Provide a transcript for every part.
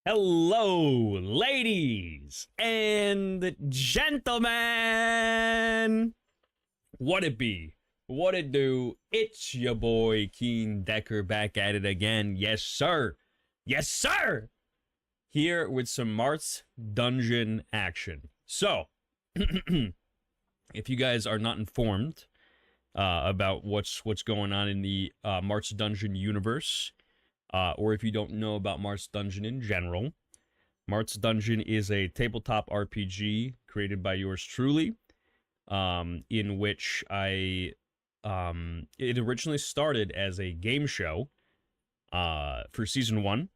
Hello, ladies and gentlemen. What it be? What it do? It's your boy Keen Decker back at it again. Yes, sir. Yes, sir. Here with some Marth'S dungeon action. So, if you guys are not informed about what's going on in the Marth'S dungeon universe, or if you don't know about Marth'S Dungeon in general, Marth'S Dungeon is a tabletop RPG created by yours truly, in which it originally started as a game show for season 1,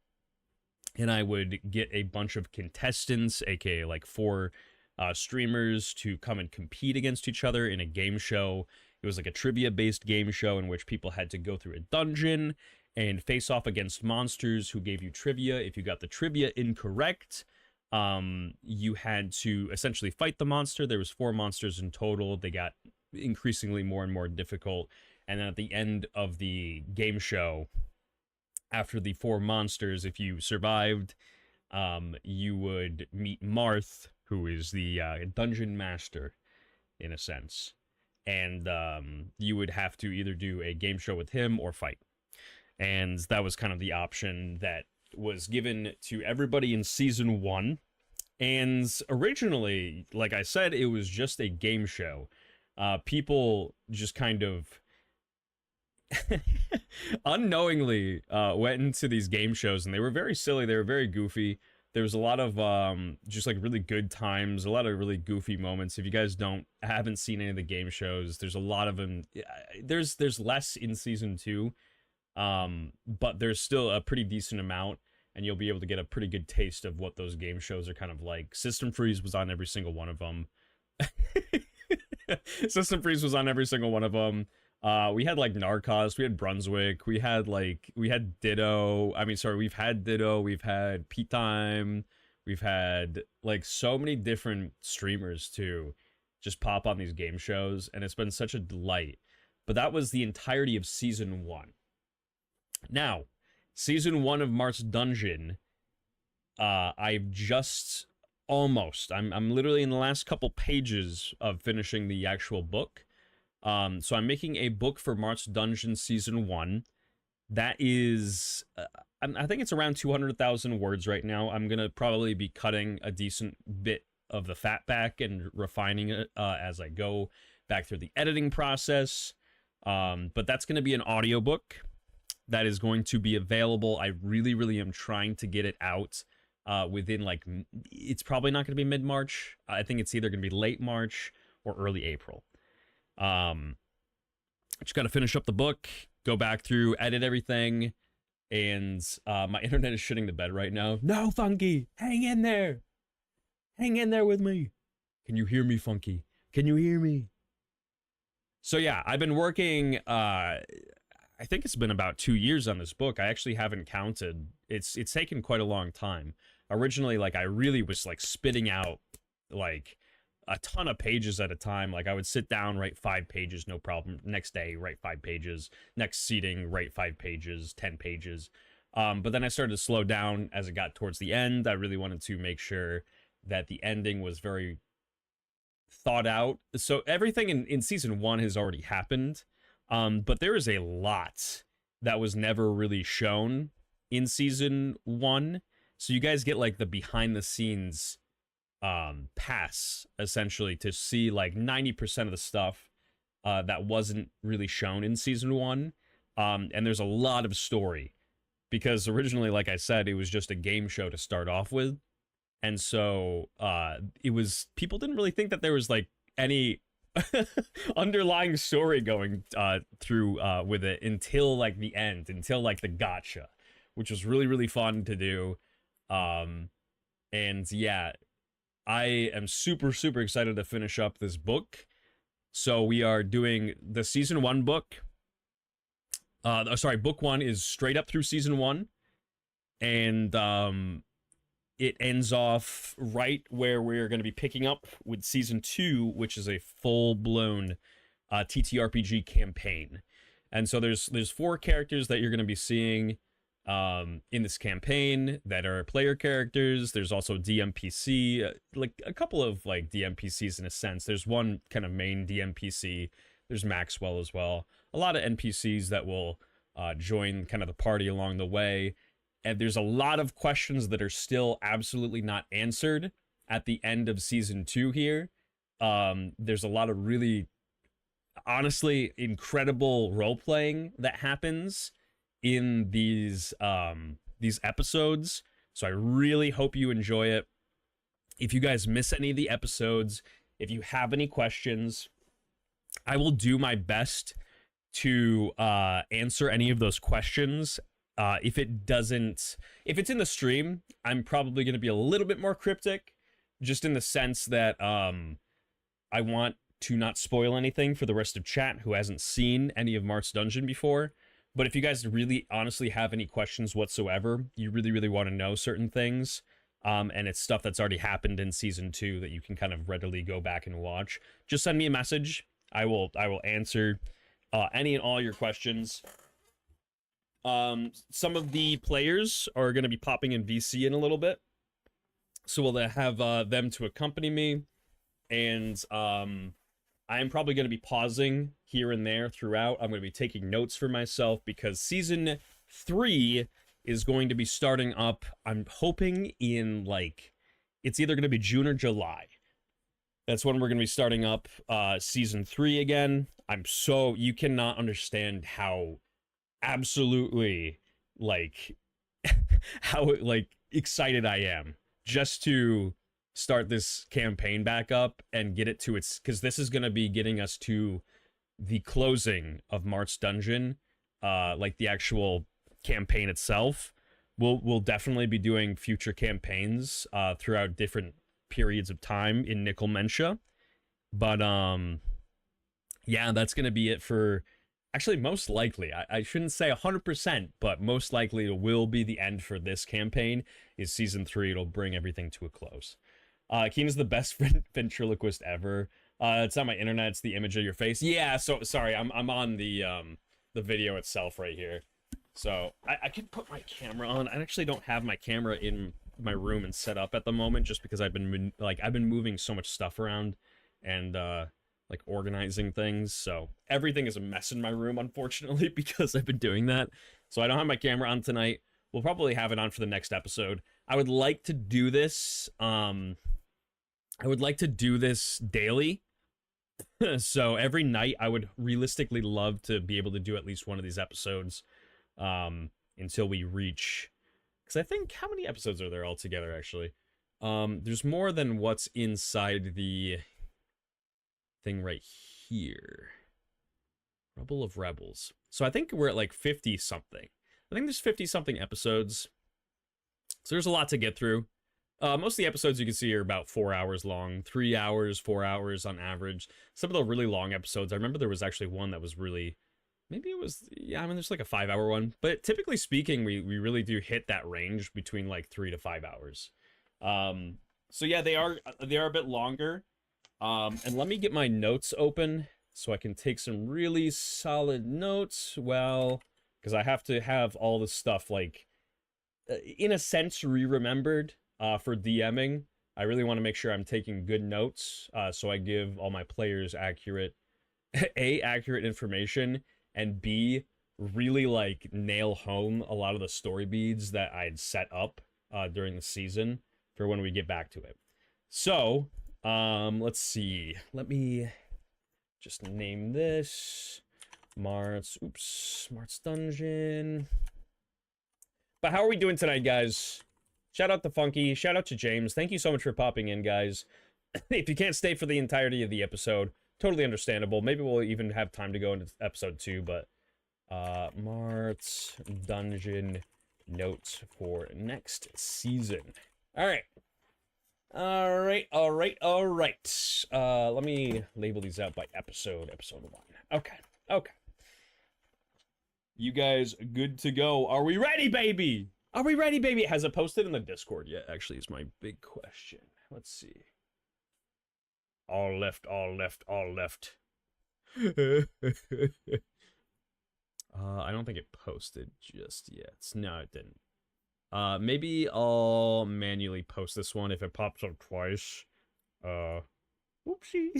and I would get a bunch of contestants, aka like 4 streamers, to come and compete against each other in a game show. It was like a trivia-based game show in which people had to go through a dungeon and face off against monsters who gave you trivia. If you got the trivia incorrect, you had to essentially fight the monster. There was 4 monsters in total. They got increasingly more and more difficult. And then at the end of the game show, after the 4 monsters, if you survived, you would meet Marth, who is the dungeon master, in a sense. And you would have to either do a game show with him or fight. And that was kind of the option that was given to everybody in season 1. And originally, like I said, it was just a game show. People just kind of unknowingly went into these game shows, and they were very silly. They were very goofy. There was a lot of just like really good times, a lot of really goofy moments. If you guys haven't seen any of the game shows, there's a lot of them. There's less in season 2. But there's still a pretty decent amount, and you'll be able to get a pretty good taste of what those game shows are kind of like. System Freeze was on every single one of them. System Freeze was on every single one of them. We had like Narcos, we had Brunswick, we had Ditto. We've had Ditto, we've had Pete Time, we've had like so many different streamers too just pop on these game shows, and it's been such a delight. But that was the entirety of season 1. Now, season 1 of Marth'S Dungeon, I've just almost, I'm literally in the last couple pages of finishing the actual book. So I'm making a book for Marth'S Dungeon season 1. That is, I think it's around 200,000 words right now. I'm going to probably be cutting a decent bit of the fat back and refining it as I go back through the editing process. But that's going to be an audiobook that is going to be available. I really am trying to get it out within it's probably not going to be mid-March. I think it's either going to be late March or early April. Just got to finish up the book, go back through, edit everything, and my internet is shitting the bed right now. No, Funky, hang in there. Hang in there with me. Can you hear me, Funky? Can you hear me? So yeah, I've been working, I think it's been about 2 years on this book. I actually haven't counted. It's taken quite a long time. Originally, I really was spitting out a ton of pages at a time. I would sit down, write 5 pages, no problem. Next day, write 5 pages. Next seating, write 5 pages, 10 pages. But then I started to slow down as it got towards the end. I really wanted to make sure that the ending was very thought out. So everything in season 1 has already happened. But there is a lot that was never really shown in season 1. So you guys get the behind the scenes pass, essentially, to see 90% of the stuff that wasn't really shown in season 1. And there's a lot of story, because originally, like I said, it was just a game show to start off with. And so people didn't really think that there was any underlying story going through with it until the end, until the gotcha, which was really fun to do. And yeah, I am super excited to finish up this book. So we are doing the season 1 book. Book 1 is straight up through season 1, and it ends off right where we're going to be picking up with season 2, which is a full-blown TTRPG campaign. And so there's 4 characters that you're going to be seeing. in this campaign that are player characters. There's also DMPC, like a couple of like DMPCs in a sense. There's one kind of main DMPC. There's Maxwell as well. A lot of NPCs that will join kind of the party along the way. And there's a lot of questions that are still absolutely not answered at the end of season 2 here. There's a lot of really, honestly, incredible role playing that happens in these episodes. So I really hope you enjoy it. If you guys miss any of the episodes, if you have any questions, I will do my best to answer any of those questions. If it's in the stream, I'm probably going to be a little bit more cryptic, just in the sense that I want to not spoil anything for the rest of chat who hasn't seen any of Marth's Dungeon before. But if you guys really honestly have any questions whatsoever, you really, really want to know certain things, and it's stuff that's already happened in season 2 that you can kind of readily go back and watch, just send me a message. I will answer any and all your questions. Some of the players are going to be popping in VC in a little bit, so we'll have them to accompany me, and I'm probably going to be pausing here and there throughout. I'm going to be taking notes for myself because season 3 is going to be starting up, I'm hoping, in like, it's either going to be June or July. That's when we're going to be starting up season 3 again. You cannot understand how absolutely, like, how, like, excited I am just to start this campaign back up and get it to its, because this is going to be getting us to the closing of Marth's Dungeon, like the actual campaign itself. We'll definitely be doing future campaigns throughout different periods of time in Nickelmentia, but yeah, that's going to be it for, actually, most likely, I shouldn't say 100%, but most likely it will be the end for this campaign. Is season 3, it'll bring everything to a close. Keen is the best ventriloquist ever. It's not my internet, it's the image of your face. Yeah, so sorry, I'm on the video itself right here. So I could put my camera on. I actually don't have my camera in my room and set up at the moment, just because I've been moving so much stuff around and like organizing things. So everything is a mess in my room, unfortunately, because I've been doing that. So I don't have my camera on tonight. We'll probably have it on for the next episode. I would like to do this daily. So every night I would realistically love to be able to do at least one of these episodes until we reach, because I think, how many episodes are there altogether, actually? There's more than what's inside the thing right here. Rebel of Rebels. So I think we're at like 50 something. I think there's 50 something episodes. So there's a lot to get through. Most of the episodes you can see are about 4 hours long, 3 hours, 4 hours on average. Some of the really long episodes, I remember there was actually one that was really, maybe it was, yeah, I mean, there's like a 5-hour one, but typically speaking, we really do hit that range between like 3 to 5 hours. So yeah, they are a bit longer. And let me get my notes open so I can take some really solid notes. Well, because I have to have all this stuff, like, in a sense, remembered for DMing. I really want to make sure I'm taking good notes, so I give all my players accurate information, and B, really, like, nail home a lot of the story beads that I'd set up during the season for when we get back to it. So, let's see. Let me just name this Marth's Dungeon. But how are we doing tonight, guys? Shout out to Funky. Shout out to James. Thank you so much for popping in, guys. If you can't stay for the entirety of the episode, totally understandable. Maybe we'll even have time to go into episode 2, but Marth's Dungeon notes for next season. All right. Let me label these out by episode 1. Okay. You guys good to go? Are we ready, baby? Are we ready, baby? Has it posted in the Discord yet? Actually, is my big question. Let's see. All left. I don't think it posted just yet. No, it didn't. Maybe I'll manually post this one if it pops up twice. Whoopsie.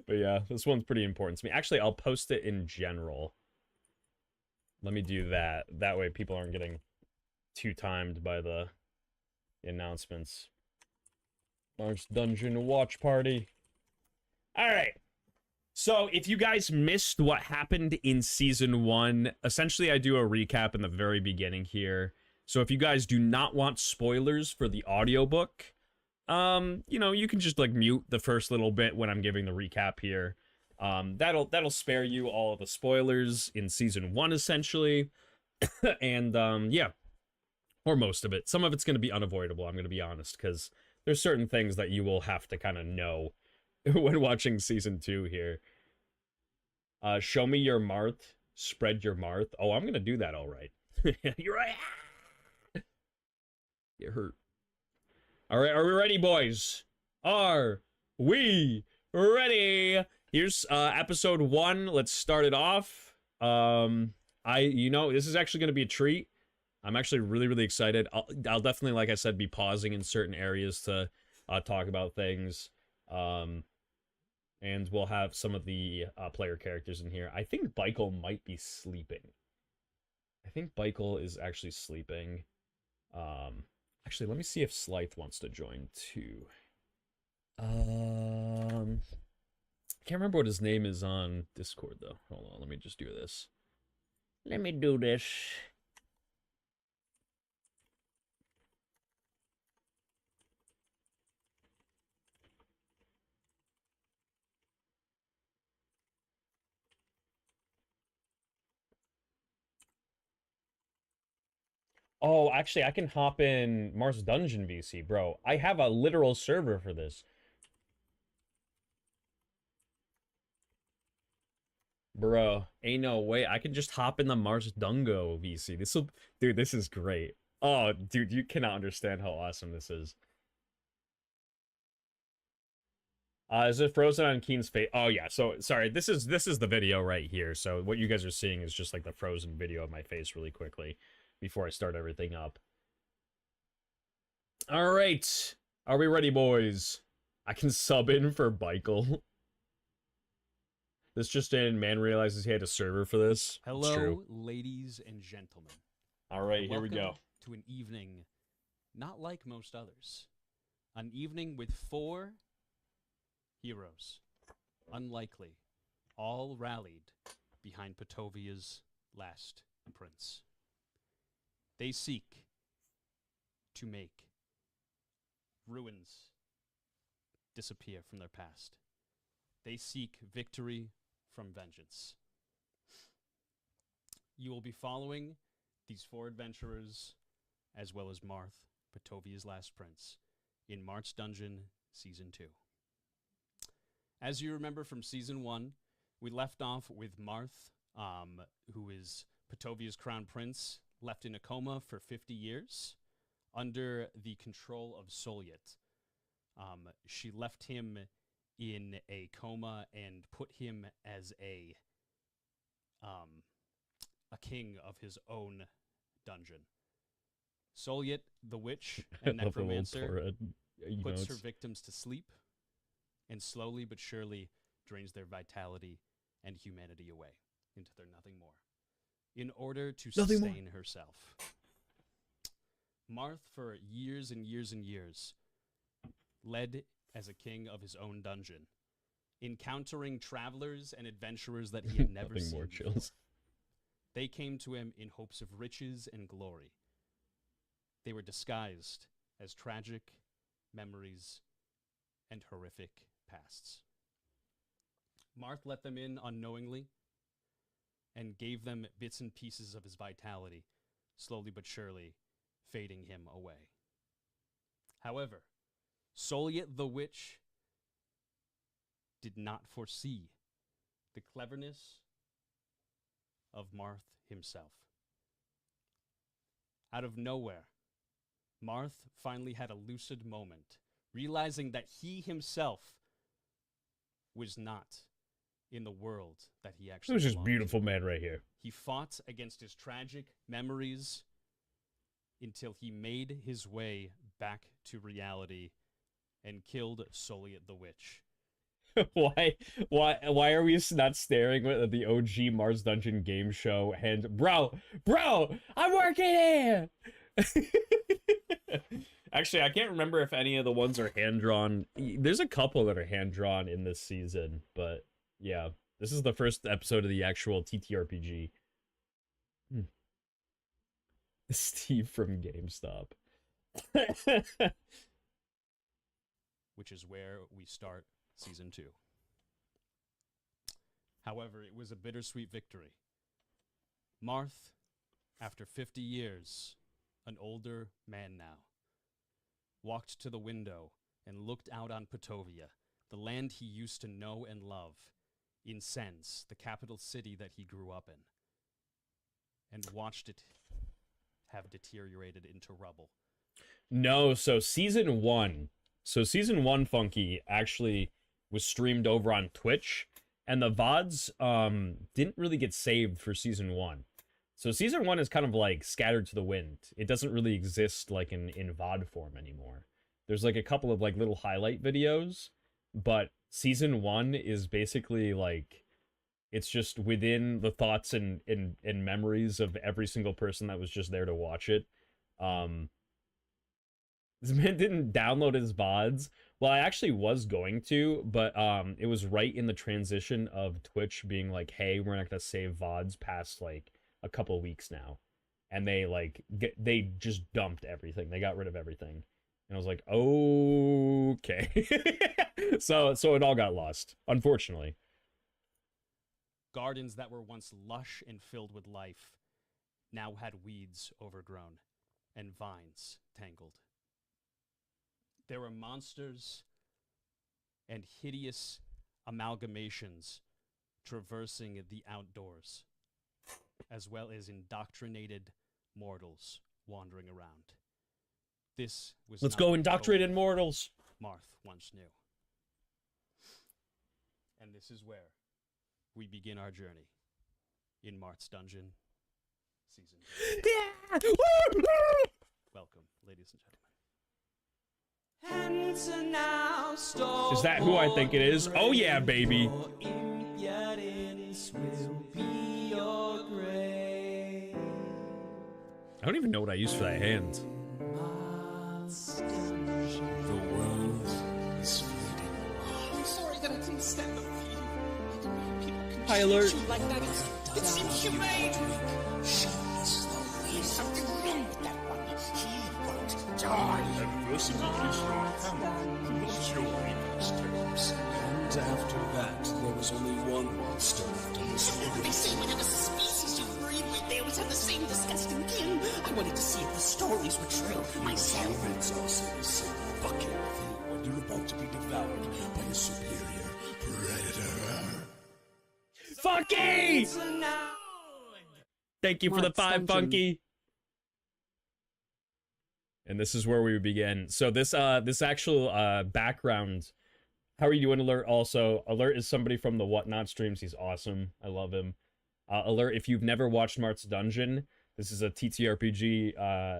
But yeah, this one's pretty important to me. Actually, I'll post it in general. Let me do that. That way people aren't getting too timed by the announcements. Marth's Dungeon Watch Party. Alright. So, if you guys missed what happened in Season 1, essentially I do a recap in the very beginning here. So if you guys do not want spoilers for the audiobook, you know, you can just, like, mute the first little bit when I'm giving the recap here. That'll spare you all of the spoilers in Season 1, essentially. And, yeah. Or most of it. Some of it's going to be unavoidable, I'm going to be honest, because there's certain things that you will have to kind of know when watching Season 2 here. Show me your Marth. Spread your Marth. Oh, I'm going to do that all right. You're right. Get hurt. All right, are we ready, boys? Are we ready? Here's episode 1. Let's start it off. You know, this is actually going to be a treat. I'm actually really excited. I'll definitely, like I said, be pausing in certain areas to talk about things. And we'll have some of the player characters in here. I think Beichel might be sleeping. I think Beichel is actually sleeping. Actually, let me see if Slythe wants to join too. I can't remember what his name is on Discord though. Hold on, let me just do this. Let me do this. Oh, actually, I can hop in Marth's Dungeon VC, bro. I have a literal server for this. Bro, ain't no way. I can just hop in the Marth's Dungo VC. Dude, this is great. Oh, dude, you cannot understand how awesome this is. Is it frozen on Keen's face? Oh yeah. So sorry, this is the video right here. So what you guys are seeing is just like the frozen video of my face really quickly before I start everything up. All right. Are we ready, boys? I can sub in for Beichel. This just in, man realizes he had a server for this. Hello, ladies and gentlemen. All right, here we go. Welcome to an evening not like most others. An evening with 4 heroes. Unlikely. All rallied behind Patovia's last prince. They seek to make ruins disappear from their past. They seek victory from vengeance. You will be following these 4 adventurers, as well as Marth, Patovia's last prince, in Marth's Dungeon Season 2. As you remember from Season 1, we left off with Marth, who is Patovia's crown prince, left in a coma for 50 years, under the control of Solyet. She left him in a coma and put him as a king of his own dungeon. Solyet, the witch and necromancer, puts her victims to sleep and slowly but surely drains their vitality and humanity away into their nothing more in order to sustain herself. Marth, for years and years and years, led as a king of his own dungeon, encountering travelers and adventurers that he had never seen more before. chills. They came to him in hopes of riches and glory. They were disguised as tragic memories and horrific pasts. Marth let them in unknowingly and gave them bits and pieces of his vitality, slowly but surely fading him away. However, Solyet the witch did not foresee the cleverness of Marth himself. Out of nowhere, Marth finally had a lucid moment, realizing that he himself was not in the world that he This actually was just belonged to. beautiful man right here. He fought against his tragic memories until he made his way back to reality and killed Soliet the Witch. Why are we not staring at the OG Marth'S Dungeon game show? And bro, I'm working here. Actually, I can't remember if any of the ones are hand drawn. There's a couple that are hand drawn in this season, but yeah, this is the first episode of the actual TTRPG. Steve from GameStop. Which is where we start Season 2. However, it was a bittersweet victory. Marth, after 50 years, an older man now, walked to the window and looked out on Potovia, the land he used to know and love, in Sens, the capital city that he grew up in, and watched it have deteriorated into rubble. No, so season one, Funky, actually was streamed over on Twitch, and the VODs didn't really get saved for season one. So season one is kind of like scattered to the wind. It doesn't really exist like in VOD form anymore. There's like a couple of like little highlight videos, but season one is basically like, it's just within the thoughts and memories of every single person that was just there to watch it. This man didn't download his VODs. Well, I actually was going to, but it was right in the transition of Twitch being like, hey, we're not gonna save VODs past like a couple of weeks now. And they like they just dumped everything. They got rid of everything. And I was like, okay. so it all got lost, unfortunately. Gardens that were once lush and filled with life now had weeds overgrown and vines tangled. There were monsters and hideous amalgamations traversing the outdoors, as well as indoctrinated mortals wandering around. This was Let's not go the indoctrinated Potovia mortals. Marth once knew. And this is where we begin our journey in Marth's Dungeon, Season 2. Yeah! Welcome, ladies and gentlemen. Is that who I think it is? Oh yeah, baby. I don't even know what I use for that hand. The world is fading. I'm sorry that I didn't stand up for you. People can Tyler. treat you like that. It's inhumane. Shots the way. Something wrong with that one. He won't die. Adversity is your hammer, not your weakest terms. And after that, there was only one monster left in this world. They say whatever species you breed with, they always have the same disgusting kin. I wanted to see if the stories were true myself. It's also the same fucking thing when you're about to be devoured by a superior predator. Funky! Thank you for the Marth'S 5, Dungeon. Funky. And this is where we begin. So this actual background, how are you doing, Alert? Also, Alert is somebody from the Whatnot streams. He's awesome. I love him. Alert, if you've never watched Marth'S Dungeon, this is a TTRPG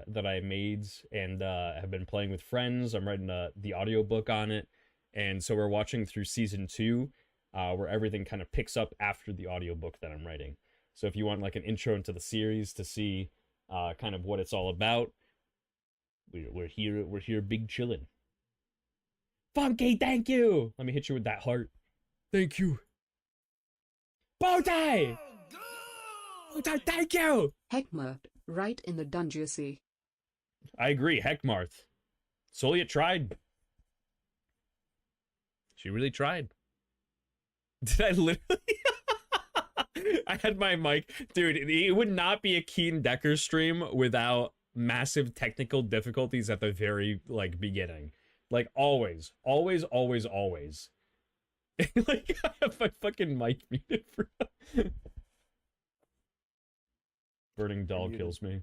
that I made and have been playing with friends. I'm writing the audiobook on it. And so we're watching through season 2, where everything kind of picks up after the audiobook that I'm writing. So if you want like an intro into the series to see kind of what it's all about, we're here big chillin'. Funky, thank you! Let me hit you with that heart. Thank you. Bowtie! Bowtie, thank you! Heckmart, right in the Dungeon. I agree, heck Marth. Soliet tried. She really tried. Did I literally? I had my mic. Dude, it would not be a Keen Decker stream without massive technical difficulties at the very, like, beginning. Like, always. Always, always, always. Like, I have my fucking mic muted for... Burning doll kills me.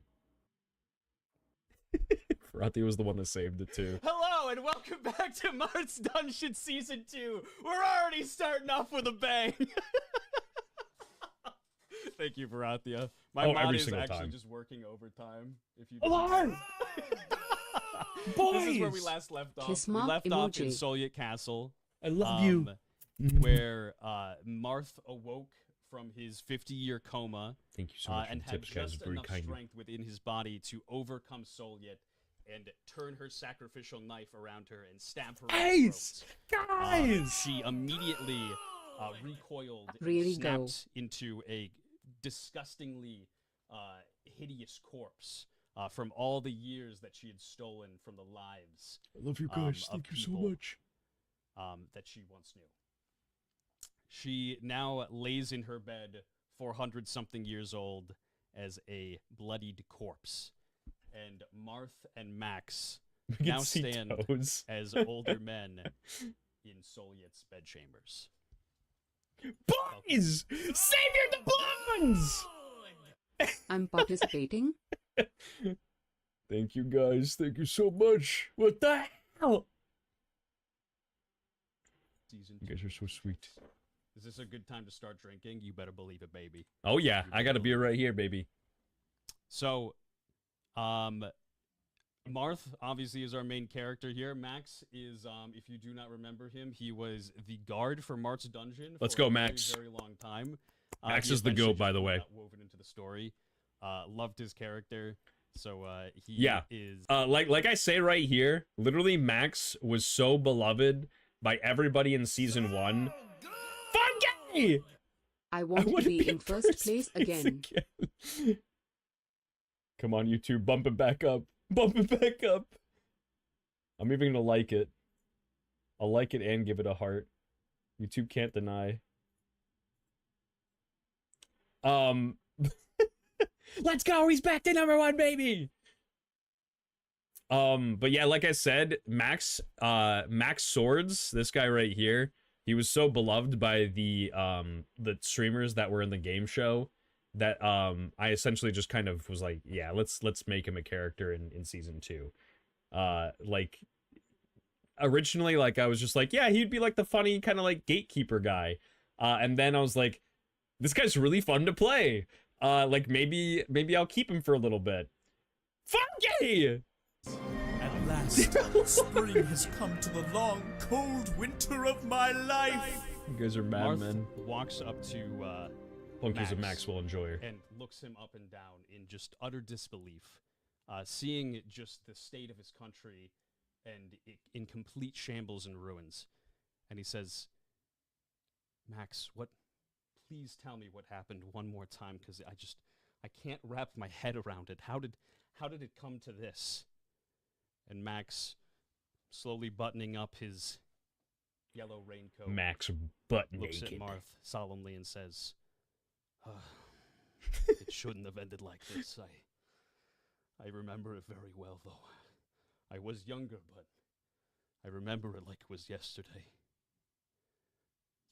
Frothi was the one that saved it, too. Hello, and welcome back to Marth's Dungeon Season 2. We're already starting off with a bang. Thank you, Barathia. My Oh, mod every is single actually time. just working overtime. If you Alarm! This is where we Boys! last left off. Kiss We mark left off in emoji. Solyet Castle, I love you. where Marth awoke from his 50-year coma Thank you so much for and the had tips, guys. just Very enough kind. strength within his body to overcome Solyet and turn her sacrificial knife around her and stab her in the Guys! throat. Guys! She immediately recoiled Really and go. snapped into a disgustingly hideous corpse from all the years that she had stolen from the lives I love you guys. Thank you so people. much. that she once knew. She now lays in her bed, 400-something years old, as a bloodied corpse. And Marth and Max We can now see stand toes. as older men in Solyet's bedchambers. Boys! Save your doubloons! I'm participating. Thank you guys. Thank you so much. What the hell? Season You 2. guys are so sweet. Is this a good time to start drinking? You better believe it, baby. Oh yeah, I got a beer right here, baby. So, Marth obviously is our main character here. Max is, if you do not remember him, he was the guard for Marth's dungeon. Let's for go, a Max. Very, very long time. Max He is the eventually goat, by just the way. got woven into the story. Loved his character. So he Yeah. is. Like I say right here, literally Max was so beloved by everybody in season 1. Funky! I want to wanna be in first place again. again. Come on, YouTube, bump it back up. Bump it back up. I'm even gonna like it. I'll like it and give it a heart. YouTube can't deny. Let's go, he's back to #1, baby! But yeah, like I said, Max Swords, this guy right here, he was so beloved by the streamers that were in the game show that I essentially just kind of was like, yeah, let's make him a character in season 2. Like originally, like I was just like, yeah, he'd be like the funny kind of like gatekeeper guy. And then I was like, this guy's really fun to play. Like maybe I'll keep him for a little bit. Funky! At last, spring has come to the long, cold winter of my life. You guys are Marth madmen. walks up to Punkies of Max. Max will enjoy her. and looks him up and down in just utter disbelief, seeing just the state of his country and in complete shambles and ruins. And he says, Max, please tell me what happened one more time, because I can't wrap my head around it. How did it come to this? And Max, slowly buttoning up his yellow raincoat, Max butt looks naked. at Marth solemnly and says, it shouldn't have ended like this. I remember it very well, though. I was younger, but I remember it like it was yesterday.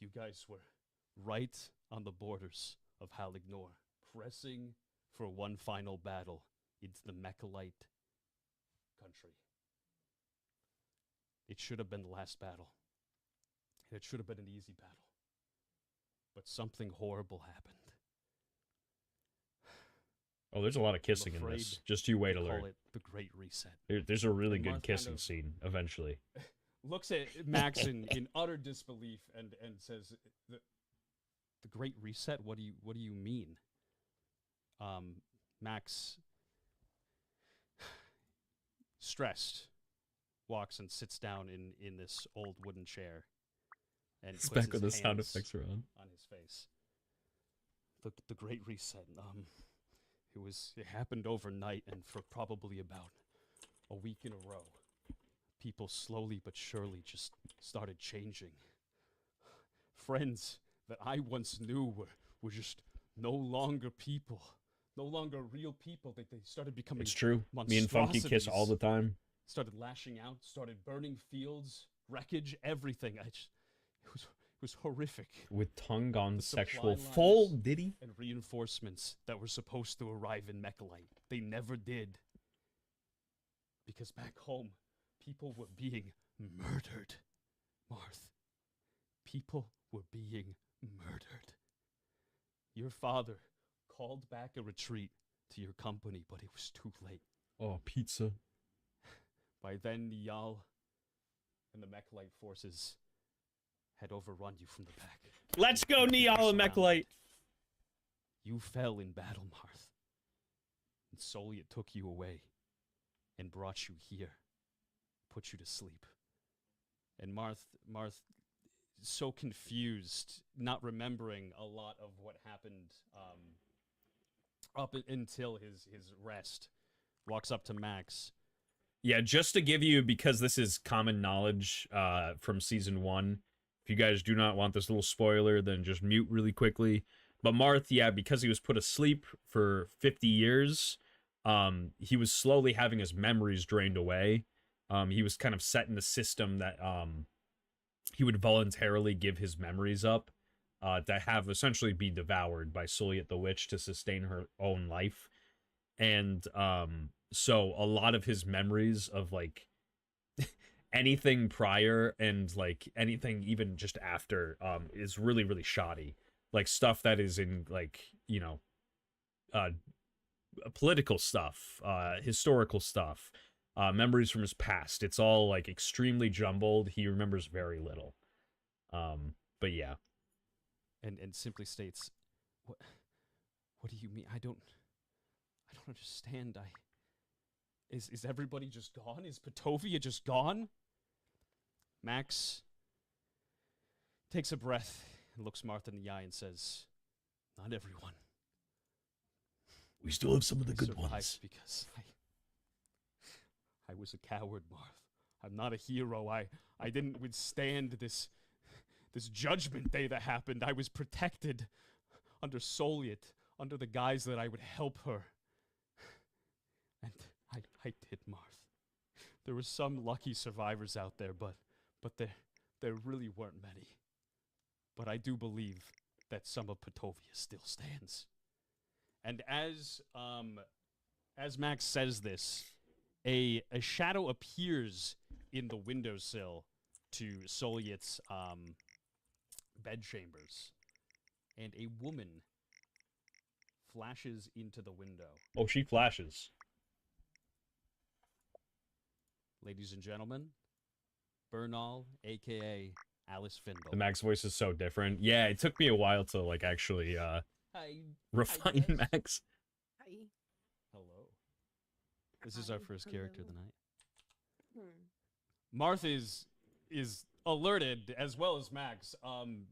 You guys were right on the borders of Halignor, pressing for one final battle into the Mechalite country. It should have been the last battle. It should have been an easy battle. But something horrible happened. Oh, there's a lot of kissing in afraid this. Just you wait, They alert. call it the Great Reset. There's a really And good Marth kissing kind of- scene eventually. Looks at Max in utter disbelief and says, "The Great Reset? What do you mean?" Max, stressed, walks and sits down in this old wooden chair, and It's puts back when his the sound hands effects are on. his face. The Great Reset. It happened overnight, and for probably about a week in a row, people slowly but surely just started changing. Friends that I once knew were just no longer people, no longer real people. They started becoming It's true. Me and Funky kiss all the time. started lashing out, started burning fields, wreckage, everything. It was horrific. With tongue gone The supply sexual. lines Full Diddy. and reinforcements that were supposed to arrive in Mechalite. They never did. Because back home, people were being murdered. Marth, people were being murdered. Your father called back a retreat to your company, but it was too late. Oh, pizza. By then, Niall and the Mechlite forces had overrun you from the back. Let's go, Niall and Mechlite. You fell in battle, Marth. And Soliet took you away and brought you here, put you to sleep. And Marth, so confused, not remembering a lot of what happened until his rest, walks up to Max. Yeah, just to give you, because this is common knowledge from season 1, if you guys do not want this little spoiler, then just mute really quickly. But Marth, yeah, because he was put asleep for 50 years, he was slowly having his memories drained away. He was kind of set in the system that he would voluntarily give his memories up to have essentially be devoured by Soliet the Witch to sustain her own life. And so a lot of his memories of like anything prior and like anything even just after is really, really shoddy. Like stuff that is in like, you know, political stuff, historical stuff, memories from his past. It's all like extremely jumbled. He remembers very little. But yeah. And simply states, what do you mean? I don't understand. Is everybody just gone? Is Petovia just gone? Max takes a breath and looks Martha in the eye and says, not everyone. We still have some of the I good survived ones. because I was a coward, Marth. I'm not a hero. I didn't withstand this judgment day that happened. I was protected under Soliet, under the guise that I would help her. And I did, Marth. There were some lucky survivors out there, but there really weren't many. But I do believe that some of Petovia still stands. And as Max says this, a shadow appears in the windowsill to Soliet's bedchambers, and a woman flashes into the window. Oh, she flashes. Ladies and gentlemen, Bernal, a.k.a. Alice Findle. The Max voice is so different. Yeah, it took me a while to like actually Hi. refine Hi, Max. Hi. Hello. This is our Hi, first character of the hello. night. Martha is alerted, as well as Max.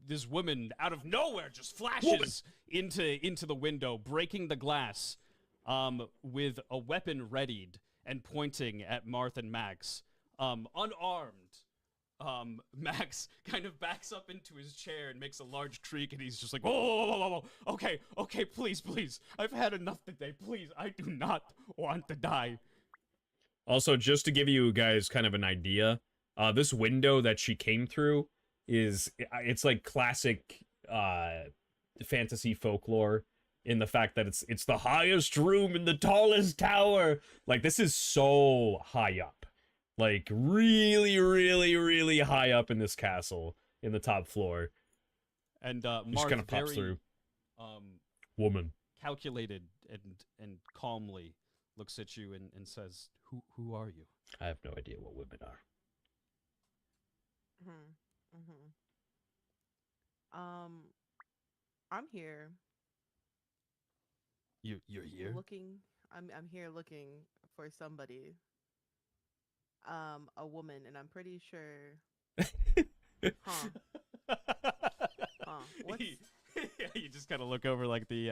This woman out of nowhere just flashes into the window, breaking the glass, with a weapon readied and pointing at Martha and Max. Unarmed, Max kind of backs up into his chair and makes a large creak, and he's just like, whoa. Okay, please. I've had enough today. Please, I do not want to die. Also, just to give you guys kind of an idea, this window that she came through it's like classic fantasy folklore in the fact that it's the highest room in the tallest tower. Like, this is so high up. Like, really, really, really high up in this castle, in the top floor. And Just Marth kind of pops very, through. Woman. calculated and calmly looks at you and says, "Who are you?" I have no idea what women are. I'm here You're here. looking. I'm here looking for somebody. A woman, and I'm pretty sure. Huh? What's You just kind of look over like the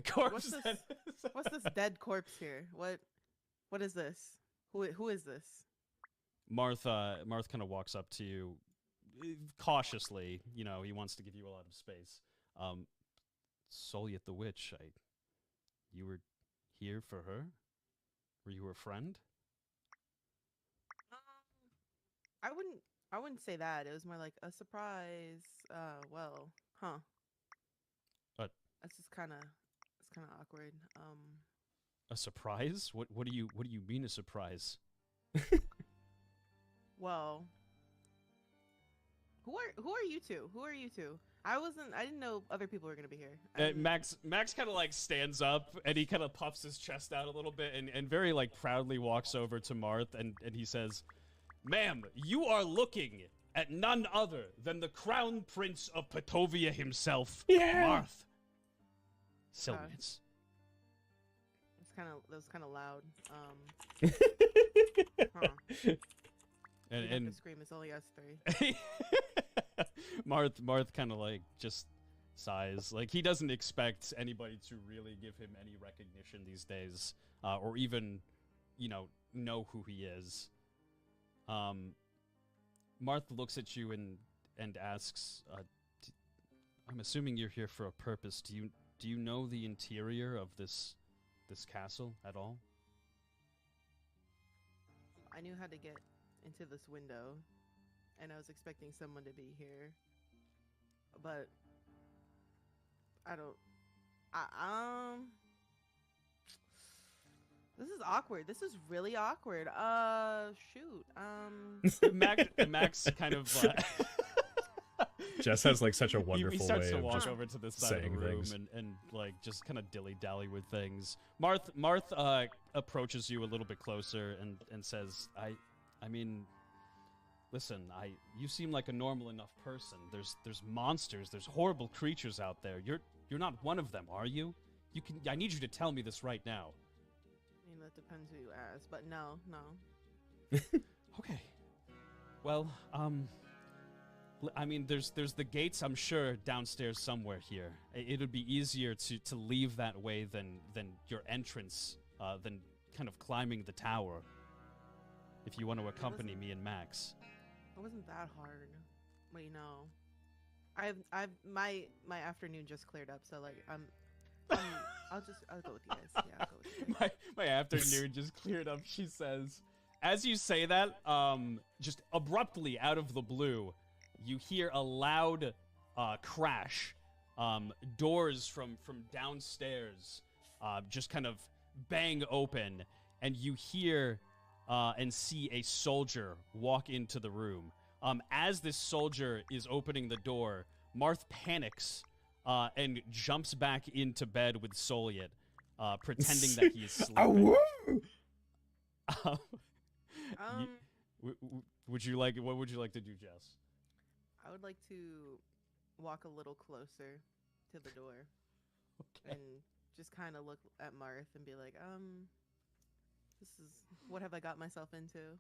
corpse. What's this? that- What's this dead corpse here? What is this? Who is this? Marth kind of walks up to you cautiously. You know, he wants to give you a lot of space. Soliet the Witch, you were here for her? Were you her friend? I wouldn't say that. It was more like a surprise. Well, huh? But It's kind of awkward. a surprise? What do you mean a surprise? Well, who are you two? Who are you two? I didn't know other people were gonna be here. Max kind of like stands up and he kind of puffs his chest out a little bit and very like proudly walks over to Marth and he says, "Ma'am, you are looking at none other than the Crown Prince of Petovia himself, Marth." Silence. That was kind of loud. And the scream is only us three. Marth kind of like just sighs. Like he doesn't expect anybody to really give him any recognition these days, or even, know who he is. Marth looks at you and asks, "I'm assuming you're here for a purpose. Do you know the interior of this castle at all?" I knew how to get into this window, and I was expecting someone to be here, but I don't. This is awkward. This is really awkward. Shoot. Max kind of. Jess has like such a wonderful he starts way to of walk just over to this side of the saying room things. and like just kind of dilly-dally with things. Marth approaches you a little bit closer and says, I mean, listen, you seem like a normal enough person. There's monsters, there's horrible creatures out there. You're not one of them, are you? I need you to tell me this right now. I mean, that depends who you ask, but no. Okay. Well, I mean, there's the gates, I'm sure, downstairs somewhere here. It would be easier to leave that way than your entrance, than kind of climbing the tower. If you want to accompany me and Max. It wasn't that hard. Wait, no. My afternoon just cleared up, so like I'll go with you guys. Yeah, I'll go with you guys. My afternoon just cleared up, she says. As you say that, just abruptly out of the blue, you hear a loud crash. Doors from downstairs just kind of bang open, and you hear and see a soldier walk into the room. As this soldier is opening the door, Marth panics and jumps back into bed with Soliet, pretending that he's sleeping. What would you like to do, Jess? I would like to walk a little closer to the door and just kind of look at Marth and be like, what have I got myself into?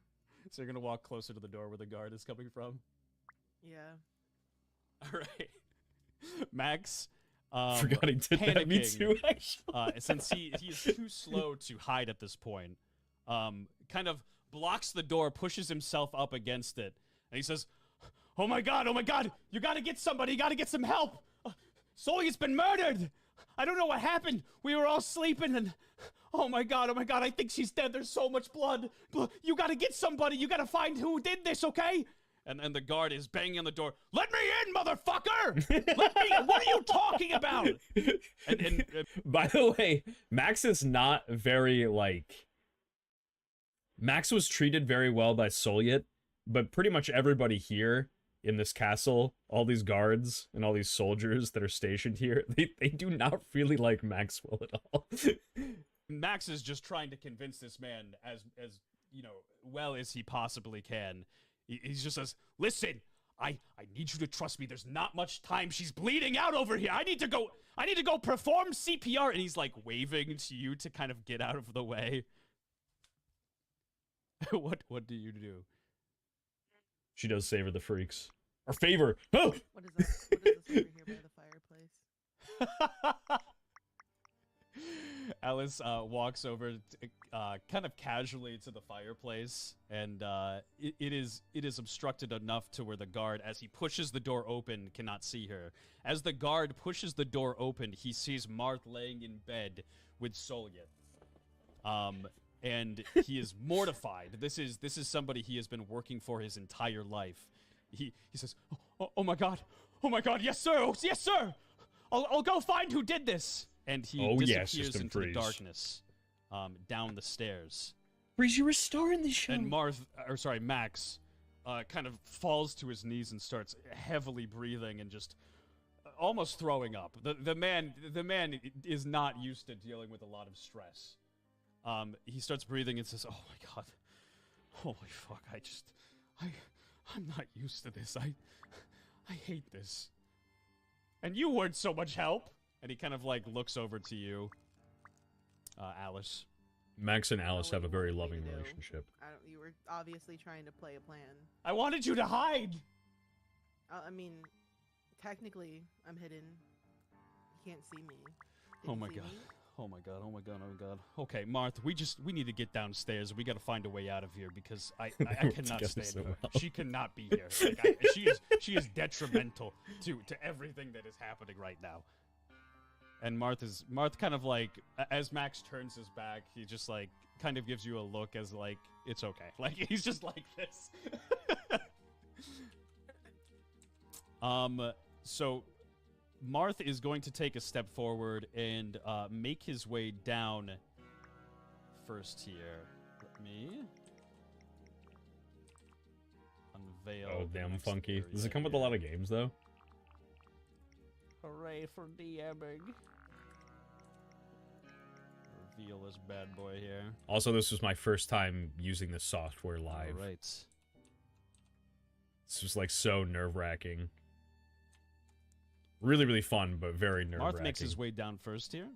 So you're gonna walk closer to the door where the guard is coming from? Yeah. All right. Max, Forgot he did that. Me too, actually. since he is too slow to hide at this point, kind of blocks the door, pushes himself up against it, and he says, oh my god, you gotta get somebody, you gotta get some help! Sully's been murdered! I don't know what happened, we were all sleeping and... Oh my god, I think she's dead, there's so much blood! You gotta get somebody, you gotta find who did this, okay? And the guard is banging on the door. Let me in, motherfucker! Let me in! What are you talking about? And By the way, Max is not very, Max was treated very well by Soliet, but pretty much everybody here in this castle, all these guards and all these soldiers that are stationed here, they do not really like Maxwell at all. Max is just trying to convince this man as well as he possibly can. He just says, listen, I need you to trust me. There's not much time. She's bleeding out over here. I need to go perform CPR. And he's like waving to you to kind of get out of the way. What do you do? She does savor the freaks. Or favor. Oh! What is this over here by the fireplace? Alice walks over kind of casually to the fireplace, and it is obstructed enough to where the guard, as he pushes the door open, cannot see her. As the guard pushes the door open, he sees Marth laying in bed with Soliet. And he is mortified. This is somebody he has been working for his entire life. He says, oh my god, yes sir, I'll go find who did this. And he disappears into the darkness, down the stairs. Freeze, you were starring the show. And Max, kind of falls to his knees and starts heavily breathing and just, almost throwing up. The man is not used to dealing with a lot of stress. He starts breathing and says, "Oh my god, holy fuck! I'm not used to this. I hate this. And you weren't so much help." And he kind of like looks over to you, Alice. Max and Alice what have a you very wanted me loving to do. relationship. You were obviously trying to play a plan. I wanted you to hide. I mean, technically, I'm hidden. You can't see me. Oh Didn't my see god. me? Oh my god. Oh my god. Oh my god. Okay, Marth, we need to get downstairs. We got to find a way out of here because I cannot Together stand so her. well. She cannot be here. Like, she is detrimental to everything that is happening right now. And Marth kind of like, as Max turns his back, he just like kind of gives you a look as like, it's okay. Like, he's just like this. So Marth is going to take a step forward and make his way down first here. Let me unveil. Oh, the damn next funky. Does area it come with a here. lot of games, though? Hooray for DMing. Reveal this bad boy here. Also, this was my first time using this software live. All right. This was, like, so nerve-wracking. Really, really fun, but very nerve-wracking. Marth makes his way down first here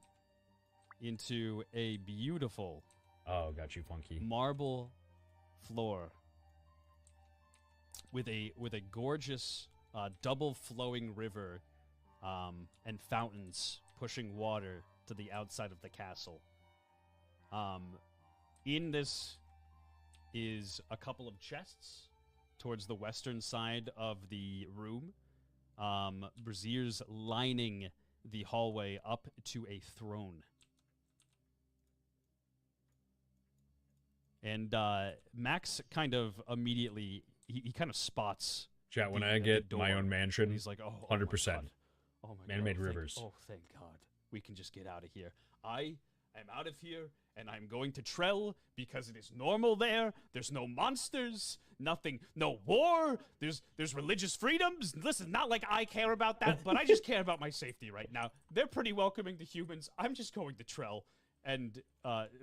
into a beautiful Oh, got you, funky. marble floor with a gorgeous double flowing river and fountains pushing water to the outside of the castle. In this is a couple of chests towards the western side of the room. Braziers lining the hallway up to a throne. And Max kind of immediately, he kind of spots. Chat, when the- I the get my door. own mansion, And he's like, oh, 100%. Oh my god. Man-made thank- rivers. Oh, thank God. We can just get out of here. I am out of here, and I'm going to Trell because it is normal there. There's no monsters, nothing, no war. There's religious freedoms. Listen, not like I care about that, but I just care about my safety right now. They're pretty welcoming to humans. I'm just going to Trell. And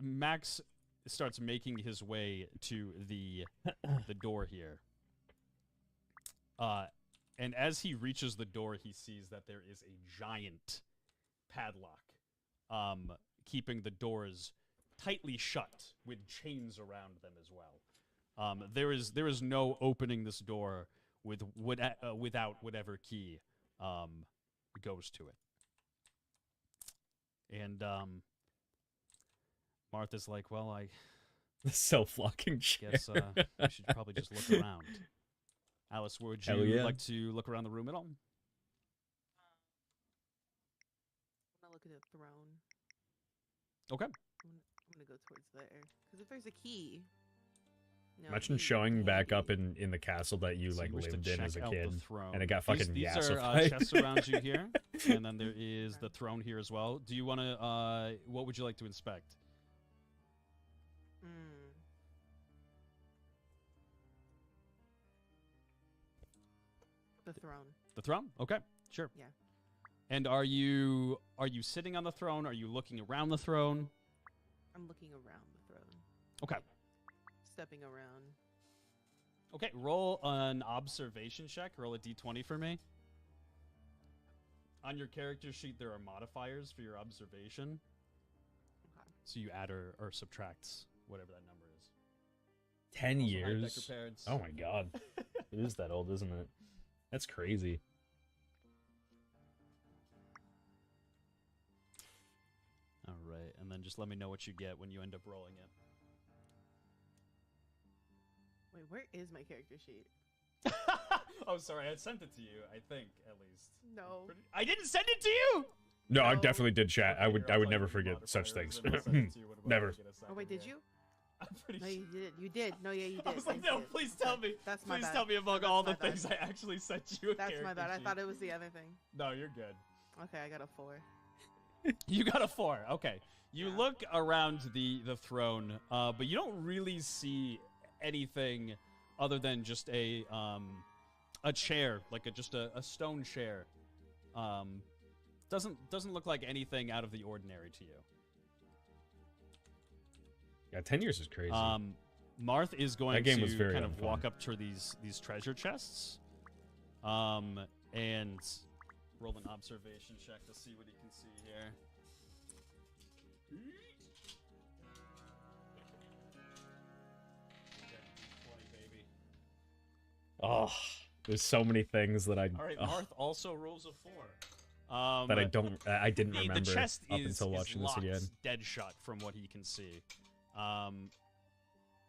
Max starts making his way to the door here. And as he reaches the door, he sees that there is a giant padlock, keeping the doors tightly shut with chains around them as well. There is no opening this door without whatever key goes to it. And Martha's like, well, I The self-locking chair. guess we should probably just look around. Alice, would Hell you yeah. like to look around the room at all? I'm gonna look at the throne. Okay. I'm gonna go towards there. Because if there's a key. No, Imagine key showing back up handy. in the castle that you, So like, wish to lived in check as a out the kid. throne. And it got fucking These are yassified. chests around you here, and then there is the throne here as well. Do you want to? What would you like to inspect? The throne. The throne? Okay, sure. Yeah. And are you sitting on the throne? Are you looking around the throne? I'm looking around the throne. Okay. Stepping around. Okay. Roll an observation check. Roll a d20 for me. On your character sheet, there are modifiers for your observation. Okay. So you add or subtract whatever that number is. 10 Also, hi, years? Decker parents. Oh my god. It is that old, isn't it? That's crazy. All right, and then just let me know what you get when you end up rolling it. Wait, where is my character sheet? Oh, sorry, I sent it to you. I think at least. No. I didn't send it to you. No, I No. definitely did chat. Okay, I would here, I'll tell never you the forget such modifiers, things. and I'll send it to you when I Never. get a Oh wait, did second you? here. I'm pretty No, sure. you did. You did. No, yeah, you did. I was like, I no, did. please tell me. That's my Please bad. tell me among That's all my the bad. things I actually sent you. A That's my character bad. I sheet. thought it was the other thing. No, you're good. Okay, I got a 4. You got a 4. Okay. You Yeah. look around the throne, but you don't really see anything other than just a chair, like just a stone chair, Doesn't look like anything out of the ordinary to you. Yeah, 10 years is crazy. Marth is going That game to was very kind of unfun. walk up to these treasure chests, and roll an observation check to see what he can see here. Oh, there's so many things that I All right, oh, Marth also rolls a 4. that I didn't remember the chest up is, until watching this locked, again. dead shut from what he can see.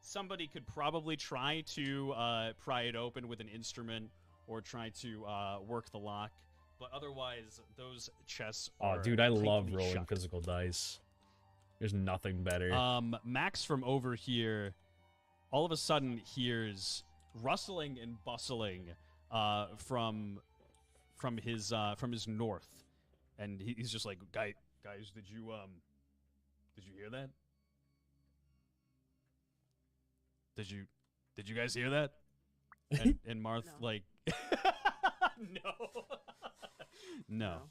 Somebody could probably try to pry it open with an instrument or try to work the lock, but otherwise those chests Oh, are dude, I love tightly rolling shut. physical dice. There's nothing better. Max from over here all of a sudden hears rustling and bustling from his north, and he's just like, guys, did you hear that? Did you guys hear that? And Marth No. like, no,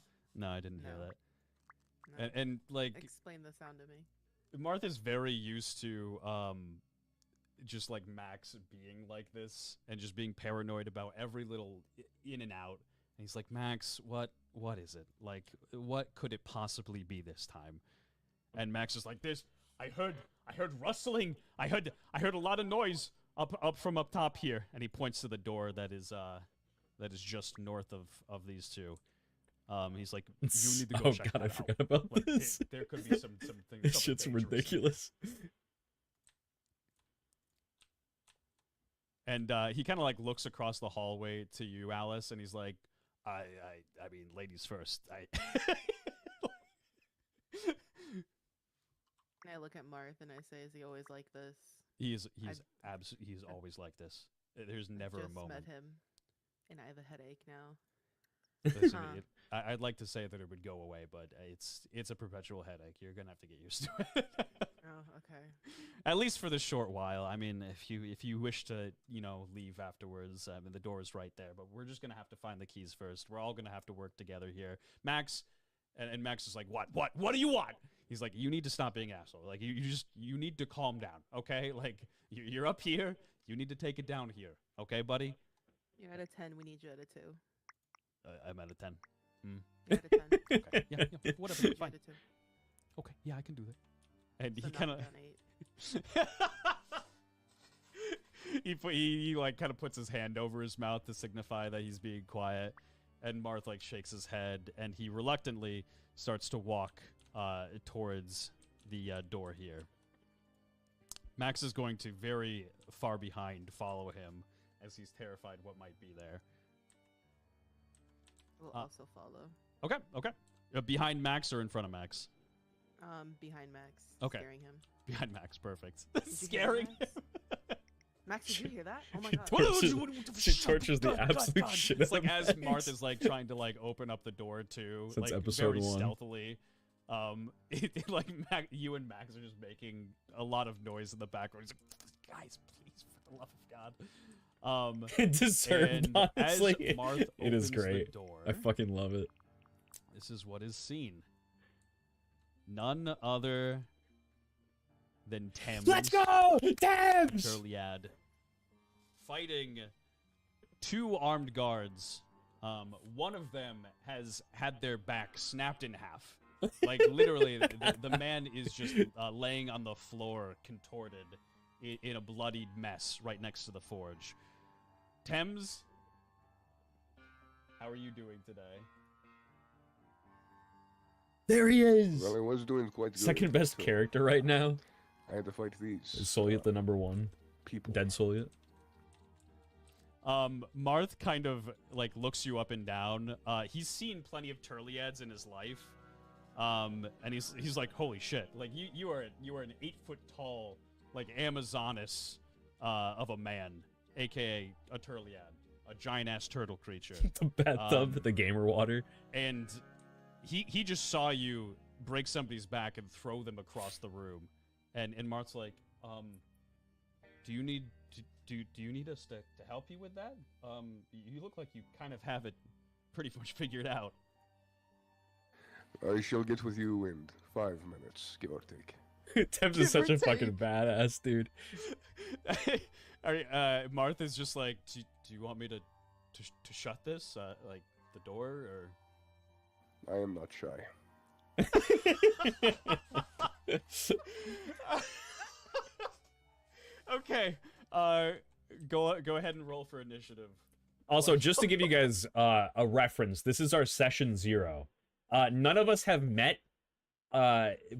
I didn't hear No. that. No. And like, Explain the sound to me. Marth is very used to just like Max being like this and just being paranoid about every little in and out. And he's like, Max, what is it? Like, what could it possibly be this time? And Max is like, this. I heard rustling. I heard a lot of noise up from up top here. And he points to the door that is just north of these two. He's like, you need to go Oh check god, that I out. forgot about Like, this. there could be some things. This something shit's dangerous. ridiculous. And he kind of like looks across the hallway to you, Alice, and he's like, I mean, ladies first. And I look at Marth and I say, "Is he always like this?" he's always like this. There's never I just a moment. met him, and I have a headache now. Listen, Huh. I'd like to say that it would go away, but it's a perpetual headache. You're gonna have to get used to it. Oh, okay. At least for this short while. I mean, if you wish to, leave afterwards, I mean, the door is right there. But we're just gonna have to find the keys first. We're all gonna have to work together here. Max, and Max is like, what do you want? He's like, you need to stop being an asshole. Like, you need to calm down, okay? Like, you're up here. You need to take it down here, okay, buddy? You're at a 10. We need you at a 2. I'm at a 10. You're at a 10. Okay, yeah, whatever. We need you Fine. at a 2. Okay, yeah, I can do that. And So he knock kind of down 8. he like kind of puts his hand over his mouth to signify that he's being quiet, and Marth like shakes his head, and he reluctantly starts to walk towards the door here. Max is going to very far behind follow him as he's terrified what might be there. We'll also follow. Okay. Behind Max or in front of Max? Behind Max. Okay. Scaring him. Behind Max, perfect. Did you hear Scaring that, him. Max, did you hear that? Oh my She god. tortures the absolute shit It's out like of as Max. Marth is like trying to like open up the door too, Since like episode very 1. stealthily. Like you and Max are just making a lot of noise in the background. He's like, guys, please, for the love of God. It deserved, And as honestly. Marth It is opens the great. door, I fucking love it. this is what is seen. None other than Thames. Let's go! Thames! Turliad fighting 2 armed guards. One of them has had their back snapped in half. Like, literally, the man is just laying on the floor, contorted, in a bloodied mess right next to the forge. Thames, how are you doing today? There he is! Well, I was doing quite good. Second best so character right now I had to fight these is Soliet the number 1. people. Dead Soliet. Marth kind of like looks you up and down. He's seen plenty of Turliads in his life. And he's like, holy shit. Like you are an 8 foot tall, like Amazoness of a man, aka a Turliad, a giant ass turtle creature. The bathtub, the gamer water. And he just saw you break somebody's back and throw them across the room. And Marth's like, do you need us to help you with that? You look like you kind of have it pretty much figured out. I shall get with you in 5 minutes, give or take. Thames is Give or such a fucking take. badass, dude. Martha's just like, do you want me to shut this, like the door, or? I am not shy. Okay. Go ahead and roll for initiative. Also, just to give you guys a reference, this is our session 0. None of us have met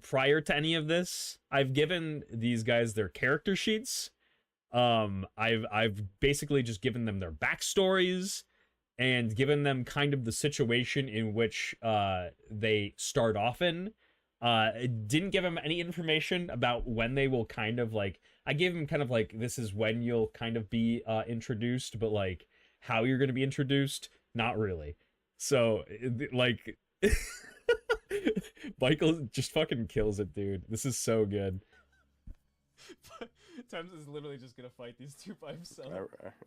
prior to any of this. I've given these guys their character sheets. I've basically just given them their backstories and given them kind of the situation in which they start off in. Didn't give them any information about when they will kind of like. I gave them kind of like, this is when you'll kind of be introduced, but like how you're going to be introduced, not really. So like Michael just fucking kills it, dude. This is so good. Thames is literally just gonna fight these two by himself.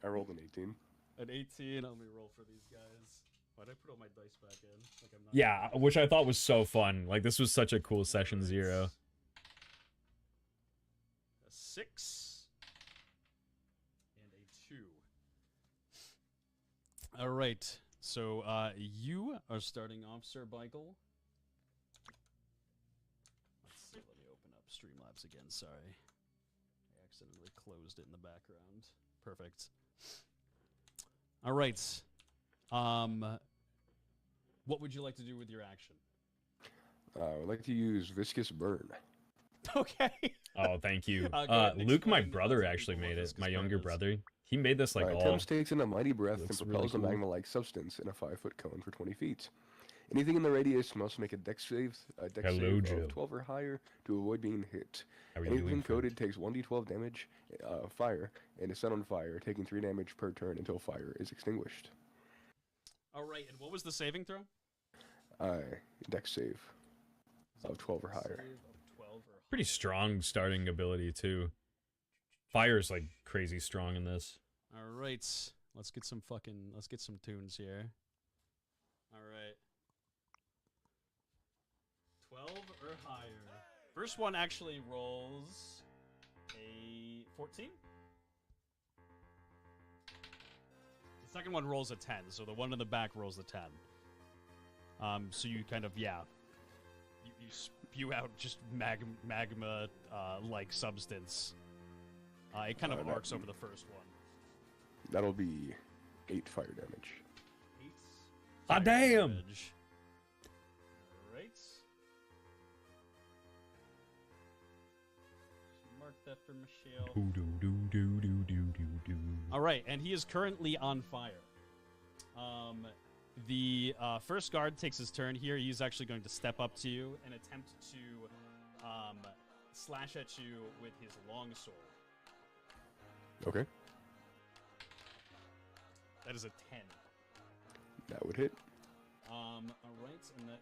I rolled an 18. An 18. Let me roll for these guys. Why'd I put all my dice back in? Like I'm not. Yeah, which I thought was so fun. Like this was such a cool session 0. A 6 and a 2. All right. So you are starting off, Sir Michael. Let's see. Let me open up Streamlabs again. Sorry. I accidentally closed it in the background. Perfect. All right. What would you like to do with your action? I would like to use Viscous Burn. Okay. Oh, thank you. Go ahead and Luke, my explain brother, to actually people what made it. viscous My burn younger is. brother. He made this like all. Thames takes in a mighty breath and looks propels really a cool. magma-like substance in a 5-foot cone for 20 feet. Anything in the radius must make a dex save Hello, Joe. of 12 or higher to avoid being hit. How are you doing, Anything friend? coated takes 1d12 damage, fire, and is set on fire, taking 3 damage per turn until fire is extinguished. All right. And what was the saving throw? Dex save of 12 or higher. Save of 12 or Pretty strong starting ability too. Fire's like crazy strong in this. All right. Let's get some tunes here. All right. 12 or higher. First one actually rolls a 14. The second one rolls a 10, so the one in the back rolls a 10. So you kind of, you spew out just magma like substance. It kind of arcs over the first one. That'll be 8 fire damage. 8 Ah, fire damn! damage. Right. Mark that for Michelle. Doo-doo-doo-doo-doo-doo-doo. All right, and he is currently on fire. The first guard takes his turn here. He's actually going to step up to you and attempt to slash at you with his longsword. Okay, That is a 10. that would hit. All right, and that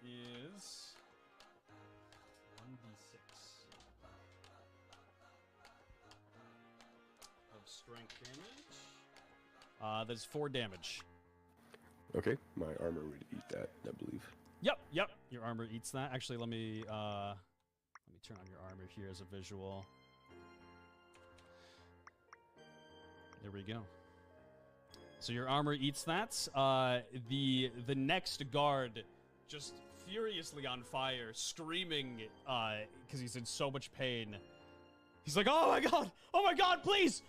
is 1d6 of strength damage. That is 4 damage. Okay, my armor would eat that, I believe. Yep. Your armor eats that. Actually, let me turn on your armor here as a visual. There we go. So your armor eats that. The next guard just furiously on fire, screaming because he's in so much pain. He's like, "Oh my god, please,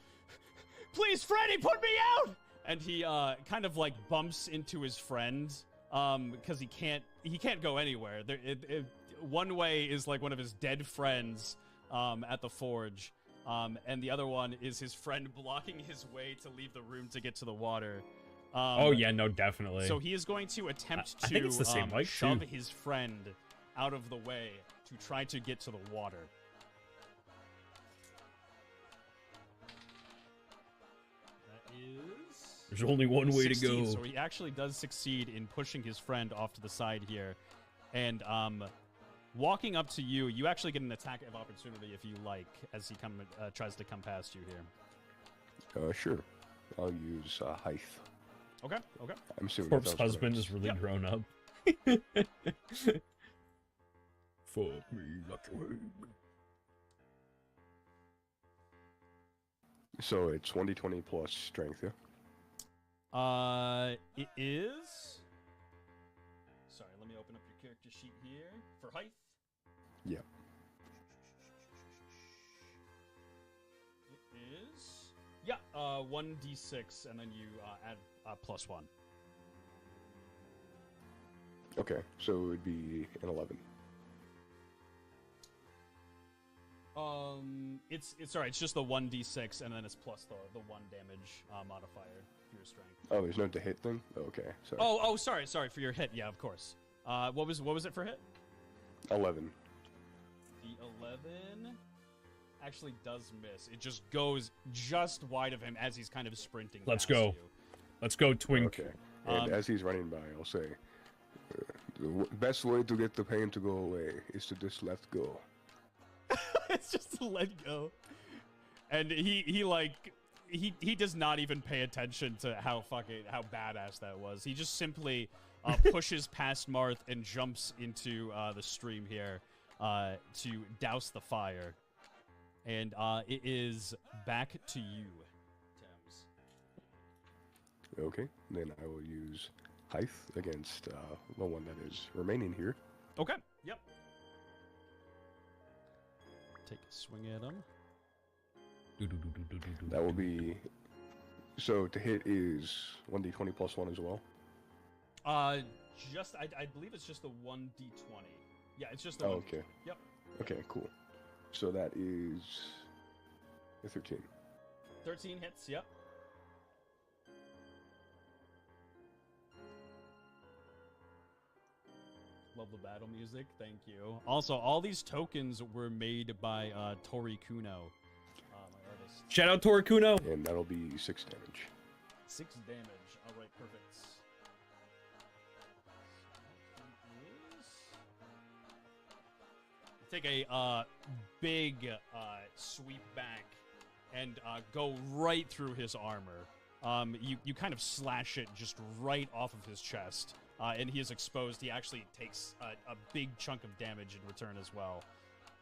Freddy, put me out!" And he kind of like bumps into his friend because he can't go anywhere. One way is like one of his dead friends at the forge. And the other one is his friend blocking his way to leave the room to get to the water. Oh yeah, no, definitely. So he is going to attempt I to think it's the same light, shove too. his friend out of the way to try to get to the water. That is... There's only one way to 16, go. So he actually does succeed in pushing his friend off to the side here. And walking up to you, you actually get an attack of opportunity if you like, as he tries to come past you here. Sure. I'll use Hythe. Okay. I'm assuming Corpse that sounds husband correct. is really Yep. grown up. Fuck me like a wave. So it's 1d20 plus strength, yeah? It is. Sorry, let me open up your character sheet here for height. Yeah. It is. Yeah, 1d6, and then you add +1. Okay, so it would be an 11. It's sorry, it's just the 1d6, and then it's plus the 1 damage modifier for your strength. Oh, there's no to hit thing? Oh, okay, sorry. Oh, sorry for your hit. Yeah, of course. What was it for hit? 11. The 11 actually does miss. It just goes just wide of him as he's kind of sprinting. Let's past go. you. Let's go, Twink. Okay, and as he's running by, I'll say, the best way to get the pain to go away is to just let go. It's just to let go. And he does not even pay attention to how badass that was. He just simply pushes past Marth and jumps into the stream here to douse the fire. And it is back to you, Thames. Okay, then I will use height against the one that is remaining here. Okay. Yep. Take a swing at him. That will be... So to hit is 1d20 plus 1 as well? I believe it's just the 1d20. Yeah, it's just the 1d20. Okay. Yep. Okay, cool. So that is a 13. 13 hits, yep. Love the battle music, thank you. Also, all these tokens were made by Tori Kuno, my artist. Shout out Torikuno. And that'll be 6 damage. 6 damage, alright, perfect. Take a big sweep back and go right through his armor. You kind of slash it just right off of his chest. And he is exposed. He actually takes a big chunk of damage in return as well.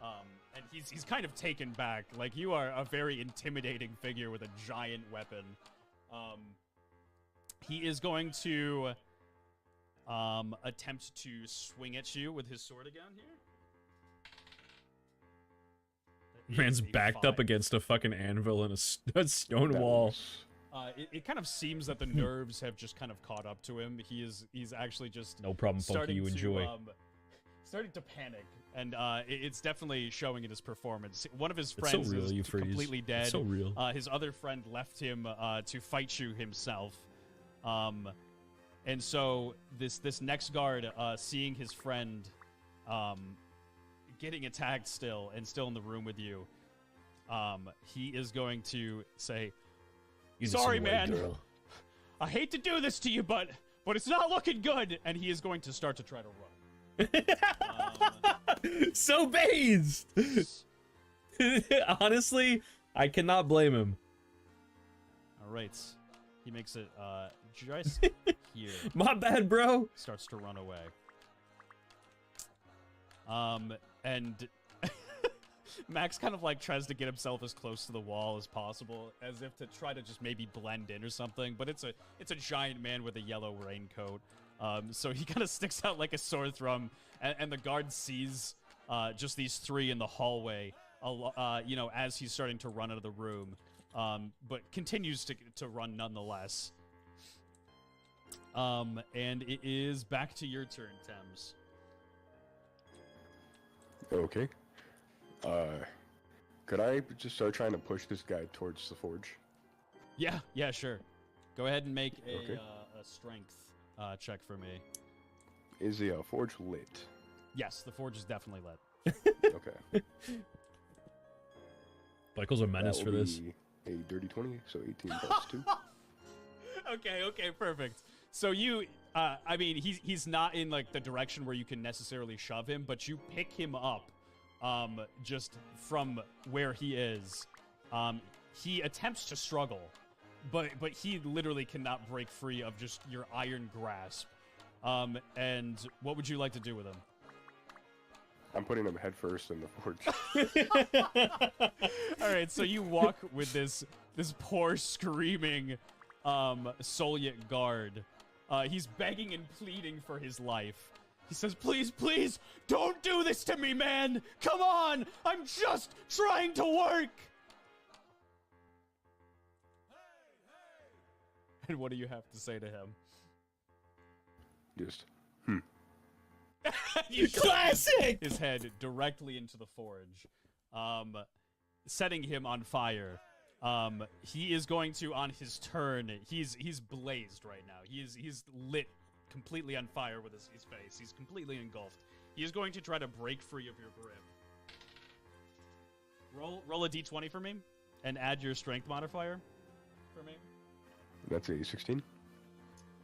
And he's kind of taken back. Like, you are a very intimidating figure with a giant weapon. He is going to attempt to swing at you with his sword again here. That Man's is a backed 5. up against a fucking anvil and a stone That wall. was- It kind of seems that the nerves have just kind of caught up to him. He's actually just No problem, Funky. starting You enjoy. starting to panic, and it's definitely showing in his performance. One of his It's so friends real, is you freeze. completely dead. It's so real. His other friend left him to fight you himself. And so this next guard, seeing his friend getting attacked still and still in the room with you, he is going to say, "Sorry, man. I hate to do this to you, but it's not looking good." And he is going to start to try to run. So based. Honestly, I cannot blame him. All right, he makes it just here. My bad, bro. Starts to run away. And Max kind of like tries to get himself as close to the wall as possible, as if to try to just maybe blend in or something. But it's a giant man with a yellow raincoat. So he kind of sticks out like a sore thumb, and the guard sees just these three in the hallway, as he's starting to run out of the room, but continues to run nonetheless. And it is back to your turn, Thames. Okay. Could I just start trying to push this guy towards the forge? Yeah, sure. Go ahead and make Okay. a strength check for me. Is the forge lit? Yes, the forge is definitely lit. Okay. Michael's a menace That for will this. be a dirty 20, so 18 plus 2. Okay, perfect. So you, he's not in like the direction where you can necessarily shove him, but you pick him up, just from where he is. He attempts to struggle, but he literally cannot break free of just your iron grasp. And what would you like to do with him? I'm putting him head first in the forge. All right, so you walk with this poor screaming Soviet guard. He's begging and pleading for his life. He says, "Please, please, don't do this to me, man! Come on! I'm just trying to work!" And what do you have to say to him? Just, You shove Classic! his head directly into the forge, setting him on fire. He is going to, on his turn, he's blazed right now. He's lit completely on fire with his face. He's completely engulfed. He is going to try to break free of your grip. Roll a d20 for me, and add your strength modifier for me. that's a 16.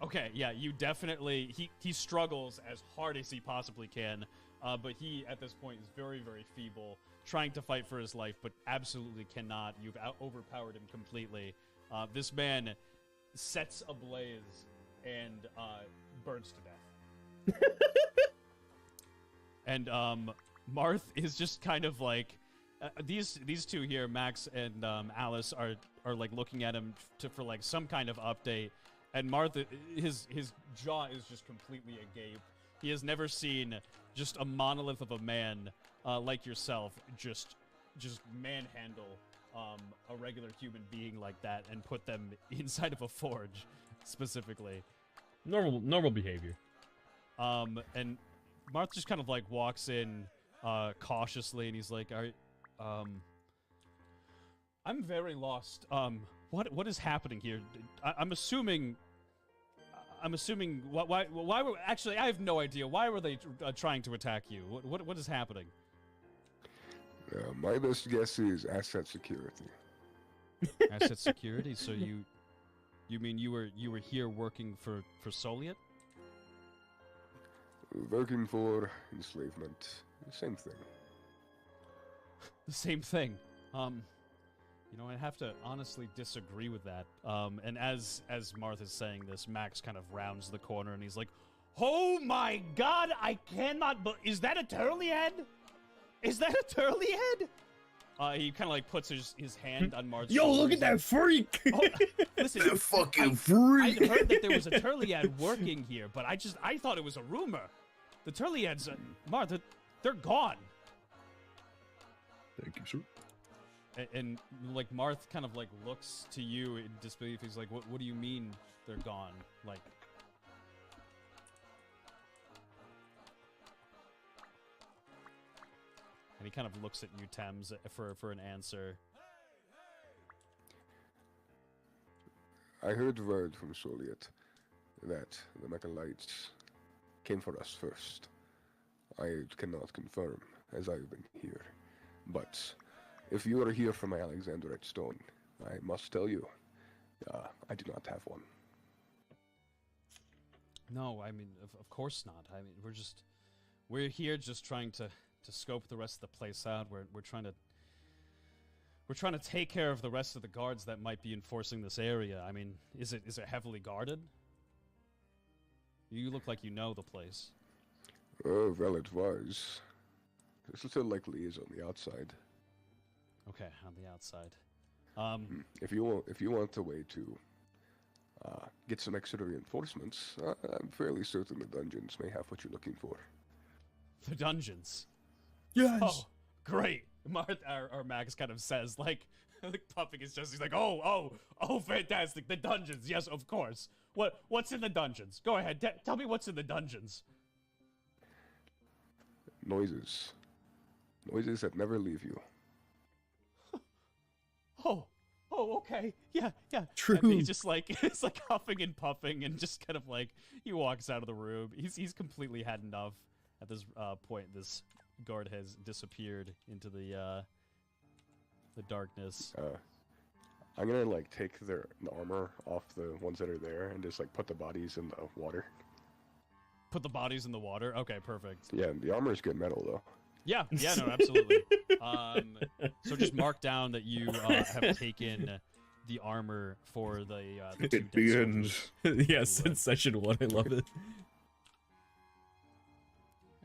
Okay, yeah, you definitely... He struggles as hard as he possibly can, but he, at this point, is very, very feeble, trying to fight for his life, but absolutely cannot. You've overpowered him completely. This man sets ablaze and burns to death. And Marth is just kind of like... these two here, Max and Alice, are like looking at him for like some kind of update. And Marth, his jaw is just completely agape. He has never seen just a monolith of a man like yourself just manhandle a regular human being like that and put them inside of a forge, specifically. Normal behavior. And Marth just kind of like walks in cautiously, and he's like, I'm very lost. What is happening here? I'm assuming. Why were actually? I have no idea. Why were they trying to attack you? What is happening? My best guess is asset security. Asset security. So you mean you were here working for Soliet? Working for enslavement. Same thing. The same thing. I have to honestly disagree with that. And as Marth is saying this, Max kind of rounds the corner and he's like, "Oh my God! I cannot. Is that a turley head? Is that a turley head?" He kind of like puts his hand on Marth's Yo, shoulder. look at that freak! Oh, listen, That fucking I'd freak! heard that there was a turleyad working here, but I thought it was a rumor. The turleyads, Marth, they're gone. Thank you, sir. And like Marth kind of like looks to you in disbelief. He's like, "What do you mean they're gone?" Like, and he kind of looks at you, Thames, for an answer. I heard word from Soliet that the Mechalites came for us first. I cannot confirm, as I've been here. But if you are here for my Alexandrite stone, I must tell you, I do not have one. No, I mean, of course not. I mean, we're here just trying to scope the rest of the place out. We're trying to take care of the rest of the guards that might be enforcing this area. I mean, is it heavily guarded? You look like you know the place. Oh, well, it was. This little likely is on the outside. Okay, on the outside. If you want a way to get some extra reinforcements, I'm fairly certain the dungeons may have what you're looking for. The dungeons. Yes. Oh, great. Marth or Max kind of says, like puffing his chest. He's like, oh, fantastic. The dungeons. Yes, of course. What's in the dungeons? Go ahead. Tell me what's in the dungeons. Noises. Noises that never leave you. Oh, okay. Yeah. True. And he's just like, it's like huffing and puffing and just kind of like, he walks out of the room. He's completely had enough at this point. This guard has disappeared into the darkness. I'm gonna like take the armor off the ones that are there and just like put the bodies in the water. Put the bodies in the water? Okay, perfect. Yeah, the armor is good metal though. Yeah, no, absolutely. So just mark down that you have taken the armor for the two It dead soldiers. begins. Yes, in session 1, I love it.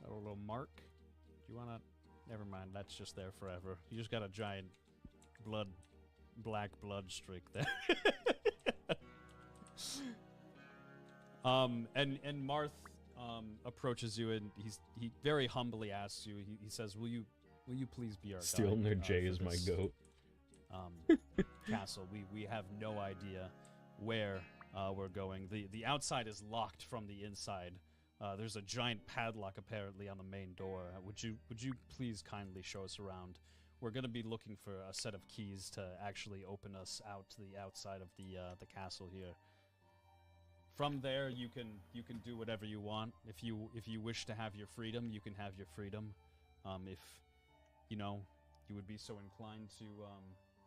A little mark. You wanna? Never mind. That's just there forever. You just got a giant black blood streak there. And Marth approaches you and he very humbly asks you. He says, "Will you please be our Stealing guide, their J for is my this, goat. Castle? We have no idea where we're going. The outside is locked from the inside. There's a giant padlock apparently on the main door. Would you please kindly show us around? We're gonna be looking for a set of keys to actually open us out to the outside of the castle here. From there, you can do whatever you want. If you wish to have your freedom, you can have your freedom. If you would be so inclined to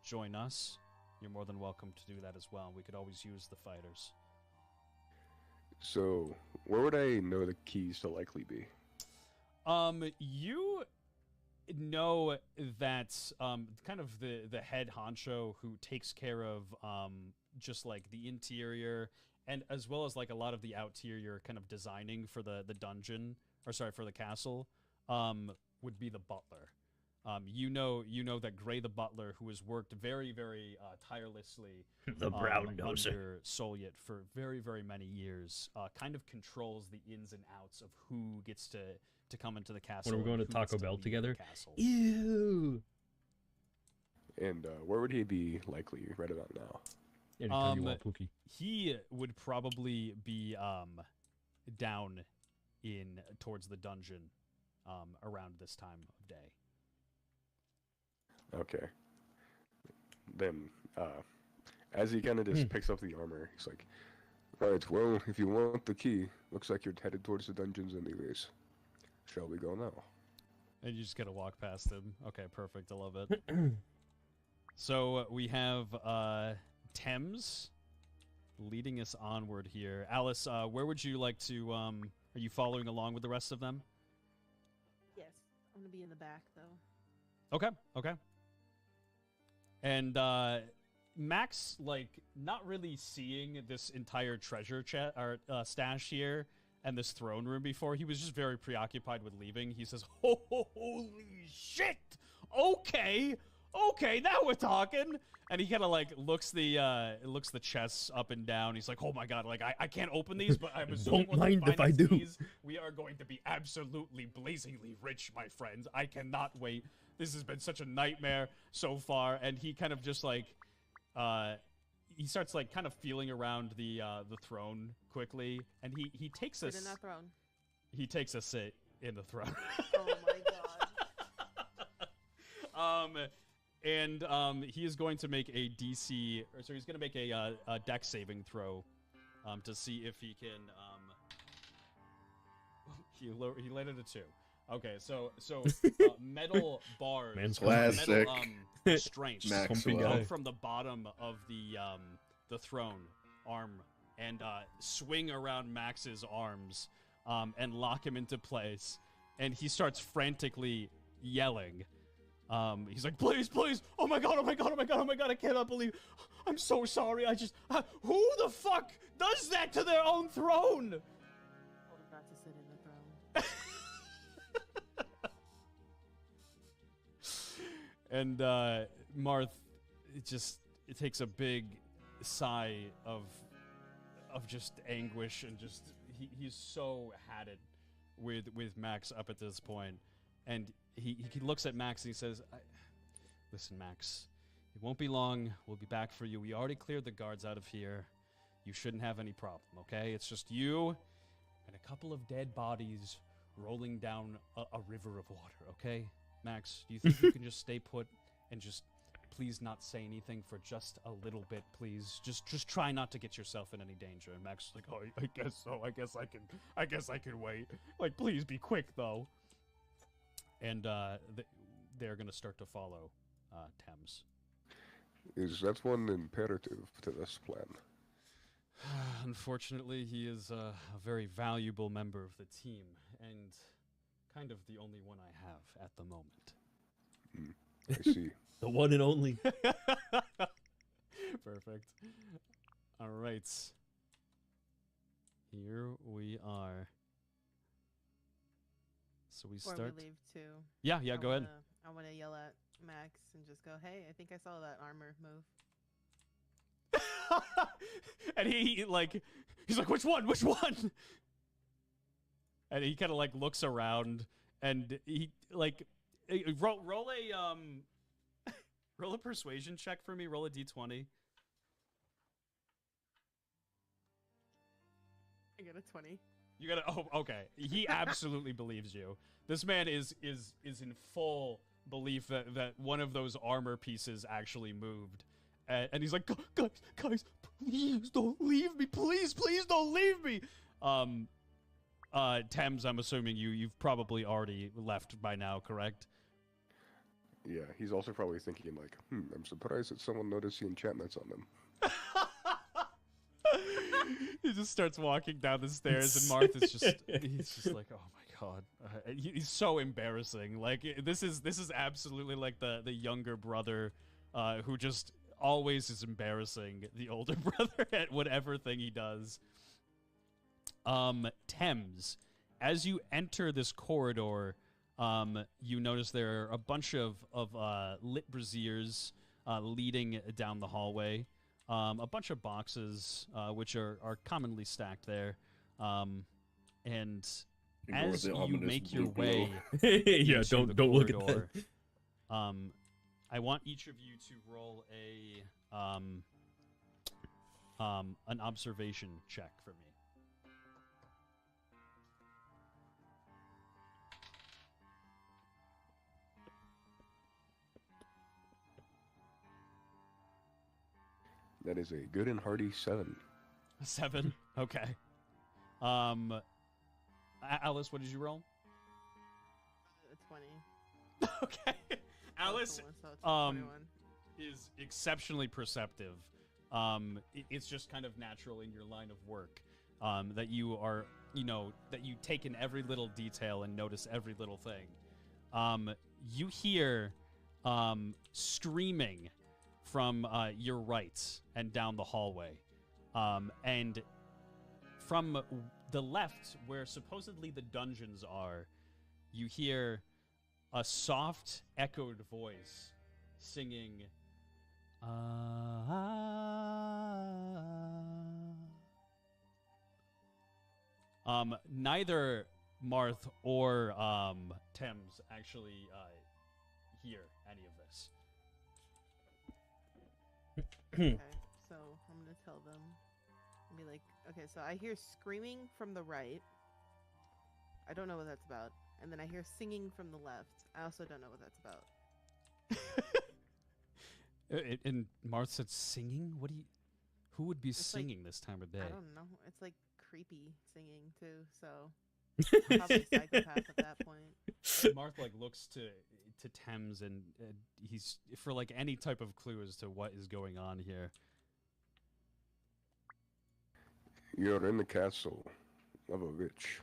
join us, you're more than welcome to do that as well. We could always use the fighters. So, where would I know the keys to likely be? You know that kind of the head honcho who takes care of just like the interior and as well as like a lot of the outerior kind of designing for the dungeon, or sorry, for the castle, would be the butler. You know that Gray the butler, who has worked very, very tirelessly The brown noser. under Soliet for very, very many years, kind of controls the ins and outs of who gets to come into the castle. When we're going and to who gets Taco Bell leave the together? castle. Ew. And where would he be likely right about now? Anytime you want, Pookie. He would probably be down in towards the dungeon around this time of day. Okay. Then, as he kind of just picks up the armor, he's like, "Right, well, if you want the key, looks like you're headed towards the dungeons anyways. Shall we go now?" And you just gotta walk past him. Okay, perfect. I love it. So we have Thames leading us onward here. Alice, where would you like to? Are you following along with the rest of them? Yes, I'm gonna be in the back though. Okay. And Max, like, not really seeing this entire treasure stash here and this throne room before, he was just very preoccupied with leaving. He says, "Holy shit! Okay, now we're talking." And he kind of like looks the chests up and down. He's like, "Oh my god, like I can't open these, but I'm assuming Won't mind if I do. these, we are going to be absolutely blazingly rich, my friends. I cannot wait. This has been such a nightmare so far." And he kind of just like, he starts like kind of feeling around the throne quickly, and he takes Sit in that throne. he takes a sit in the throne. Oh my god. And he is going to make a DC, or so he's going to make a dex saving throw, to see if he can. He landed a 2. Okay, so metal bars, Man's classic. metal strengths Maxwell. come from the bottom of the throne arm and swing around Max's arms and lock him into place, and he starts frantically yelling. He's like, "Please, please! Oh my god! Oh my god! Oh my god! Oh my god! I cannot believe! I'm so sorry! I just who the fuck does that to their own throne?" Told him not to sit in the throne. And Marth, it takes a big sigh of just anguish, and just he's so had it with Max up at this point. And he looks at Max and he says, "Listen, Max, it won't be long. We'll be back for you. We already cleared the guards out of here. You shouldn't have any problem, okay? It's just you and a couple of dead bodies rolling down a river of water, okay? Max, do you think you can just stay put and just please not say anything for just a little bit, please? Just try not to get yourself in any danger." And Max is like, "Oh, I guess so. I guess I can wait. Like, please be quick, though." And they're going to start to follow Thames. Is that one imperative to this plan? Unfortunately, he is a very valuable member of the team, and kind of the only one I have at the moment. I see. The one and only. Perfect. All right. Here we are. So we Before start. we leave too. Yeah, yeah. Go ahead. I want to yell at Max and just go, "Hey, I think I saw that armor move." And he's like, which one? Which one? And he kind of like looks around, and he like roll a persuasion check for me. Roll a d20. I get a 20. You gotta. Oh, okay. He absolutely believes you. This man is in full belief that one of those armor pieces actually moved, and he's like, guys, please don't leave me, please don't leave me. Thames, I'm assuming you've probably already left by now, correct? Yeah, he's also probably thinking like, I'm surprised that someone noticed the enchantments on them. He just starts walking down the stairs, and Marth's he's just like, oh my god, he's so embarrassing. Like this is absolutely like the younger brother, who just always is embarrassing the older brother at whatever thing he does. Thames, as you enter this corridor, you notice there are a bunch of lit braziers leading down the hallway. A bunch of boxes, which are commonly stacked there. And Ignore as the you ominous make your blue way Yeah, into the don't look at corridor, that. I want each of you to roll an observation check for me. That is a good and hearty 7. 7. Okay. Alice, what did you roll? A 20. Okay. Alice, So it's 21. is exceptionally perceptive. It's just kind of natural in your line of work, that you are, that you take in every little detail and notice every little thing. You hear screaming from your right and down the hallway. And from the left, where supposedly the dungeons are, you hear a soft, echoed voice singing, neither Marth or Thames actually hear any of this. Okay, so I'm gonna tell them. Be like, okay, so I hear screaming from the right. I don't know what that's about. And then I hear singing from the left. I also don't know what that's about. And Marth said singing? Who would be It's like- singing this time of day? I don't know. It's like creepy singing too, so I'm probably a psychopath at that point. Marth like looks to Thames, and he's for like any type of clue as to what is going on here. You're in the castle of a witch.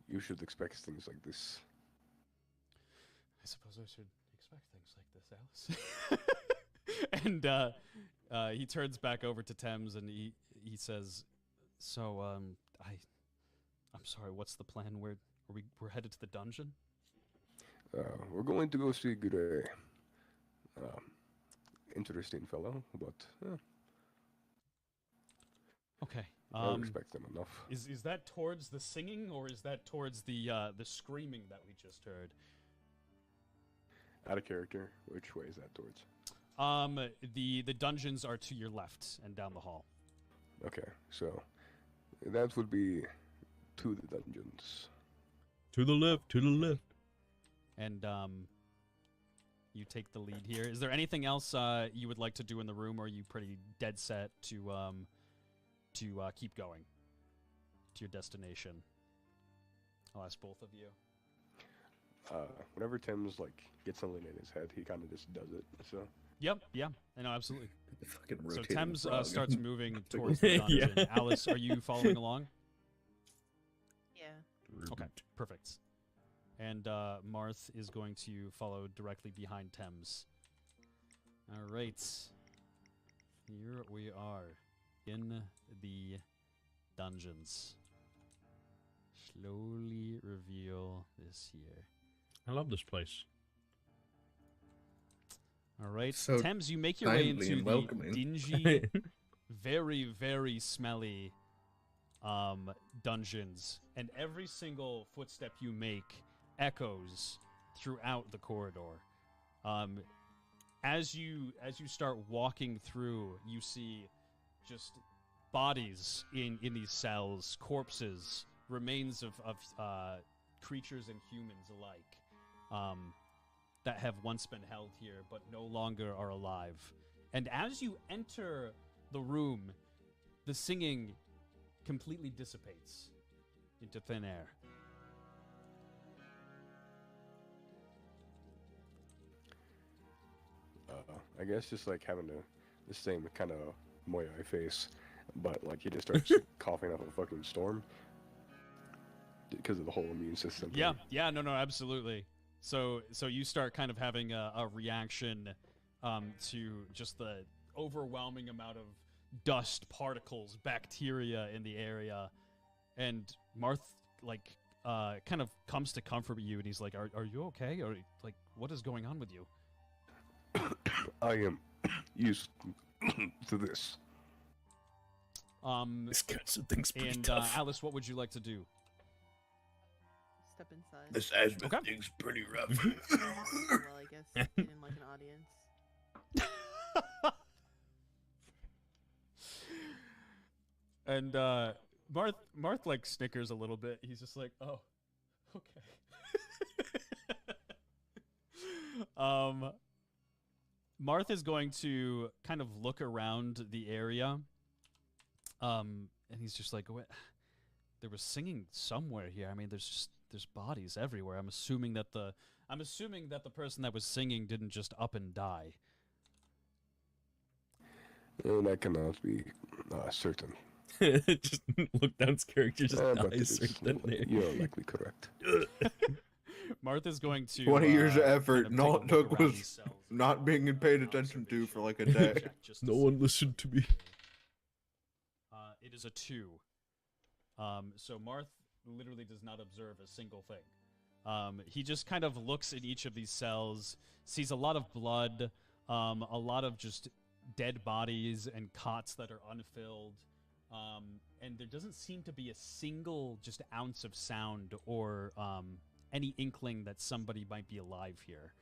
You should expect things like this. I suppose I should expect things like this, Alice. And he turns back over to Thames, and he says, "So, I'm sorry. What's the plan? We're headed to the dungeon." We're going to go see Gray. Interesting fellow, but Okay. I respect them enough. Is that towards the singing, or is that towards the screaming that we just heard? Out of character, which way is that towards? The dungeons are to your left and down the hall. Okay, so that would be to the dungeons. To the left, to the left. And you take the lead here. Is there anything else you would like to do in the room, or are you pretty dead set to keep going to your destination? I'll ask both of you. Whenever Tim's like gets something in his head, he kind of just does it. So Yep, yeah, I know, absolutely. The fucking So rotating Thames frog. starts moving towards the dungeon. Yeah. Alice, are you following along? Yeah. Okay, perfect. And Marth is going to follow directly behind Thames. All right. Here we are in the dungeons. slowly reveal this here. I love this place. All right, So Thames, you make your way kindly into and the welcoming. dingy, very, very smelly dungeons, and every single footstep you make echoes throughout the corridor. As you start walking through, you see just bodies in these cells, corpses, remains of creatures and humans alike, that have once been held here but no longer are alive. And as you enter the room, the singing completely dissipates into thin air. I guess just like having the same kind of Moyai face, but like he just starts coughing up a fucking storm because of the whole immune system. Yeah, thing. yeah, no, absolutely. So you start kind of having a reaction to just the overwhelming amount of dust particles, bacteria in the area, and Marth kind of comes to comfort you, and he's like, "Are you okay? Or like, what is going on with you?" I am used to this. This cancer thing's pretty And tough. Alice, what would you like to do? Step inside. This asthma Okay. thing's pretty rough. Well, I guess in like an audience. And Marth like snickers a little bit. He's just like, "Oh, okay." Marth is going to kind of look around the area. And he's just like, "What? There was singing somewhere here. I mean, there's bodies everywhere. I'm assuming that the person that was singing didn't just up and die." And I cannot be certain. Just look down's character just But it dies is, right then there. you're likely correct. Martha's going to 20 years of effort, kind of all take it a look took around was these cells and not do being an paid attention to for like a day. observation check just to No see. one listened to me. It is a 2. So Marth literally does not observe a single thing. He just kind of looks at each of these cells, sees a lot of blood, a lot of just dead bodies and cots that are unfilled. And there doesn't seem to be a single just ounce of sound or any inkling that somebody might be alive here.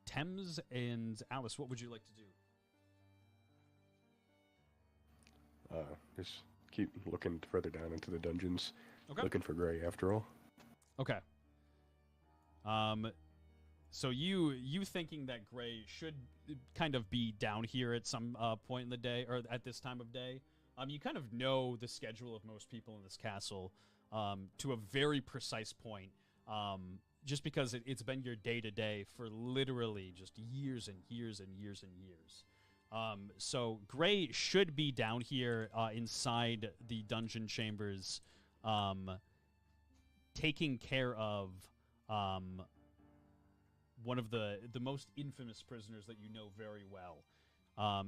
Thames and Alice, what would you like to do? Just keep looking further down into the dungeons, Okay. looking for Gray after all. Okay. So you thinking that Gray should kind of be down here at some point in the day, or at this time of day. You kind of know the schedule of most people in this castle to a very precise point, just because it's been your day-to-day for literally just years and years and years and years. So Gray should be down here inside the dungeon chambers, taking care of one of the most infamous prisoners that you know very well.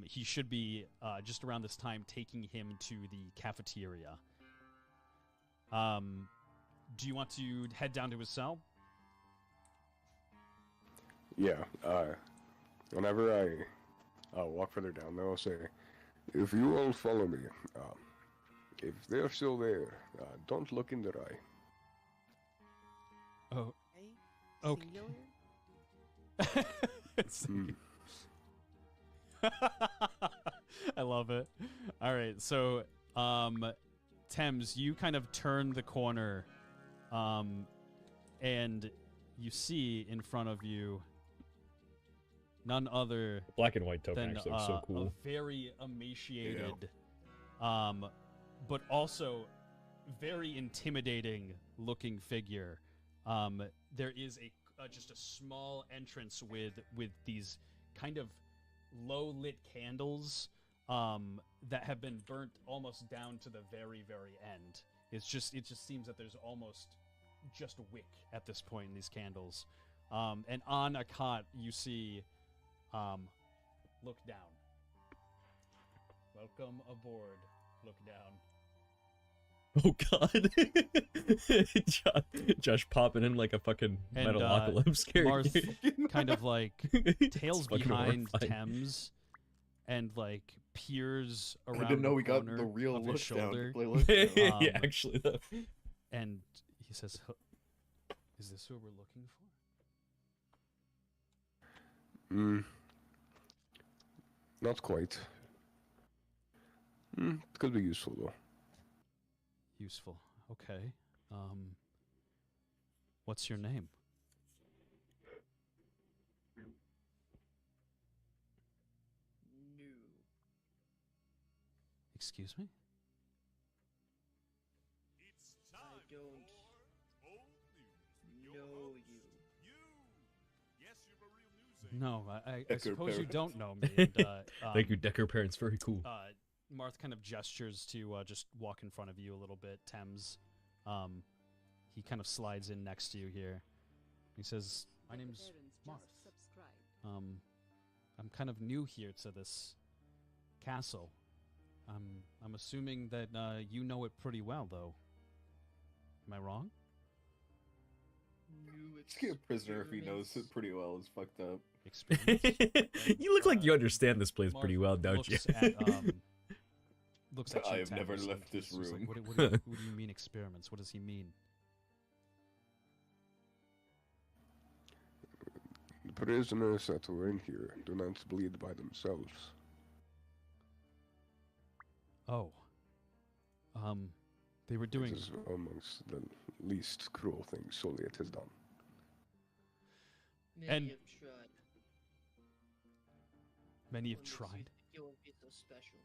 He should be just around this time taking him to the cafeteria. Do you want to head down to his cell? Yeah, whenever I walk further down there, I'll say, if you all follow me, if they're still there, don't look in their eye. Oh, Okay. Okay. Singular? Hmm. I love it. All right, so Thames, you kind of turn the corner, and you see in front of you none other Black and white token than actually looks so cool. a very emaciated, but also very intimidating looking figure. There is just a small entrance with these kind of low lit candles that have been burnt almost down to the very end. It just seems that there's almost just a wick at this point in these candles. And on a cot you see look down. Welcome aboard, look down. Oh God. Josh popping in like a fucking And, Metalocalypse Marth character. kind of like It's tails fucking behind horrifying. Thames and like peers around I didn't know the we got corner the real of his look down shoulder, to play look down. Yeah, Um, actually though. and he says, "Is this who we're looking for?" Not quite. It could be useful though. Useful. Okay. What's your name? No. Excuse me? I don't know you. No, I Decker suppose you parents. don't know me. And, Thank you, Decker parents. Very cool. Marth kind of gestures to just walk in front of you a little bit, Thames. He kind of slides in next to you here. He says, "My name's Marth. I'm kind of new here to this castle. I'm assuming that you know it pretty well, though. Am I wrong?" New Just get a prisoner if he knows it experiments. pretty well is fucked up. Experience? You look like you understand this place pretty Marth well, don't you? looks at, looks at I you, have never Thames, left and this he's just like, room. what do you mean experiments? What does he mean? The prisoners that were in here do not bleed by themselves. Oh. They were doing... It is amongst the least cruel things Soliet has done. Many And- have tried. Many have What makes you tried. think you will be so special?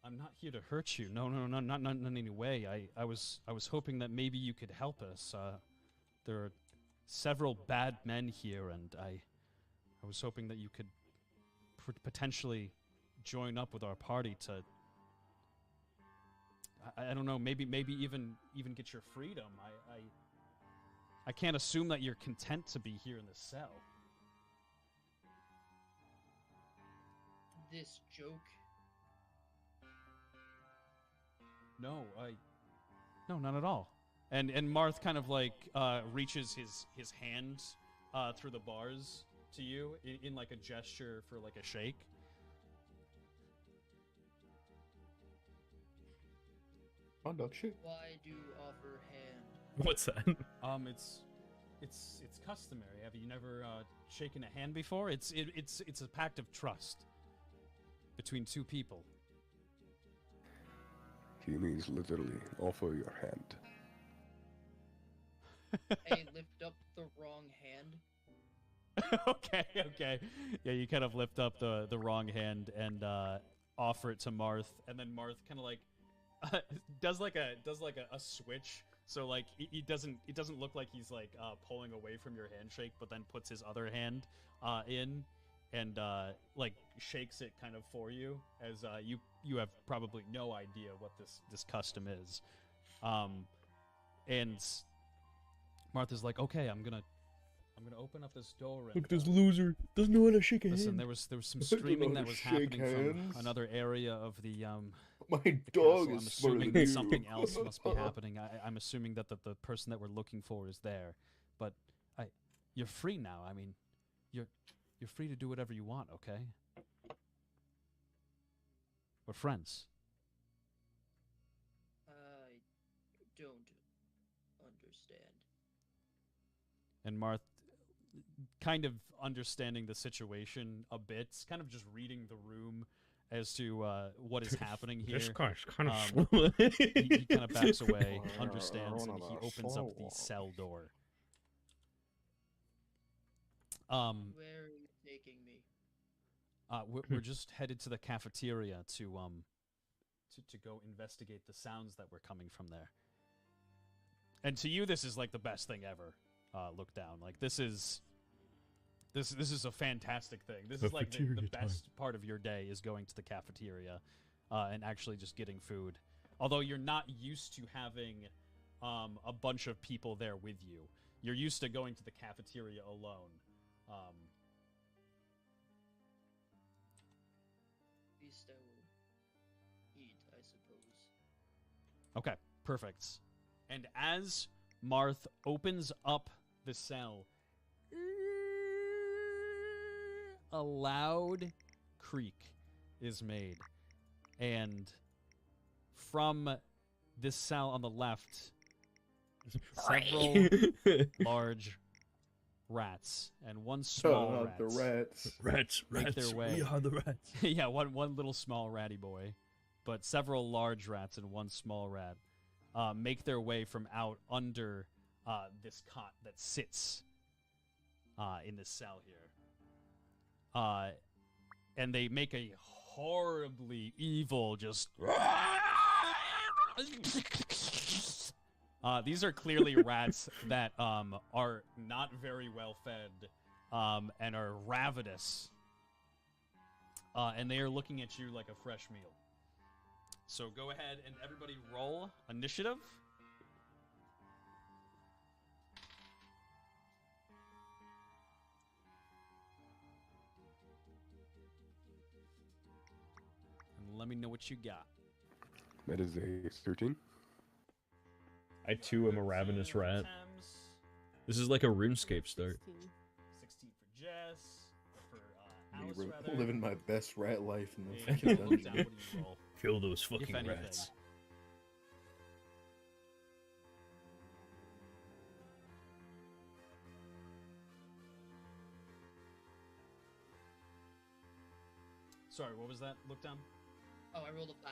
I'm not here to hurt you. No, not in any way. I was hoping that maybe you could help us. There are several bad men here, and I was hoping that you could potentially join up with our party to. I don't know. Maybe even get your freedom. I can't assume that you're content to be here in this cell. This joke. No, no, not at all. And Marth kind of like reaches his hand through the bars to you in like a gesture for like a shake. Conduct shit. Why do offer hand? What's that? It's customary. Have you never shaken a hand before? It's a pact of trust between two people. He means literally offer your hand. Hey, lift up the wrong hand. Okay. Yeah, you kind of lift up the wrong hand and offer it to Marth, and then Marth kind of like does like a switch. So like it doesn't look like he's like pulling away from your handshake, but then puts his other hand in and like shakes it kind of for you, as you have probably no idea what this custom is. And Martha's like, okay, I'm gonna open up this door and Look, this loser doesn't know how to shake a listen. hand. There was some I don't know screaming how that to was shake happening hands. from another area of the My the dog castle. I'm is smarter assuming than that you. something else must be happening. I'm assuming that the person that we're looking for is there, but you're free now. I mean, you're free to do whatever you want. Okay, we're friends. I don't understand. And Marth, kind of understanding the situation a bit, kind of just reading the room as to what is happening here. This guy's kind of Um, slow. He kind of backs away, understands, and he opens up the cell door. Where are you taking me? We're just headed to the cafeteria to go investigate the sounds that were coming from there. And to you, this is like the best thing ever. Look down, like this is a fantastic thing. This is like the Cafeteria best part of your day is going to the cafeteria and actually just getting food. Although you're not used to having a bunch of people there with you. You're used to going to the cafeteria alone. Beast, I will suppose. Okay, perfect. And as Marth opens up the cell, a loud creak is made. And from this cell on the left, several large rats and one small rat. The rats. Rats, Make rats. their way. We are the rats. Yeah, one little small ratty boy, but several large rats and one small rat make their way from out under this cot that sits in the cell here. And they make a horribly evil just... These are clearly rats that are not very well fed and are ravenous. And they are looking at you like a fresh meal. So go ahead and everybody roll initiative. And let me know what you got. That is a 13. I too am a ravenous rat. Thames, This is like a RuneScape start. 16 for Jess. For Me Alice, rather. living my best rat life in the And fucking look down, dungeon. what do you roll? Kill those If fucking anything. rats. Sorry, what was that? Look down. Oh, I rolled a 5.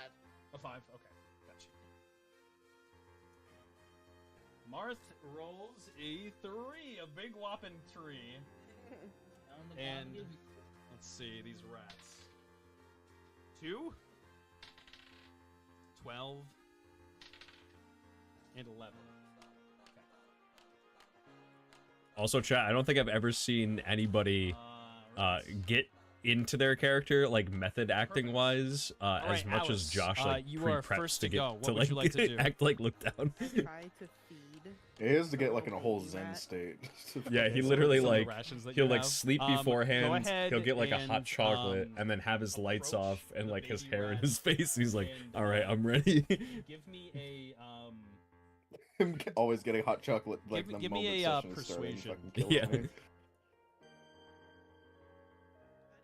A 5. Okay, gotcha. Marth rolls a 3, a big whopping 3. Down the And bottom. let's see these rats. 2, 12, and 11. Also, chat, I don't think I've ever seen anybody Rats. get into their character, like method acting wise, as right, much Alice, as Josh like you are pre-preps first to to get go. What to would like you like to do? act like look down. Try to feed. It is to get like in a whole Baby zen rat. state. Yeah, he Some- literally some of the like rations that he'll you like have. sleep Go beforehand. ahead He'll get like a hot and, chocolate and then have his lights approach off and the like his baby hair in rat his face. He's like, and, "All right, I'm ready." Give me a Him always getting hot chocolate like the give moment me a, session is starting, persuasion. fucking killing Yeah. me.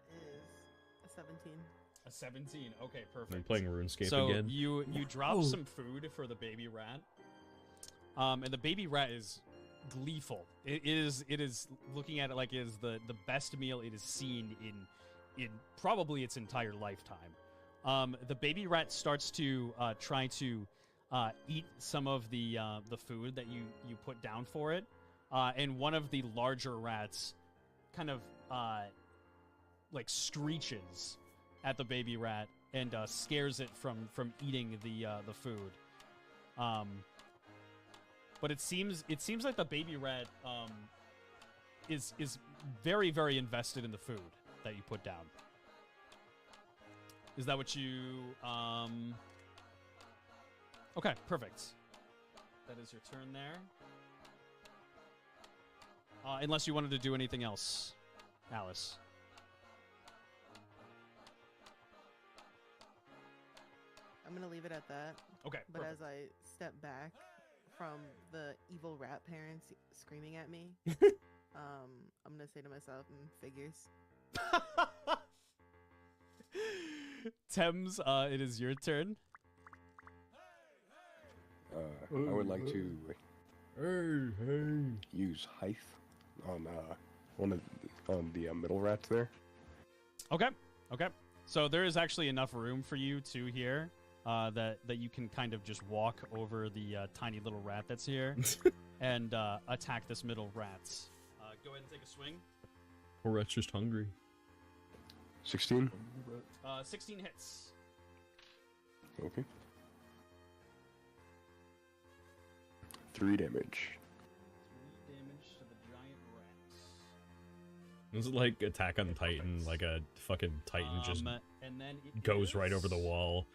That is a 17. a 17. Okay, perfect. I'm playing RuneScape so again. you drop Oh. some food for the baby rat, and the baby rat is gleeful. It is looking at it like it is the best meal it has seen in probably its entire lifetime. The baby rat starts to try to eat some of the food that you put down for it, and one of the larger rats kind of like screeches at the baby rat and scares it from eating the food. But it seems like the baby rat is very, very invested in the food that you put down. Is that what you Okay, perfect. That is your turn there. Unless you wanted to do anything else, Alice. I'm gonna leave it at that. Okay, But perfect. as I step back from the evil rat parents screaming at me, I'm gonna say to myself, figures. Thames, it is your turn. I would like to use height on the middle rats there. Okay. So there is actually enough room for you two here that you can kind of just walk over the tiny little rat that's here and attack this middle rat. Go ahead and take a swing. Poor rat's just hungry. 16. 16 hits. Okay. 3 damage. 3 damage to the giant rat. This is like Attack on Titan, like a fucking Titan just and then it goes right over the is- wall.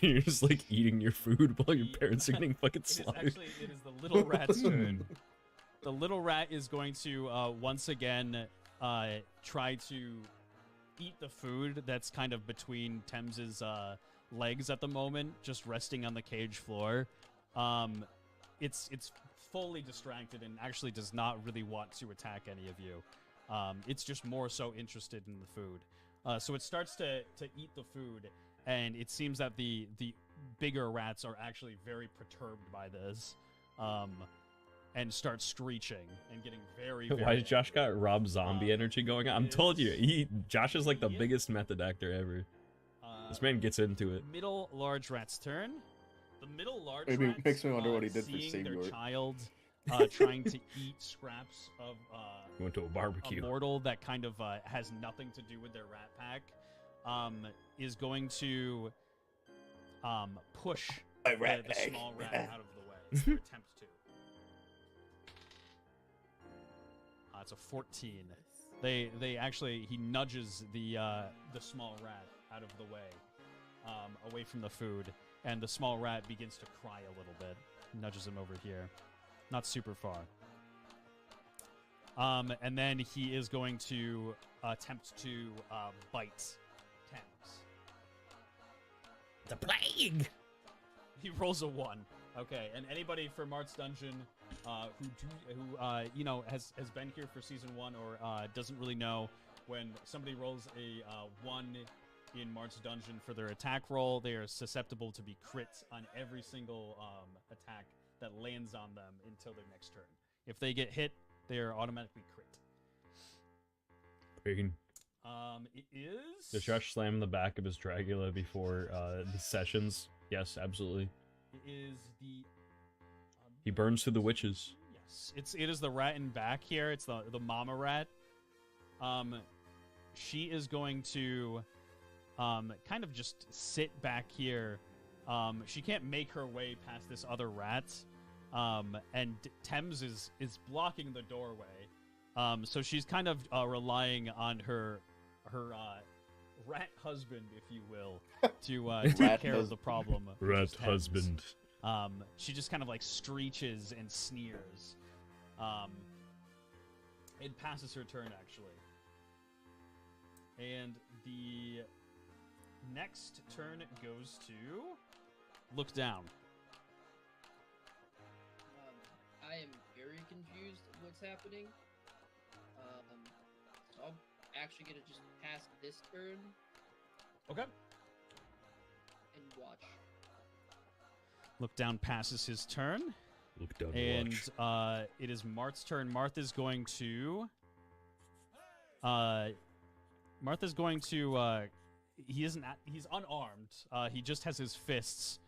You're just like eating your food while your The- parents are getting fucking It is slaughtered. actually it is the little rat's turn. The little rat is going to once again try to eat the food that's kind of between Thames's legs at the moment, just resting on the cage floor. It's fully distracted and actually does not really want to attack any of you. It's just more so interested in the food. So it starts to eat the food, and it seems that the bigger rats are actually very perturbed by this, and start screeching and getting very, very Why Josh angry. got Rob Zombie energy going on? I'm told you, Josh is like the biggest method actor ever. This man gets into it. Middle large rat's turn. The middle large It rats, makes me wonder what he did for seeing their Savior. child trying to eat scraps of Went to a barbecue. a mortal that kind of has nothing to do with their rat pack, is going to push My rat the pack. small rat out of the way. Or attempt to. It's a 14. They actually, he nudges the small rat out of the way, away from the food, and the small rat begins to cry a little bit. Nudges him over here, not super far. And then he is going to attempt to bite Thames. The plague. He rolls a 1. Okay, and anybody for Marth's Dungeon who you know has been here for season 1 or doesn't really know, when somebody rolls a 1 in Marth's Dungeon for their attack roll, they are susceptible to be crit on every single attack that lands on them until their next turn. If they get hit, they are automatically crit. Pain. It is. Does Josh slam the back of his Dracula before the sessions? Yes, absolutely. It is the. He burns through the witches. Yes, it is the rat in back here. It's the mama rat. She is going to, kind of just sit back here. She can't make her way past this other rat. And Thames is blocking the doorway. So she's kind of relying on her rat husband, if you will, to take care of the problem. Rat husband. She just kind of like screeches and sneers. It passes her turn, actually. And the next turn goes to Look Down. I am very confused of what's happening. So I'm actually gonna just pass this turn Okay. and watch. Look Down passes his turn. Look down And watch. it is Marth's turn. Martha's going to he's unarmed. He just has his fists.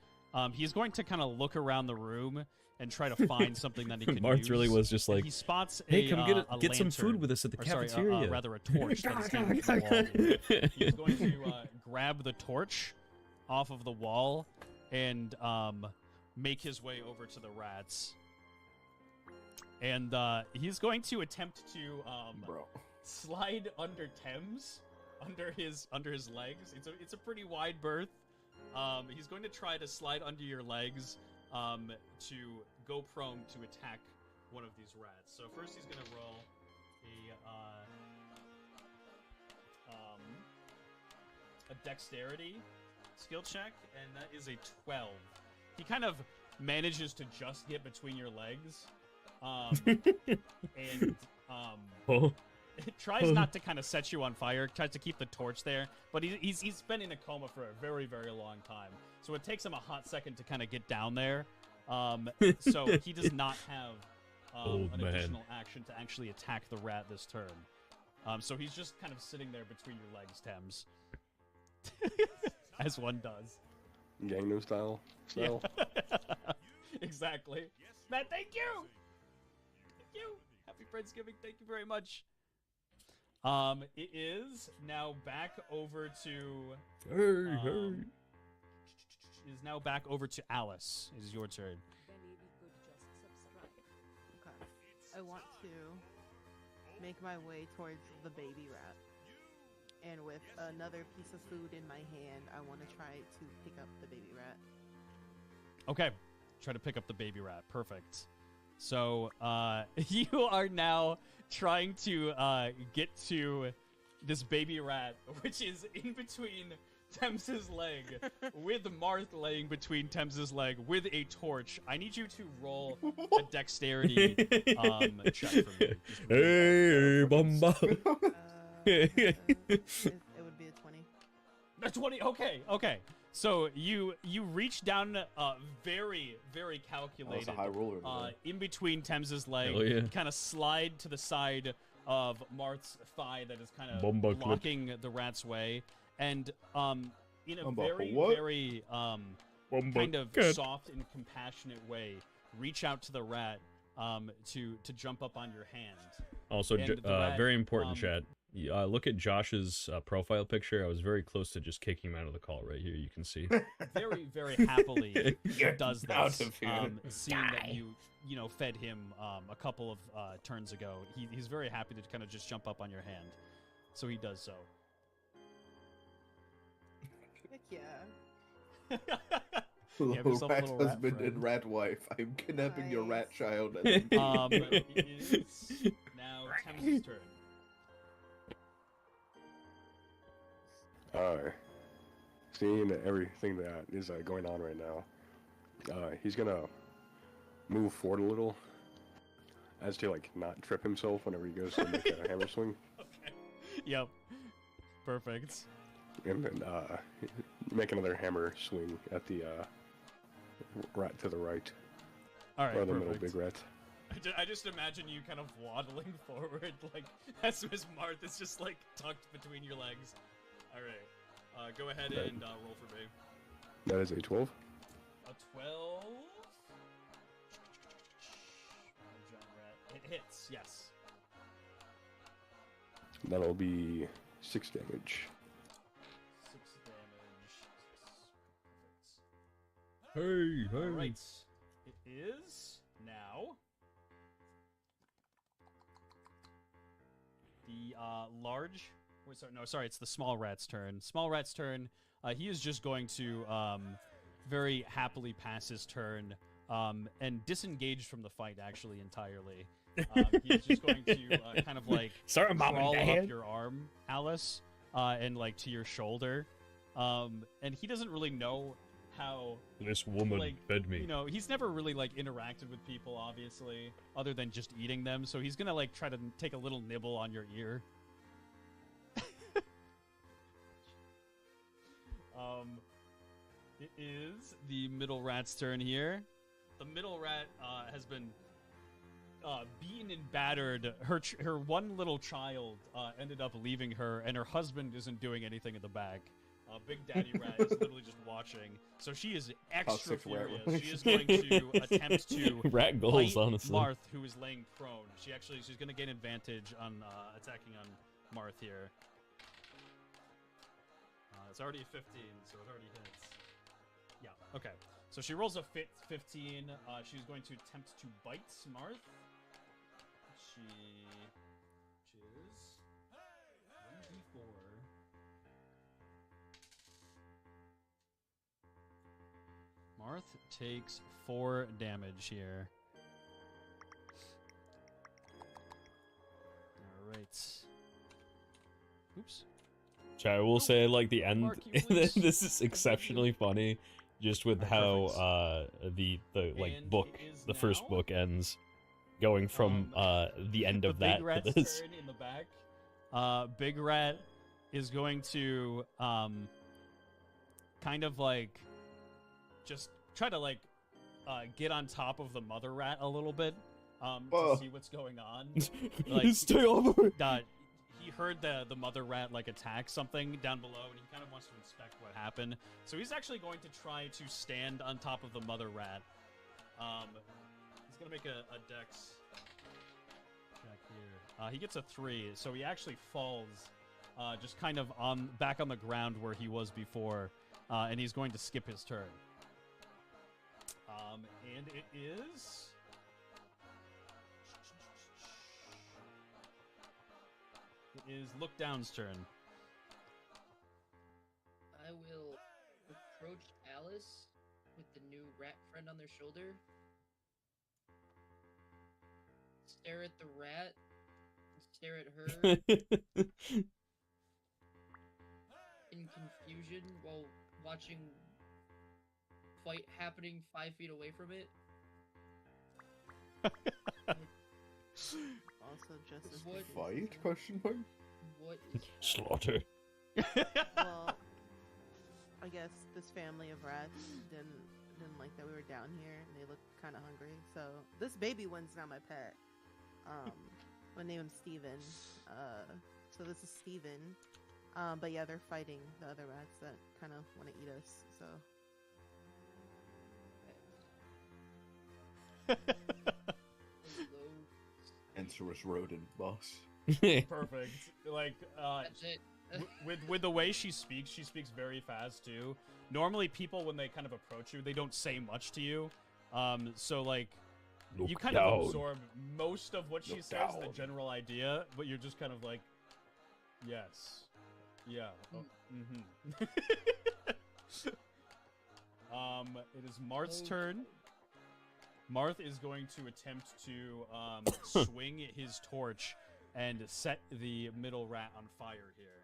He's going to kind of look around the room and try to find something that he can Marth use. really was just And like, he spots hey, come a get some lantern, food with us at the or sorry, cafeteria. rather a torch that is hanging from the wall. He's going to grab the torch off of the wall and make his way over to the rats. And he's going to attempt to slide under Thames, under his legs. It's a pretty wide berth. He's going to try to slide under your legs to go prone to attack one of these rats. So first he's going to roll a dexterity skill check, and that is a 12. He kind of manages to just get between your legs, and it tries not to kind of set you on fire, tries to keep the torch there, but he's been in a coma for a very, very long time. So it takes him a hot second to kind of get down there. So he does not have an additional action to actually attack the rat this turn. So he's just kind of sitting there between your legs, Thames. As one does. Gangnam style. Yeah. Exactly. Matt, thank you! Thank you! Happy Friendsgiving, thank you very much. It is now back over to... Is now back over to Alice. It is your turn. Okay. I want to make my way towards the baby rat. And with another piece of food in my hand, I want to try to pick up the baby rat. Okay. Try to pick up the baby rat. Perfect. So, you are now trying to get to this baby rat, which is in between Thames's leg, with Marth laying between Thames's leg with a torch. I need you to roll a dexterity check for me. Just Hey, Bumba. It would be a 20. A 20. Okay. So you reach down, very very calculated. That's a high roller. Today. In between Thames's leg, Hell yeah. kind of slide to the side of Marth's thigh that is kind of Bumba clip. blocking the rat's way, and in a Bumba very what? very Bumba kind of cat. soft and compassionate way, reach out to the rat to jump up on your hand. Also, And the rat, very important, chat. Look at Josh's profile picture. I was very close to just kicking him out of the call right here. You can see. Very very happily does this. out of here. Seeing that you know fed him a couple of turns ago, he's very happy to kind of just jump up on your hand, so he does so. Heck yeah. You have yourself a Rat little rat husband friend. and rat wife. I'm kidnapping your rat Nice. child. And It is now Thames' turn. Seeing everything that is going on right now, he's gonna move forward a little, as to like not trip himself whenever he goes to make a hammer swing, Okay. Yep. Perfect. and then make another hammer swing at the rat to the right, All right. or the middle Perfect. big rat. I just imagine you kind of waddling forward, like as Miss Marth is just like tucked between your legs. All right. Go ahead Right. and roll for me. That is a 12. A 12. Giant rat. It hits. Yes. That'll be 6 damage. 6 damage. Hey, All right. It is now the large. Wait, sorry. It's the small rat's turn. Small rat's turn. He is just going to very happily pass his turn and disengage from the fight actually entirely. He's just going to kind of like Sorry, Mom and crawl Dad. up your arm, Alice, and like to your shoulder. And he doesn't really know how. This woman Like, fed me. You know, he's never really like interacted with people, obviously, other than just eating them. So he's gonna like try to take a little nibble on your ear. It is the middle rat's turn here. The middle rat has been beaten and battered. Her one little child ended up leaving her, and her husband isn't doing anything in the back. Big Daddy Rat is literally just watching. So she is extra Toxic rat furious. She is going to attempt to Rat goals, bite honestly. Marth, who is laying prone. She's going to gain advantage on attacking on Marth here. It's already a 15, so it already hits. Yeah, okay. So she rolls a 15. She's going to attempt to bite Marth. She is 1d4. Marth takes 4 damage here. Alright. Oops. I will say, like, the end. Mark, you please. This is exceptionally funny, just with Alright, how the like And book, it is the first now, book ends, going from the end the of big that to rat's this. turn in the back. Big Rat is going to kind of like just try to like get on top of the mother rat a little bit to see what's going on. Like, Stay over. he heard the mother rat like attack something down below, and he kind of wants to inspect what happened. So he's actually going to try to stand on top of the mother rat. He's gonna make a dex check here. He gets a 3, so he actually falls, just kind of back on the ground where he was before, and he's going to skip his turn. And it is. It is Look Down's turn. I will approach Alice with the new rat friend on their shoulder. Stare at the rat. Stare at her. in confusion while watching fight happening 5 feet away from it. Also, just as What? confused Fight? as me. Question mark. What is Slaughter. Well, I guess this family of rats didn't like that we were down here, and they looked kind of hungry. So this baby one's not my pet. I name him Steven. So this is Steven. But yeah, they're fighting the other rats that kind of want to eat us. So Answerous rodent, boss. Perfect. Like, That's it. with the way she speaks very fast too. Normally, people when they kind of approach you, they don't say much to you. So like, you Look kind down. of absorb most of what she Look says, the down. general idea, but you're just kind of like, yes, yeah, it is Marth's turn. Marth is going to attempt to swing his torch and set the middle rat on fire here.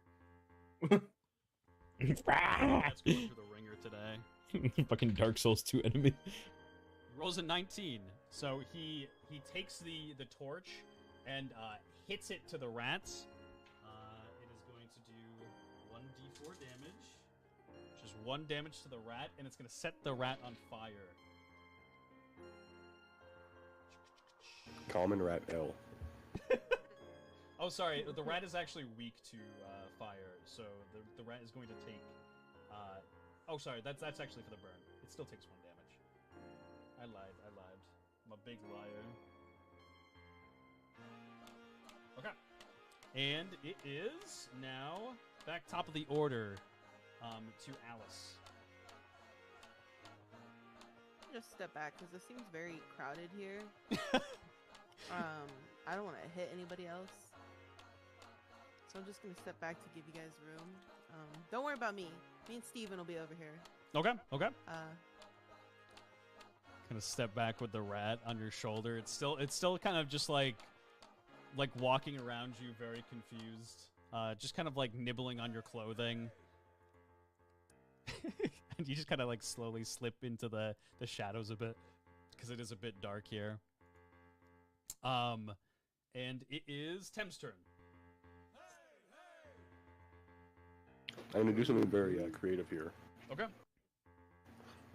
That's going for the ringer today. Fucking Dark Souls 2 enemy. Rolls a 19, so he takes the torch and hits it to the rats. It is going to do 1d4 damage, which is 1 damage to the rat, and it's going to set the rat on fire. Common rat L. Oh, sorry. The rat is actually weak to fire, so the rat is going to take. Oh, sorry. That's actually for the burn. It still takes 1 damage. I lied. I'm a big liar. Okay. And it is now back top of the order to Alice. just step back because it seems very crowded here. I don't want to hit anybody else. So I'm just going to step back to give you guys room. Don't worry about me. Me and Steven will be over here. Okay. Kind of step back with the rat on your shoulder. It's still kind of just like walking around you, very confused. Just kind of like nibbling on your clothing. And you just kind of like slowly slip into the shadows a bit because it is a bit dark here. And it is Tem's turn. I'm gonna do something very creative here. Okay. I'm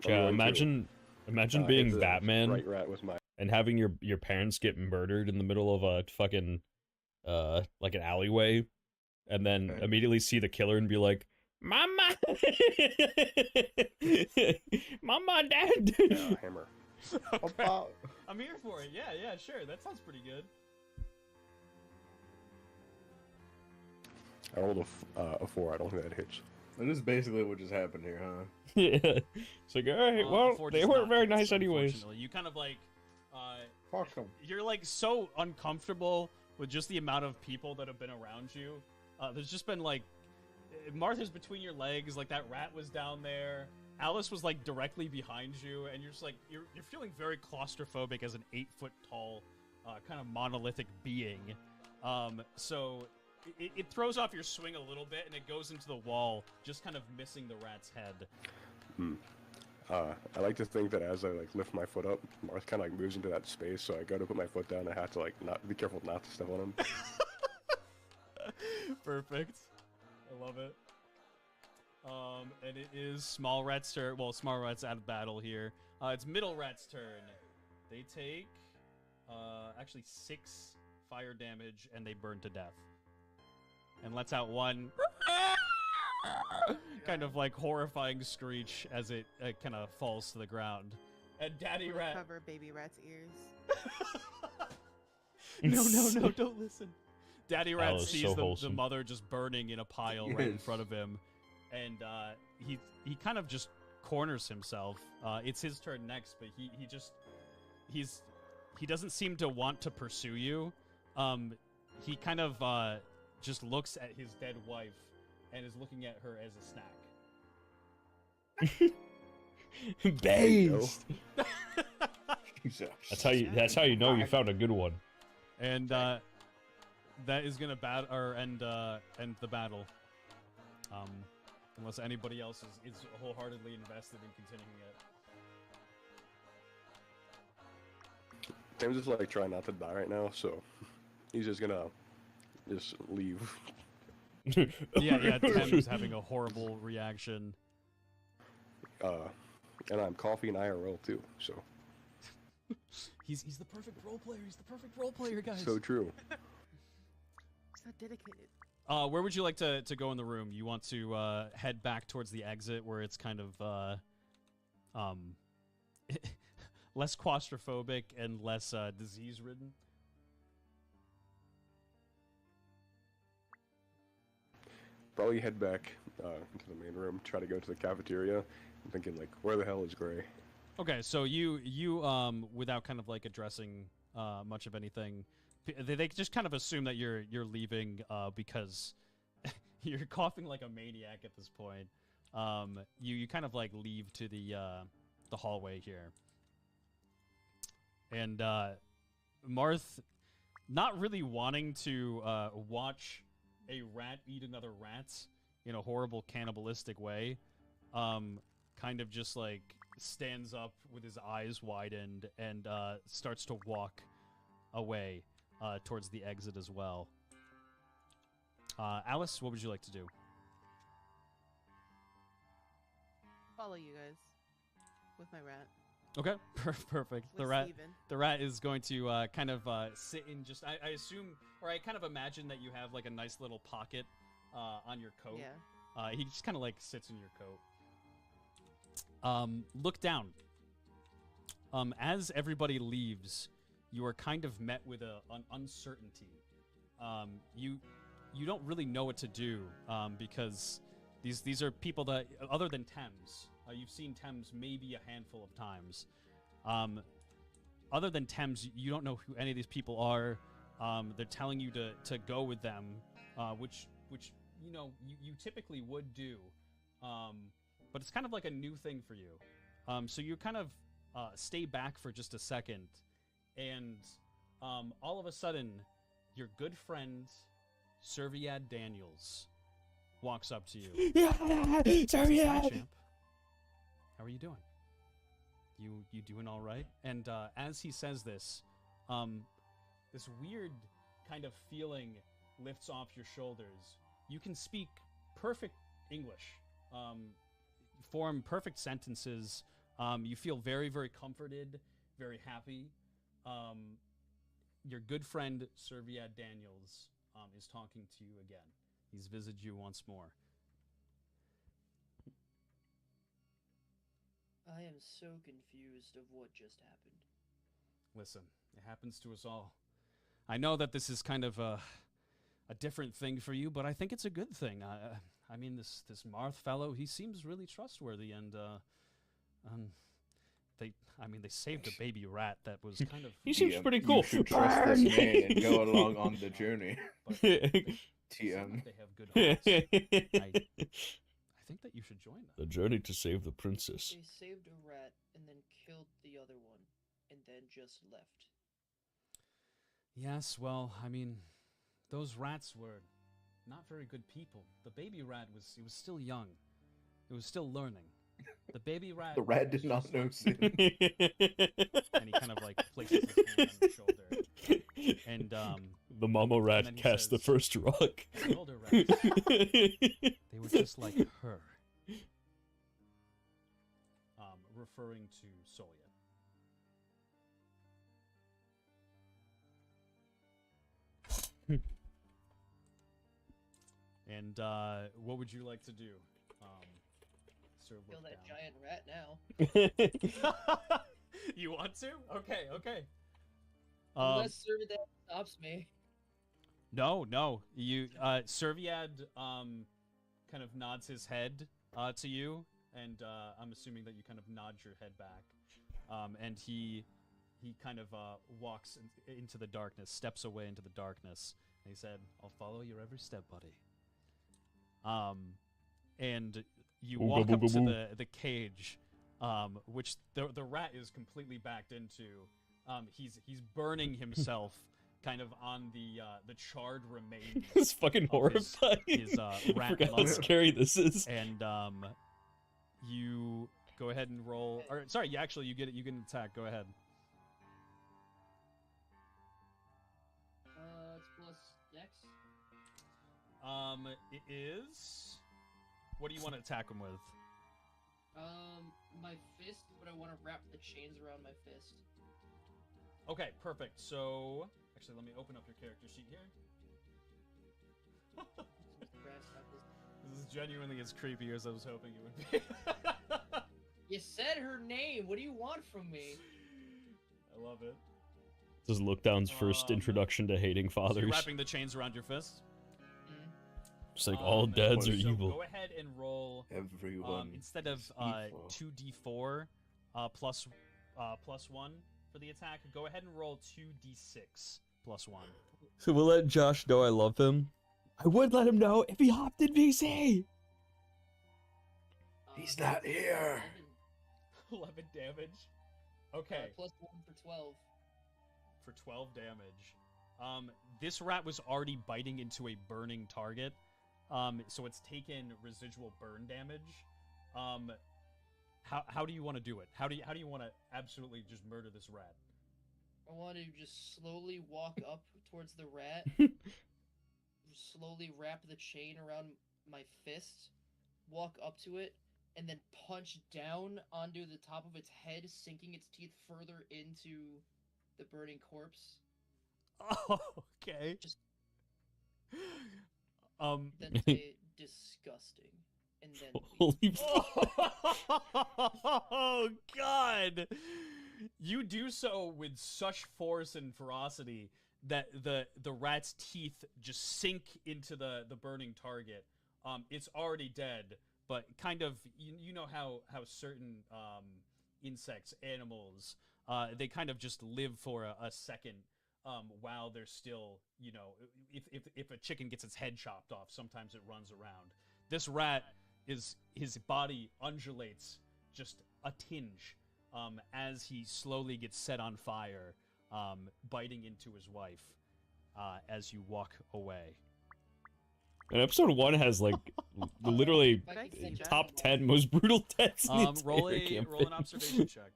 Yeah, going to, imagine hit being the Batman right rat with my. and having your parents get murdered in the middle of a fucking like an alleyway, and then Okay. immediately see the killer and be like, "Mama, Mama, Dad." Hammer. Okay. I'm here for it. Yeah, sure. That sounds pretty good. I rolled a 4. I don't think that hits. That is basically what just happened here, huh? Yeah, it's like, all right, well, Four they does weren't not very hit, nice anyways. unfortunately. You kind of like, Fuck them. you're like so uncomfortable with just the amount of people that have been around you. There's just been like, Martha's between your legs, like that rat was down there. Alice was like directly behind you, and you're just like, you're feeling very claustrophobic as an 8-foot tall, kind of monolithic being. So it throws off your swing a little bit, and it goes into the wall, just kind of missing the rat's head. I like to think that as I like lift my foot up, Marth kind of like moves into that space. So I go to put my foot down. I have to like not be careful not to step on him. Perfect. I love it. And it is Small Rat's turn. Well, Small Rat's out of battle here. It's Middle Rat's turn. They take actually 6 fire damage, and they burn to death. And lets out one kind of like horrifying screech as it kind of falls to the ground. And Daddy Rat. Cover baby rat's ears. No, don't listen. Daddy Rat was sees so the wholesome. mother just burning in a pile right in Yes. front of him, and he kind of just corners himself. It's his turn next, but he doesn't seem to want to pursue you. He kind of just looks at his dead wife and is looking at her as a snack. Based. Jesus. That's how you know you found a good one. And that is gonna end the battle. Unless anybody else is wholeheartedly invested in continuing it. Tim's just like trying not to die right now, so he's just gonna just leave. Yeah, Tim's having a horrible reaction. And I'm coughing IRL too, so. He's the perfect role player. He's the perfect role player, guys. So true. So dedicated. Where would you like to go in the room? You want to head back towards the exit where it's kind of less claustrophobic and less disease-ridden? Probably head back into the main room, try to go to the cafeteria. I'm thinking like, where the hell is Gray? Okay, so you without kind of like addressing much of anything, they just kind of assume that you're leaving because you're coughing like a maniac at this point. You kind of like leave to the hallway here, and Marth, not really wanting to watch a rat eat another rat in a horrible cannibalistic way, kind of just like stands up with his eyes widened and starts to walk away towards the exit as well. Alice, what would you like to do? Follow you guys with my rat. Okay, perfect. With Steven. The rat is going to kind of sit in just, I assume, or I kind of imagine that you have like a nice little pocket on your coat. Yeah. He just kind of like sits in your coat. Look down. As everybody leaves, you are kind of met with an uncertainty. You don't really know what to do because these are people that, other than Thames, you've seen Thames maybe a handful of times. Other than Thames, you don't know who any of these people are. They're telling you to go with them, which you know you typically would do, but it's kind of like a new thing for you. So you kind of stay back for just a second, and all of a sudden, your good friend Serviad Daniels walks up to you. Yeah, sorry. Hi, champ. How are you doing? You doing all right? And as he says this, this weird kind of feeling lifts off your shoulders. You can speak perfect English, form perfect sentences. You feel very, very comforted, very happy. Your good friend Serviad Daniels is talking to you again. He's visited you once more. I am so confused of what just happened. Listen, it happens to us all. I know that this is kind of a different thing for you, but I think it's a good thing. I mean, this Marth fellow, he seems really trustworthy, and they saved a baby rat that was kind of. He seems pretty cool. You should trust this man and go along on the journey. But TM. they have good hearts. I think that you should join them. The journey to save the princess. They saved a rat and then killed the other one, and then just left. Yes, well, I mean, those rats were not very good people. The baby rat was still young. It was still learning. The baby rat. The rat did not know sin. And he kind of like places his hand on your shoulder. And the mama and rat then he cast the says, first rock. The older rats, they were just like her. Referring to Solia. And what would you like to do? Sir, Kill look that down. giant rat now. You want to? Okay. Unless Servadac stops me. No. You Serviad kind of nods his head to you, and I'm assuming that you kind of nod your head back. And he kind of walks into the darkness, steps away into the darkness, and he said, "I'll follow your every step, buddy." And you walk up to the cage, which the rat is completely backed into. He's burning himself kind of on the charred remains. It's fucking of his- horrifying. his, I rat forgot how mother. scary this is. And you go ahead and roll. Or sorry, you actually you get an attack. Go ahead. It's plus dex. It is. What do you want to attack him with? My fist, but I want to wrap the chains around my fist. Okay, perfect. So, actually, let me open up your character sheet here. This is genuinely as creepy as I was hoping it would be. You said her name. What do you want from me? I love it. This is Lookdown's first introduction to hating So fathers. you're wrapping the chains around your fist. It's like all dads are so evil. Go ahead and roll. Everyone. Instead of is evil. 2d4 plus 1 for the attack, go ahead and roll 2d6 plus 1. So we'll let Josh know I love him. I would let him know if he hopped in VC. He's not here. 11 damage. Okay. Plus 1 for 12. For 12 damage. This rat was already biting into a burning target. So it's taken residual burn damage. How do you want to do it? How do you want to absolutely just murder this rat? I want to just slowly walk up towards the rat, slowly wrap the chain around my fist, walk up to it, and then punch down onto the top of its head, sinking its teeth further into the burning corpse. Oh, okay. Just then say disgusting, and then Holy oh God! You do so with such force and ferocity that the rat's teeth just sink into the burning target. It's already dead, but kind of you know how certain insects, animals, they kind of just live for a second. While they're still, you know, if a chicken gets its head chopped off, sometimes it runs around. This rat his body undulates just a tinge as he slowly gets set on fire, biting into his wife as you walk away. And episode 1 has like literally top 10 most brutal deaths in the Roll entire campaign. an observation check.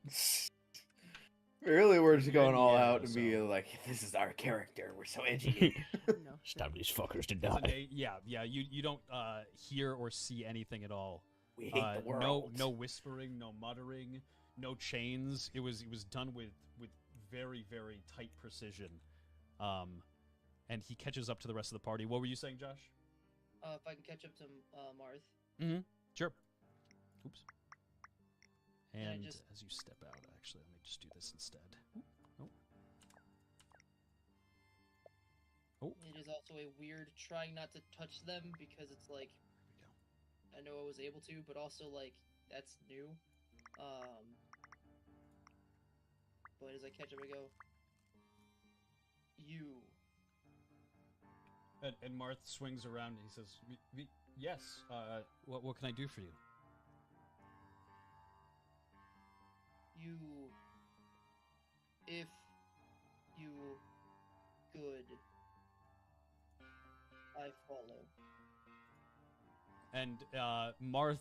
Really, we're just going all Yeah, out to be like, this is our character. We're so edgy. No. Stop these fuckers to It's an die. 8. Yeah. You don't hear or see anything at all. We hate the world. No whispering, no muttering, no chains. It was done with very, very tight precision. And he catches up to the rest of the party. What were you saying, Josh? if I can catch up to Marth. Mm-hmm. Sure. Oops. And I And just- as you step out, actually, let me just do this instead. Oh. It is also a weird trying not to touch them because it's like I know I was able to, but also like that's new. But as I catch up, I go, "You." And Marth swings around and he says, "Yes. What can I do for you?" You, if you good, I follow. And Marth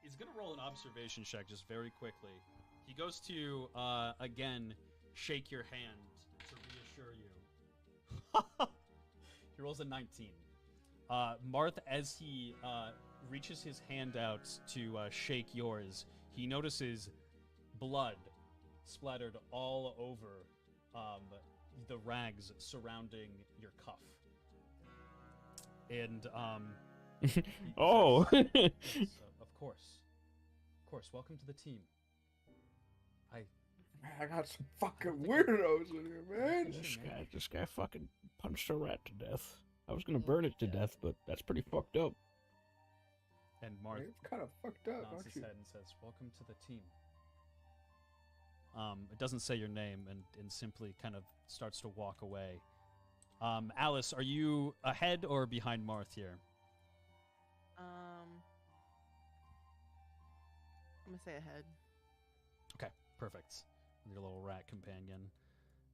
is gonna roll an observation check just very quickly. He goes to again shake your hand to reassure you. He rolls a 19. Marth, as he reaches his hand out to shake yours, he notices blood splattered all over the rags surrounding your cuff. And he Oh. says, "Yes, of course. Of course, welcome to the team. I got some fucking weirdos in here, man. This guy fucking punched a rat to death. I was gonna burn it to death, but that's pretty fucked up. And Marth You're kind of fucked up, nods aren't his you? head and says, "Welcome to the team." It doesn't say your name and simply kind of starts to walk away. Alice, are you ahead or behind Marth here? I'm gonna say ahead. Okay, perfect. Your little rat companion.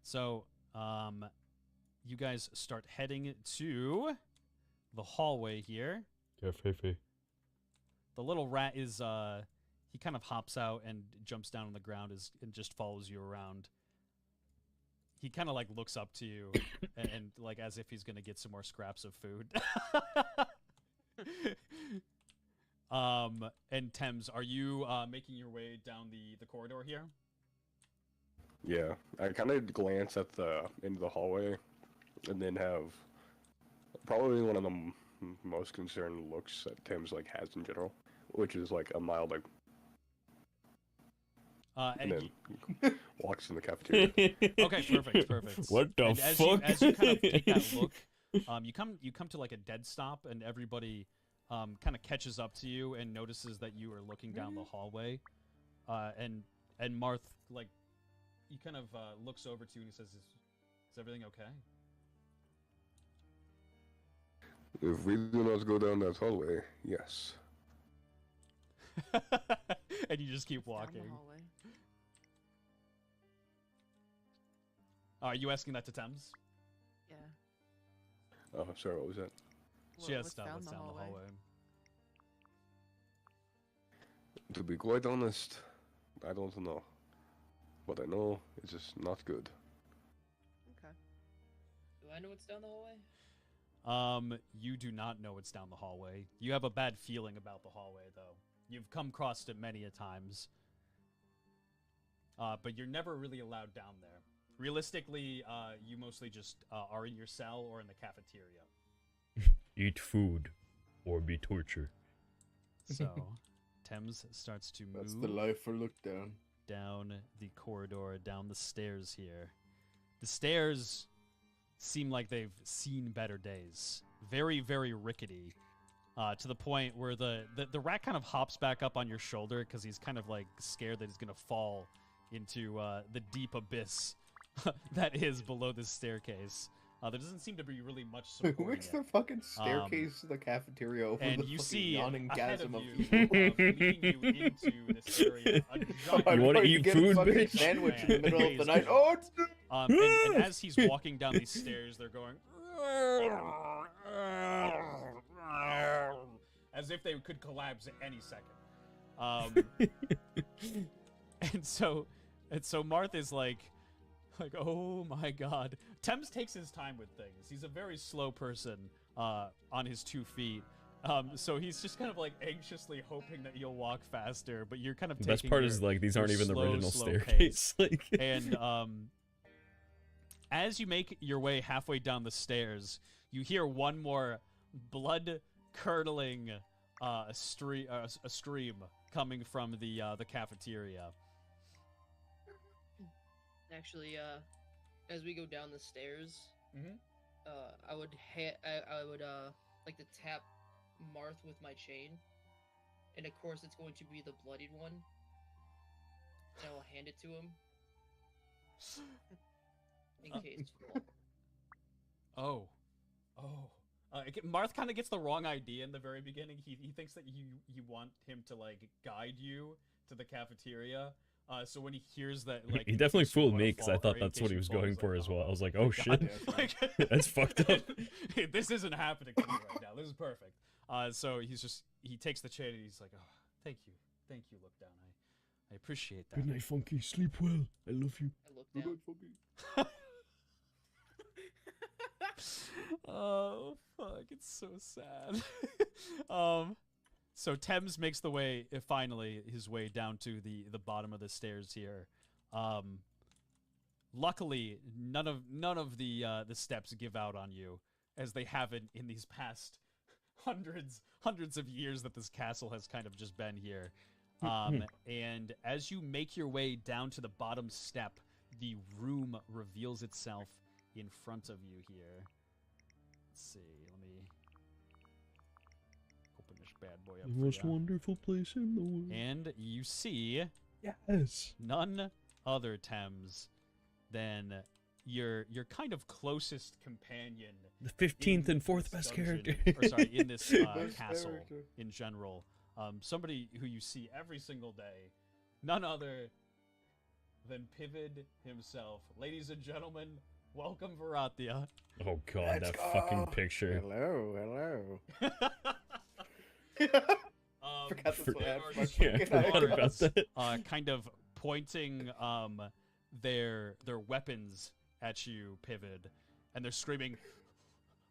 So, You guys start heading to the hallway here. Cafe. The little rat is he kind of hops out and jumps down on the ground and just follows you around. He kind of like looks up to you and like as if he's gonna get some more scraps of food. And Thames, are you making your way down the corridor here? Yeah, I kind of glance at into the hallway, and then have probably one of the most concerned looks that Tim's like has in general, which is like a mild like, and then walks in the cafeteria. Okay, perfect. What the and fuck? As you kind of take that look, you come to like a dead stop, and everybody kind of catches up to you and notices that you are looking down the hallway, and Marth like he kind of looks over to you and he says, "Is everything okay?" If we do not go down that hallway, yes. And you just keep Down walking. the hallway. Are you asking that to Thames? Yeah. Oh, sorry, what was that? She What's asked what's down the hallway. To be quite honest, I don't know. What I know is just not good. Okay. Do I know what's down the hallway? You do not know what's down the hallway. You have a bad feeling about the hallway, though. You've come across it many a times. But you're never really allowed down there. Realistically, you mostly just are in your cell or in the cafeteria. Eat food or be tortured. So, Thames starts to That's move the life for look down. down the corridor, down the stairs here. The stairs seem like they've seen better days. Very, very rickety. To the point where the rat kind of hops back up on your shoulder because he's kind of like scared that he's going to fall into the deep abyss that is below this staircase. There doesn't seem to be really much support. Where's the fucking staircase to the cafeteria over And the you fucking see yawning ahead chasm of of you, evil? leading you into this area, a giant You wanna eat get a food, fucking bitch? sandwich in the middle of the Man, night. Oh, it's and as he's walking down these stairs, they're going as if they could collapse at any second. And so Marth is like, oh my god. Thames takes his time with things. He's a very slow person on his 2 feet. So he's just kind of like anxiously hoping that you'll walk faster, but you're kind of The taking best part your, is like these your aren't even the slow, original slow staircase. Like, and as you make your way halfway down the stairs, you hear one more blood-curdling a stream coming from the cafeteria. Actually, as we go down the stairs, Mhm. I would like to tap Marth with my chain, and of course it's going to be the bloodied one. And I will hand it to him in case. Oh. Marth kind of gets the wrong idea in the very beginning. He thinks that you want him to like guide you to the cafeteria. So when he hears that, like, he definitely in case you fooled wanna me because fall- I or thought in that's case what he you was fall, going he's for like, as well. I oh was like, my oh shit. God. Like, That's fucked up. This isn't happening to me right now. This is perfect. So he takes the chain and he's like, oh, thank you, look down. I appreciate that. Good night, Funky. Sleep well. I love you. I look down. Oh fuck, it's so sad. So Thames makes the way finally his way down to the bottom of the stairs here. Luckily, none of the steps give out on you, as they haven't in these past hundreds of years that this castle has kind of just been here. And as you make your way down to the bottom step, the room reveals itself in front of you here. Let's see, let me open this bad boy up The for most ya. wonderful place in the world. And you see Yes. none other Thames than your kind of closest companion, The 15th in and 4th this best dungeon- character. or sorry, in this Best castle character. in general. Somebody who you see every single day, none other than Pivid himself. Ladies and gentlemen, Welcome, Varathia. Oh god, that fucking picture. Hello. Forgot this one had my Yeah, I fucking forgot about eyebrows. that. Kind of pointing their weapons at you, Pivid, and they're screaming,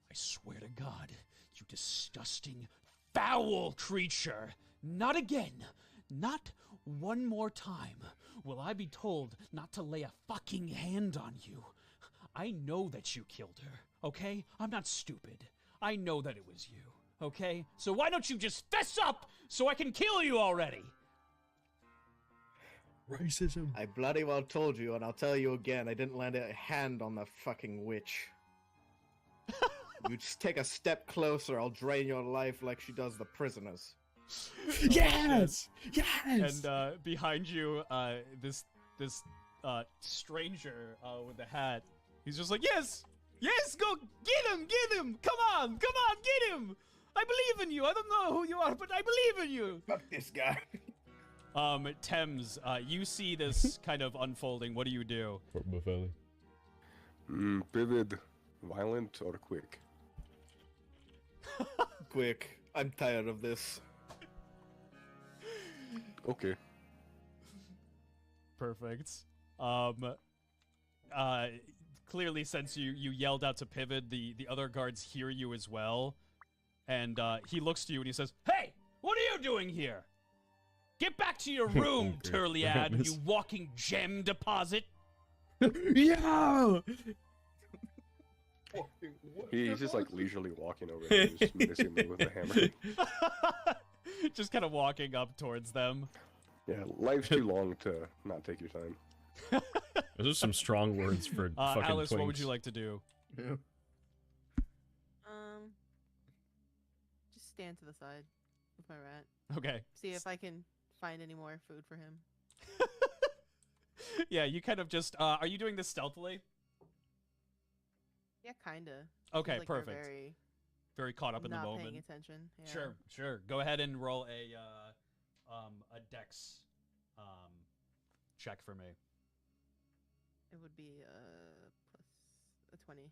"I swear to God, you disgusting, foul creature! Not again! Not one more time will I be told not to lay a fucking hand on you. I know that you killed her, okay? I'm not stupid. I know that it was you, okay? So why don't you just fess up so I can kill you already?" Racism. I bloody well told you, and I'll tell you again, I didn't land a hand on the fucking witch. You just take a step closer, I'll drain your life like she does the prisoners. Yes! Yes! And behind you, this stranger with the hat, he's just like, yes, go get him, come on, get him. I believe in you. I don't know who you are, but I believe in you. Fuck this guy. Thames, you see this kind of unfolding. What do you do? Vivid, violent, or quick? Quick, I'm tired of this. Okay. Perfect. Clearly, since you yelled out to Pivot, the other guards hear you as well, and he looks to you and he says, "Hey, what are you doing here? Get back to your room, Turliad, you walking gem deposit." Yeah! He's just like leisurely walking over there, just menacingly with a hammer. Just kind of walking up towards them. Yeah, life's too long to not take your time. Those are some strong words for fucking Alice, what would twinks. you like to do? Just stand to the side with my rat. Okay. See if I can find any more food for him. Yeah, you kind of just, are you doing this stealthily? Yeah, kinda. Okay, Feels like they're perfect. Very caught up in the not moment. paying attention. Yeah. Sure. Go ahead and roll a dex check for me. It would be plus a 20.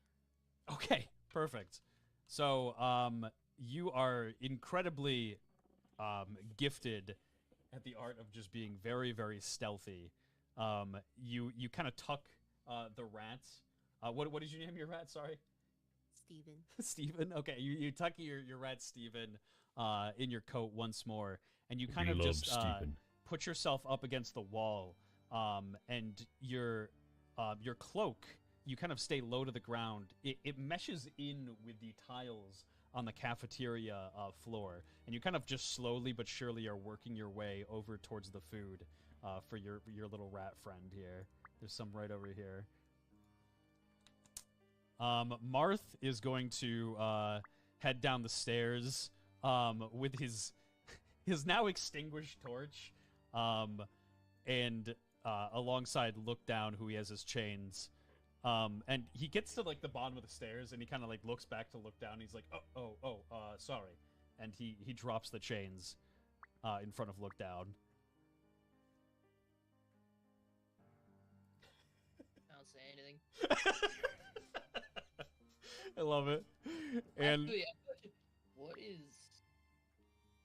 Okay, perfect. So, you are incredibly gifted at the art of just being very, very stealthy. You kind of tuck the rat. What did you name your rat? Sorry. Steven. Steven. Okay, you tuck your rat Steven in your coat once more, and you kind We of love just Steven. put yourself up against the wall, and your cloak, you kind of stay low to the ground. It meshes in with the tiles on the cafeteria floor, and you kind of just slowly but surely are working your way over towards the food for your little rat friend here. There's some right over here. Marth is going to head down the stairs with his now extinguished torch, and alongside Look Down, who he has his chains. And he gets to like the bottom of the stairs, and he kind of like looks back to Look Down. And he's like, sorry, and he drops the chains in front of Look Down. I don't say anything. I love it. And Actually, what is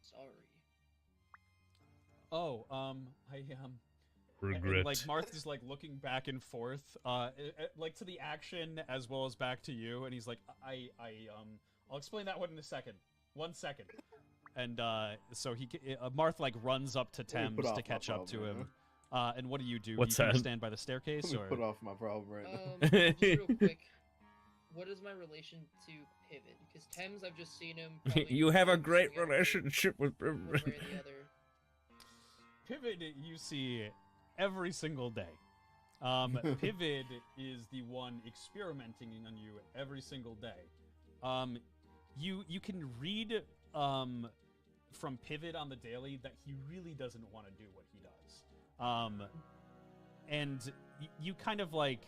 sorry? Regret. and, like Marth is like looking back and forth, like to the action as well as back to you, and he's like, I'll explain that one in a second. 1 second. And so Marth like runs up to Let me put Thames off to my catch up to problem, him. And what do? What's you kind of that? stand by the staircase, Let me or put off my problem right now. Just real quick, what is my relation to Pivot? Because Thames, I've just seen him. probably You have a once great the other- relationship with. one way or the other. Pivot you see every single day. Pivot is the one experimenting on you every single day. You can read from Pivot on the daily that he really doesn't want to do what he does. And you kind of like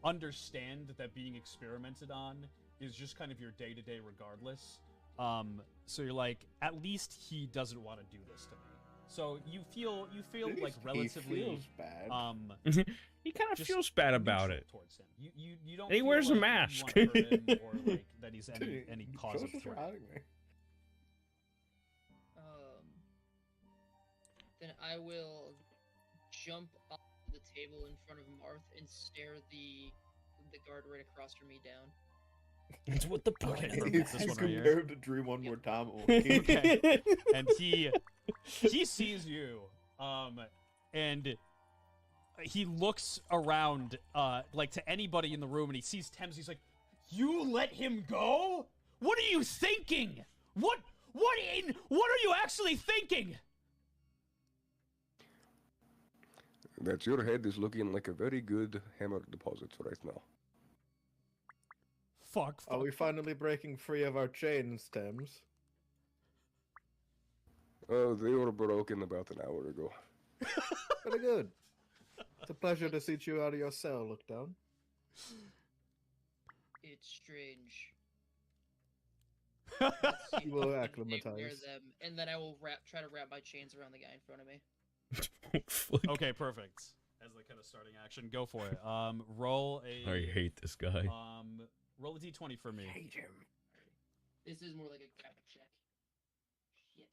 understand that being experimented on is just kind of your day-to-day regardless. So you're like, at least he doesn't want to do this to me. So you feel At like least relatively he feels bad. He kind of just feels bad about neutral it. towards him. You don't. And he feel wears a like mask. You want to hurt him or like that he's any cause of Josh is threat. riding me. Then I will jump off the table in front of Marth and stare the guard right across from me down. That's what the point Okay, is. perfect. This one right here. Compare him to Dream one more time. Okay. And he sees you, and he looks around, like to anybody in the room, and he sees Thames. He's like, "You let him go? What are you thinking? What are you actually thinking?" That your head is looking like a very good hammer deposit right now. Fuck. Are we finally breaking free of our chains, Thames? Oh, they were broken about an hour ago. Very good. It's a pleasure to see you out of your cell, look down. It's strange. You will Near acclimatize. them, and then I will try to wrap my chains around the guy in front of me. Okay, perfect. As the kind of starting action, go for it. Roll a. I hate this guy. Roll a d20 for me. Hate him. This is more like a grab check. Shit.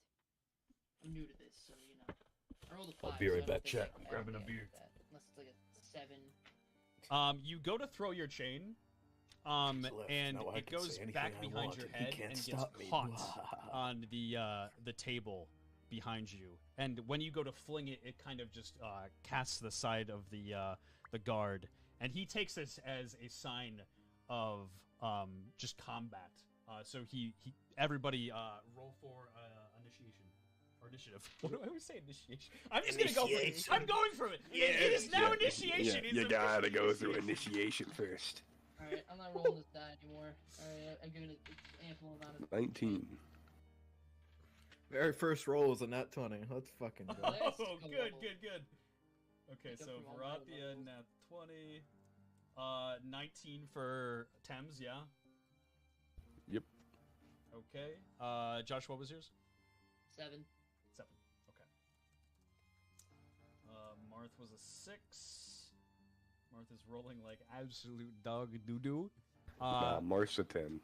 I'm new to this, so you know. I rolled a 5. I'll be right so I back, don't think chat. I I'm can grabbing a actually beer. hit that, unless it's like a 7. You go to throw your chain, Left. and Now I it can goes say anything back I behind want, your and he head can't and gets stop me. caught on the table behind you. And when you go to fling it, it kind of just casts the side of the guard, and he takes this as a sign of just combat. So everybody roll for initiation. Or initiative. What do I always say? Initiation. I'm just gonna go for it. I'm going for it. It is now initiation. You It's gotta officially go through initiation. initiation first. Alright, I'm not rolling this die anymore. Alright, I'm giving it ample amount of 19. Very first roll was a nat 20. Let's fucking go. Oh, Let's go. good. Okay, Make up so from all my Varathia levels. nat 20. 19 for Thames, yeah? Yep. Okay. Josh, what was yours? 7. 7. Okay. Marth was a 6. Marth is rolling like absolute dog doo-doo. Marth's a 10.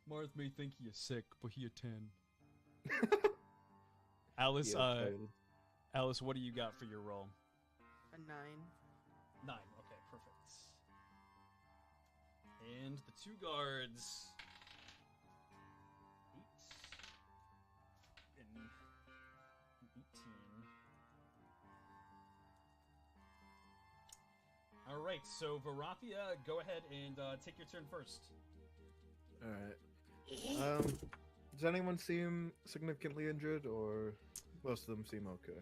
Marth may think he is sick, but he a 10. Alice, Yeah, Alice, what do you got for your roll? A 9. 9. Okay, perfect. And the 2 guards. 8. And 18. Alright, so Varathia, go ahead and take your turn first. Alright. Does anyone seem significantly injured, or most of them seem okay?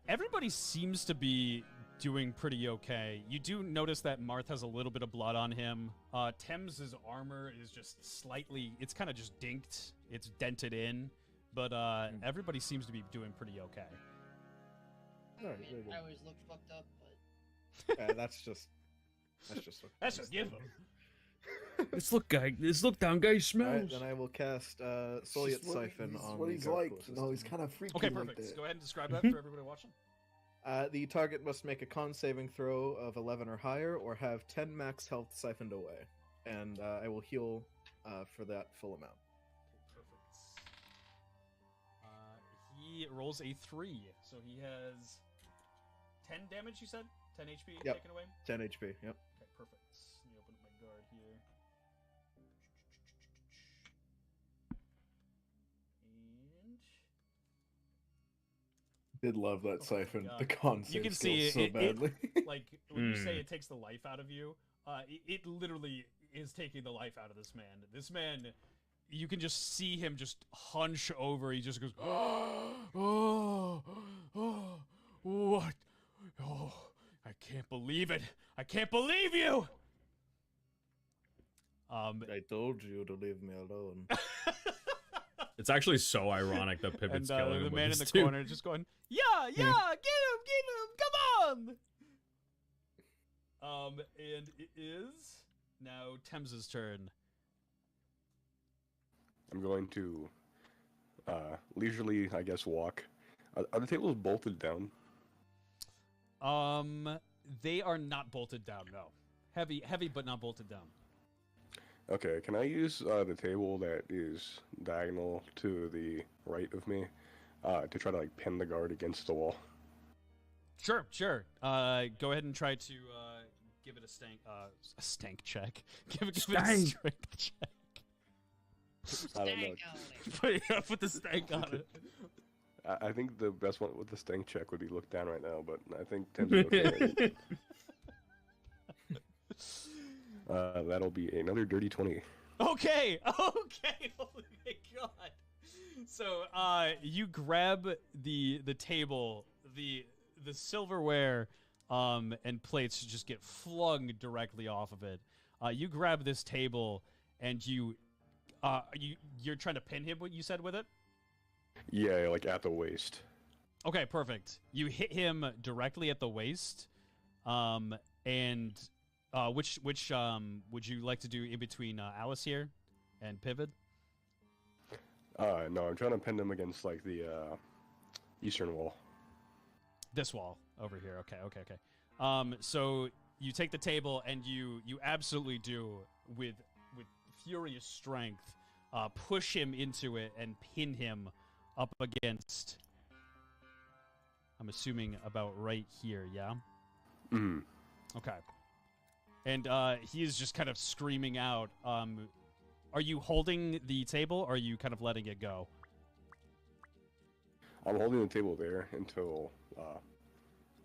Everybody seems to be doing pretty okay. You do notice that Marth has a little bit of blood on him. Thames' armor is just slightly, it's kind of just dinked. It's dented in. But everybody seems to be doing pretty okay. Alright, Man, very good. I always look fucked up, but That's just That's just give him. This look down guy Alright, smells. then I will cast Solyet Siphon on what the he's guard like. closest No, to he's me. kind of freaky Okay, like perfect. that. Go ahead and describe that for everybody watching. The target must make a con saving throw of 11 or higher, or have 10 max health siphoned away. And I will heal for that full amount. Perfect. He rolls a 3, so he has 10 damage, you said? 10 HP Yep. taken away? 10 HP, yep. Okay, perfect. Let me open up my guard here. And Did love that Oh my siphon. God. The con You can save see skills so badly. like when you say it takes the life out of you, it literally is taking the life out of this man. This man, you can just see him just hunch over. He just goes, oh, what? Oh, I can't believe it. I can't believe you. I told you to leave me alone. It's actually so ironic that Pipit's and killing him the with man in his the two. corner just going, yeah, get him, come on. And it is now Thames's turn. I'm going to leisurely, I guess, walk. Are the tables bolted down? They are not bolted down. No, heavy, but not bolted down. Okay, can I use the table that is diagonal to the right of me to try to like pin the guard against the wall? Sure. Go ahead and try to give it a stank check. Give it a strength check. I don't know. Put the stank on it. I think the best one with the stank check would be look down right now, but I think Tim's okay. That'll be another dirty 20. Okay. Holy my god. So, you grab the table, the silverware, and plates just get flung directly off of it. You grab this table, and you're trying to pin him. What you said with it? Yeah, like at the waist. Okay, perfect. You hit him directly at the waist, and which would you like to do in between Alice here and Pivot? No, I'm trying to pin him against like the eastern wall. This wall over here. Okay. So you take the table and you absolutely do with furious strength push him into it and pin him up against. I'm assuming about right here. Yeah. Hmm. Okay. And he is just kind of screaming out. Are you holding the table, or are you kind of letting it go? I'm holding the table there until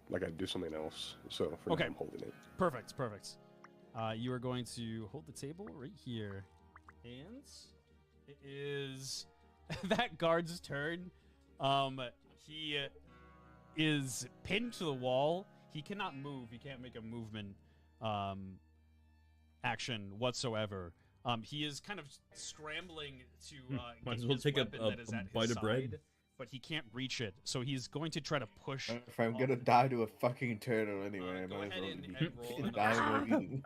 like I do something else. So for now I'm holding it. Perfect. You are going to hold the table right here, and it is that guard's turn. He is pinned to the wall. He cannot move. He can't make a movement action whatsoever. He is kind of scrambling to Might as get well his take a weapon that is at bite his of bread. side, but he can't reach it. So he's going to try to push. If I'm gonna die to a fucking turtle anyway, I Go might as ahead well and roll die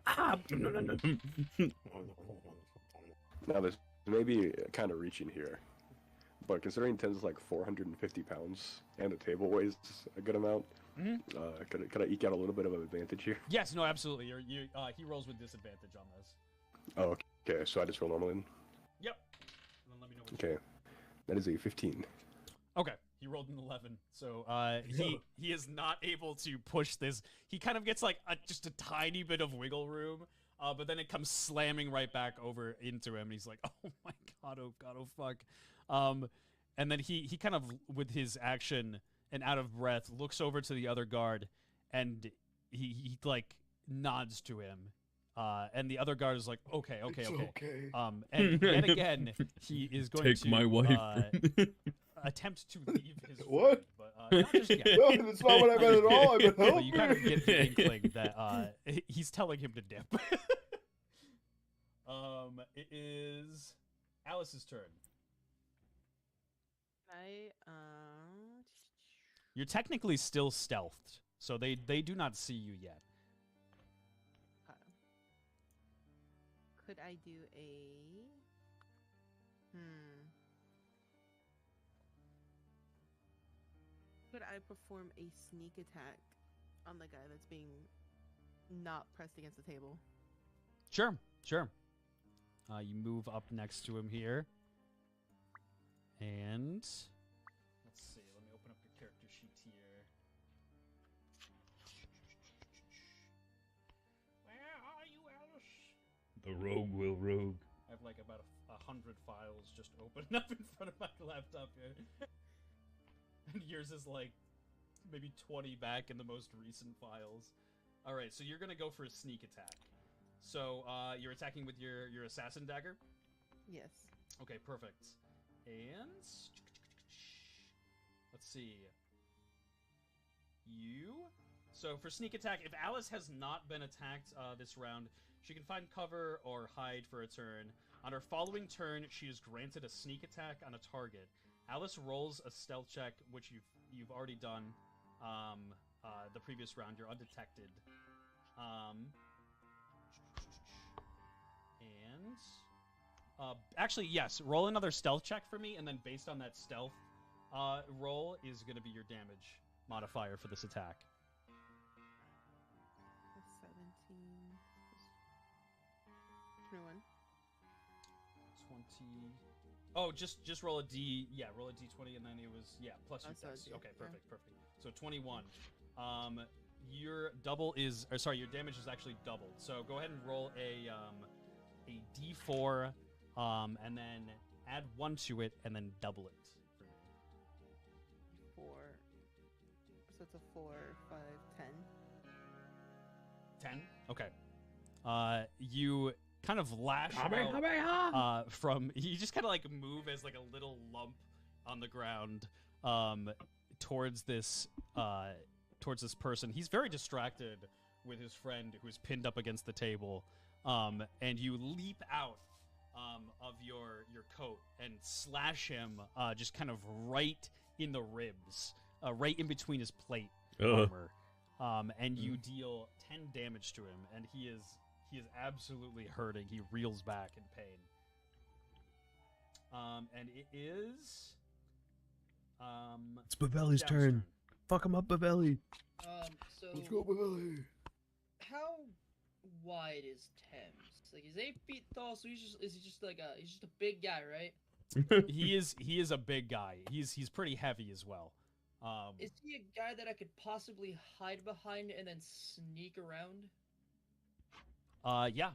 Now this may be kind of reaching here, but considering Tim's like 450 pounds and the table weighs a good amount, could I eke out a little bit of an advantage here? Yes, no, absolutely. He rolls with disadvantage on this. Oh, okay, so I just roll normal then? Yep. And then let me know what Okay, that is a 15. Okay, he rolled an 11, so he is not able to push this. He kind of gets like just a tiny bit of wiggle room, but then it comes slamming right back over into him, and he's like, "Oh my god, oh fuck," and then he kind of with his action and out of breath looks over to the other guard, and he like nods to him. And the other guard is like, okay. And yet again, he is going Take to my wife. attempt to leave his What? friend, but not just yet. No, that's not what I meant at all. I meant help. But you kind of get the inkling that he's telling him to dip. It is Alice's turn. You're technically still stealthed, so they do not see you yet. Could I do a... Could I perform a sneak attack on the guy that's being not pressed against the table? Sure. You move up next to him here. And... let's see, let me open up your character sheet here. Where are you, Alice? The rogue will rogue. I have like about 100 files just open up in front of my laptop here. And yours is like maybe 20 back in the most recent files. Alright, so you're gonna go for a sneak attack. So, you're attacking with your assassin dagger? Yes. Okay, perfect. And... let's see. So, for sneak attack, if Alice has not been attacked this round, she can find cover or hide for a turn. On her following turn, she is granted a sneak attack on a target. Alice rolls a stealth check, which you've already done the previous round. You're undetected. And Actually, yes. Roll another stealth check for me, and then based on that stealth roll is going to be your damage modifier for this attack. 17. 21. 20. Oh, just roll a d. Yeah, roll a d20, and then it was plus your so dex. yeah, Okay, yeah. perfect. So 21. Your double is, or sorry, your damage is actually doubled. So go ahead and roll a d4, and then add 1 to it, and then double it for me. 4. So it's a 4, 5, 10. 10. Okay. You kind of lash out, from. You just kind of like move as like a little lump on the ground, towards this person. He's very distracted with his friend who's pinned up against the table, and you leap out of your coat and slash him just kind of right in the ribs, right in between his plate armor, and you deal 10 damage to him, and he is absolutely hurting. He reels back in pain. And it is It's Bavelli's Down's turn. Fuck him up, Bavelli. So Let's go, Bavelli. how wide is Thames? Like, he's 8 feet tall, so he's just a big guy, right? he is a big guy. He's pretty heavy as well. Is he a guy that I could possibly hide behind and then sneak around? Yeah,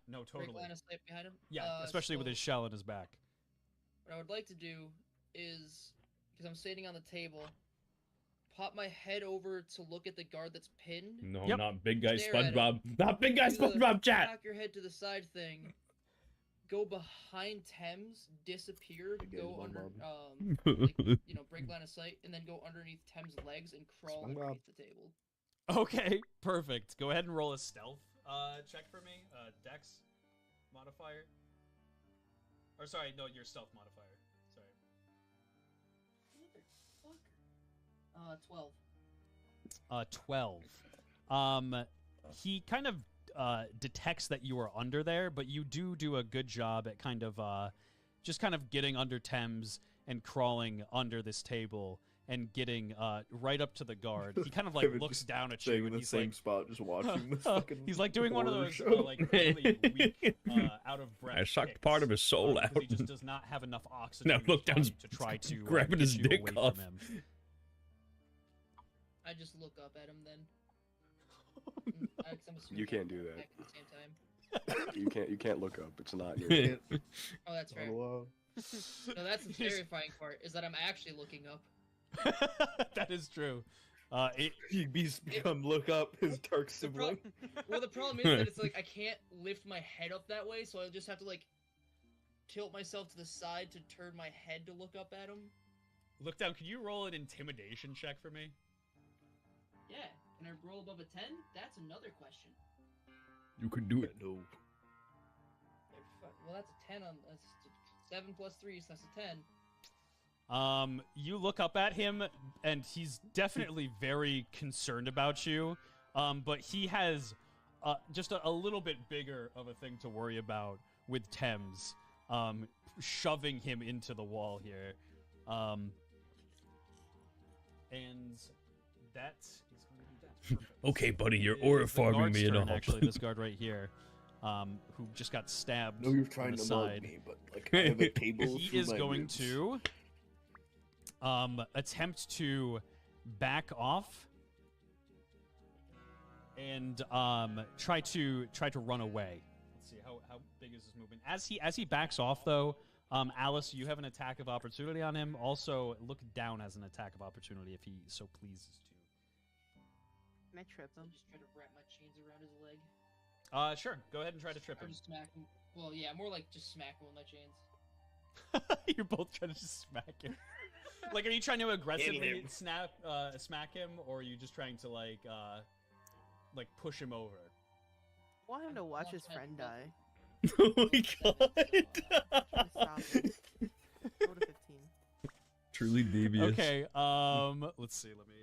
no, totally. Break line of sight behind him? Yeah, especially with So his shell in his back. What I would like to do is, because I'm sitting on the table, pop my head over to look at the guard that's pinned. No, Yep. not big guy Stare at SpongeBob. Not big guy Do the SpongeBob, chat. Knock your head to the side thing. Go behind Thames, disappear, Again, go under, SpongeBob. break line of sight, and then go underneath Thames' legs and crawl SpongeBob. underneath the table. Okay, perfect. Go ahead and roll a stealth check for me. Dex modifier. Or sorry, no, your stealth modifier. Sorry. Motherfucker. 12. He kind of detects that you are under there, but you do a good job at kind of just kind of getting under Thames and crawling under this table and getting right up to the guard. He kind of like Kevin looks just down at Staying you in and the he's same like, spot, just watching this fucking. he's like doing one of horror those show. like really weak, out of breath. I sucked kicks, part of his soul because out. He just does not have enough oxygen. Now in his look down's body to try to grabbing get his you dick away off. from him. I just look up at him then. I'm assuming You can't I'm do that. back at the same time. You can't look up. It's not your. Oh, that's fair. Hello. No, that's the terrifying part, is that I'm actually looking up. That is true. He become look up his dark The pro- sibling. well, the problem is that it's like I can't lift my head up that way, so I just have to like tilt myself to the side to turn my head to look up at him. Look down. Can you roll an intimidation check for me? Yeah, can I roll above a 10? That's another question. You can do it. No. Well, that's a 10 on that's 7 plus 3, so that's a 10. You look up at him, and he's definitely very concerned about you. But he has just a little bit bigger of a thing to worry about with Thames, shoving him into the wall here. And that is going to be that. Perfect. Okay, buddy, you're It aura is the farming guard's me turn, enough. actually, this guard right here, who just got stabbed No, you're on trying the to side. mug me, but like I have a table. He through is my going ribs. to attempt to back off and try to run away. Let's see how big is his movement. As he backs off though, Alice, you have an attack of opportunity on him. Also, look down as an attack of opportunity if he so pleases to. Can I trip him? Just try to wrap my chains around his leg. Sure. Go ahead and try to trip Or him. just smack him. Well, yeah, more like just smack him with my chains. You're both trying to just smack him. Like, are you trying to aggressively him. smack him, or are you just trying to like push him over? I want him to watch his friend die. Oh my god. Stop it. Roll to 15. Truly devious. Okay. Let's see. Let me.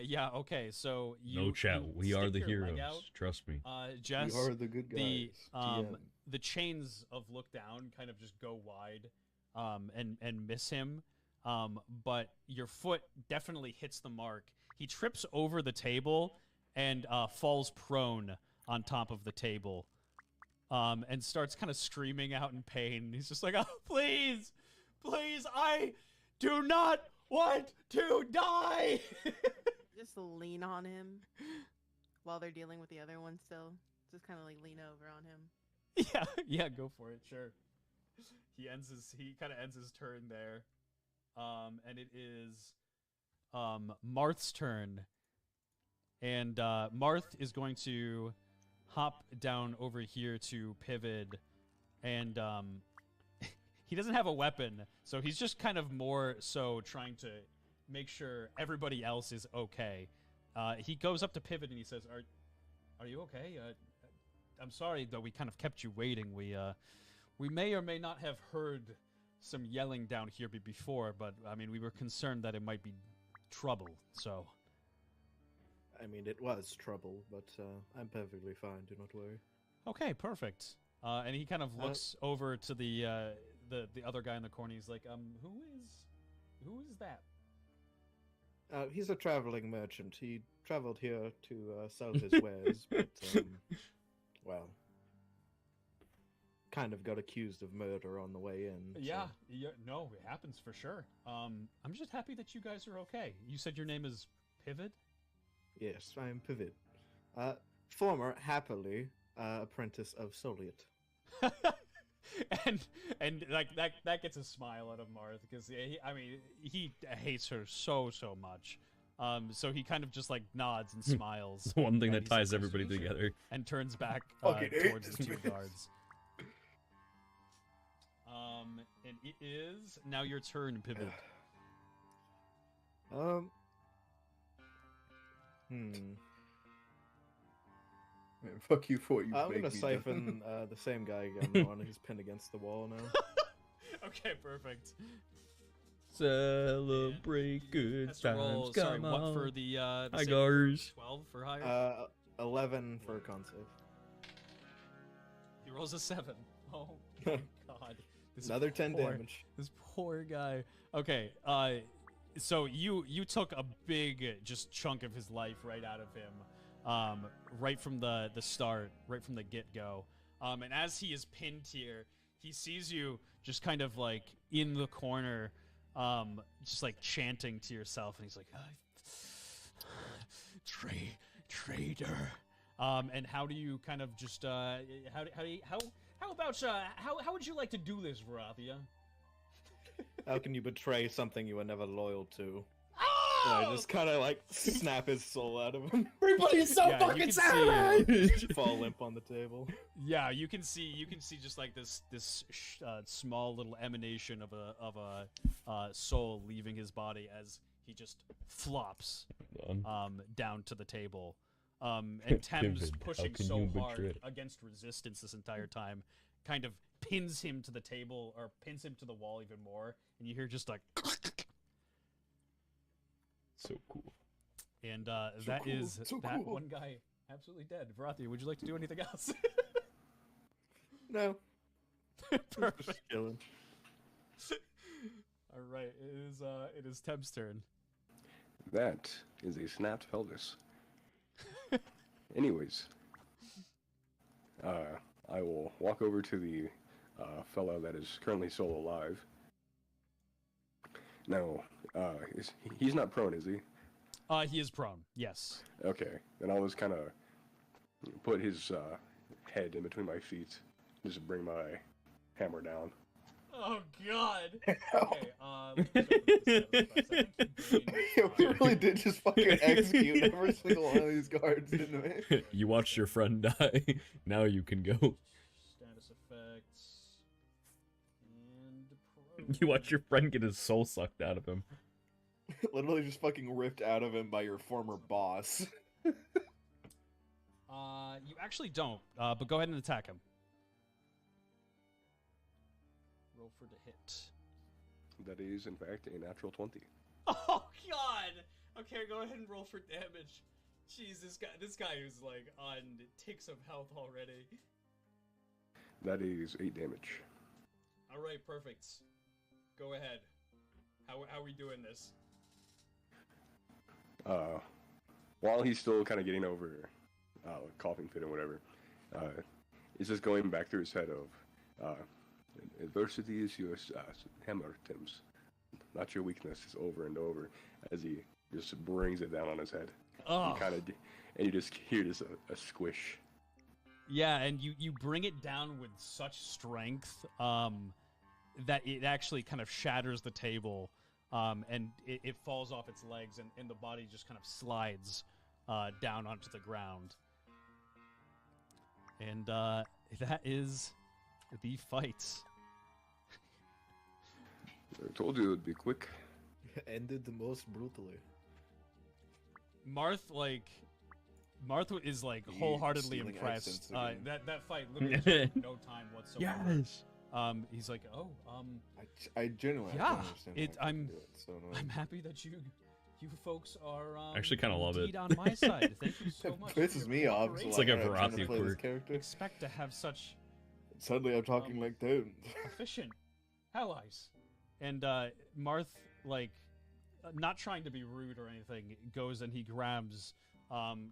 Yeah. Okay. So you. No chat. you We are stick the your leg heroes. out. Trust me. Jess, We are the good guys. the chains of look down kind of just go wide, and miss him. But your foot definitely hits the mark. He trips over the table and falls prone on top of the table. And starts kind of screaming out in pain. He's just like, "Oh, please, please, I do not want to die." Just lean on him while they're dealing with the other one still. Just kind of like lean over on him. Yeah, go for it, sure. He kind of ends his turn there. And it is Marth's turn. And Marth is going to hop down over here to Pivot, and he doesn't have a weapon, so he's just kind of more so trying to make sure everybody else is okay. He goes up to Pivot and he says, "Are you okay? I'm sorry that we kind of kept you waiting. We may or may not have heard some yelling down here before, but I mean, we were concerned that it might be trouble, so." I mean, it was trouble, but I'm perfectly fine. Do not worry. Okay, perfect. And he kind of looks over to the other guy in the corner. He's like, who is that? He's a traveling merchant. He traveled here to sell his wares, but well, kind of got accused of murder on the way in. Yeah, no, it happens for sure. I'm just happy that you guys are okay. You said your name is Pivot? Yes, I am Pivot. Former, happily, apprentice of Soliot. and like that gets a smile out of Marth, because he hates her so much. So he kind of just like nods and smiles. It's the one thing and that ties he's like, everybody together. and turns back Fucking hate towards the this two man. guards. And it is now your turn, Pivot. Man, fuck you for you. I'm make gonna me siphon the same guy again, the one who's pinned against the wall now. Okay, perfect. Celebrate good Has to roll, times. sorry, Come what on. for the Hi, saving guys. throw? 12 for higher? 11 for con save. He rolls a 7. Oh my god. This Another 10 poor- damage. This poor guy. Okay, so you took a big just chunk of his life right out of him, right from the start, right from the get-go. And as he is pinned here, he sees you just kind of like in the corner, just like chanting to yourself, and he's like, traitor. And how do you kind of just how would you like to do this, Varathia? How can you betray something you were never loyal to? Oh! I just kind of like snap his soul out of him. Everybody's so Yeah, you fucking can sad. Fall limp on the table. Yeah, you can see just like this small little emanation of a soul leaving his body as he just flops down to the table. And Thames Pivot, how pushing can so you hard betray? against resistance this entire time, kind of pins him to the table, or pins him to the wall even more, and you hear just like So cool. and So that cool, is so that cool. one guy absolutely dead. Varathia, would you like to do anything else? No. Perfect. Just chilling. All right, it is Teb's turn. That is a snapped pelvis. Anyways, I will walk over to the fellow that is currently still alive. Now, he's not prone, is he? He is prone. Yes. Okay, then I'll just kind of put his head in between my feet, just bring my hammer down. Oh God. Okay. We really did just fucking execute every single one of these guards, didn't we? You watched your friend die. Now you can go. Status effects. And You watch your friend get his soul sucked out of him. Literally just fucking ripped out of him by your former boss. You actually don't. But go ahead and attack him. Roll for the hit. That is, in fact, a natural 20. Oh God. Okay, go ahead and roll for damage. Jeez, this guy is like on ticks of health already. That is 8 damage. All right, perfect. Go ahead. How are we doing this? While he's still kind of getting over coughing fit or whatever, it's just going back through his head of adversity is your hammer, Tim's, not your weaknesses, over and over, as he just brings it down on his head. Oh. And you just hear just a squish. Yeah, and you bring it down with such strength that it actually kind of shatters the table, and it falls off its legs, and the body just kind of slides down onto the ground. And that is the fight. I told you it would be quick. Ended the most brutally. Marth is like wholeheartedly stealing impressed. accents again. That fight literally took no time whatsoever. Yes. He's like, I genuinely yeah, don't understand how I can do it. It's so annoying. I'm happy that you folks are Actually kinda love it. indeed on my side. Thank you so much. It pisses for me your off. cooperation. It's like a I'm trying to Varathi play this quirk. character. Expect to have such Suddenly I'm talking like that. efficient allies. And Marth, like, not trying to be rude or anything, goes and he grabs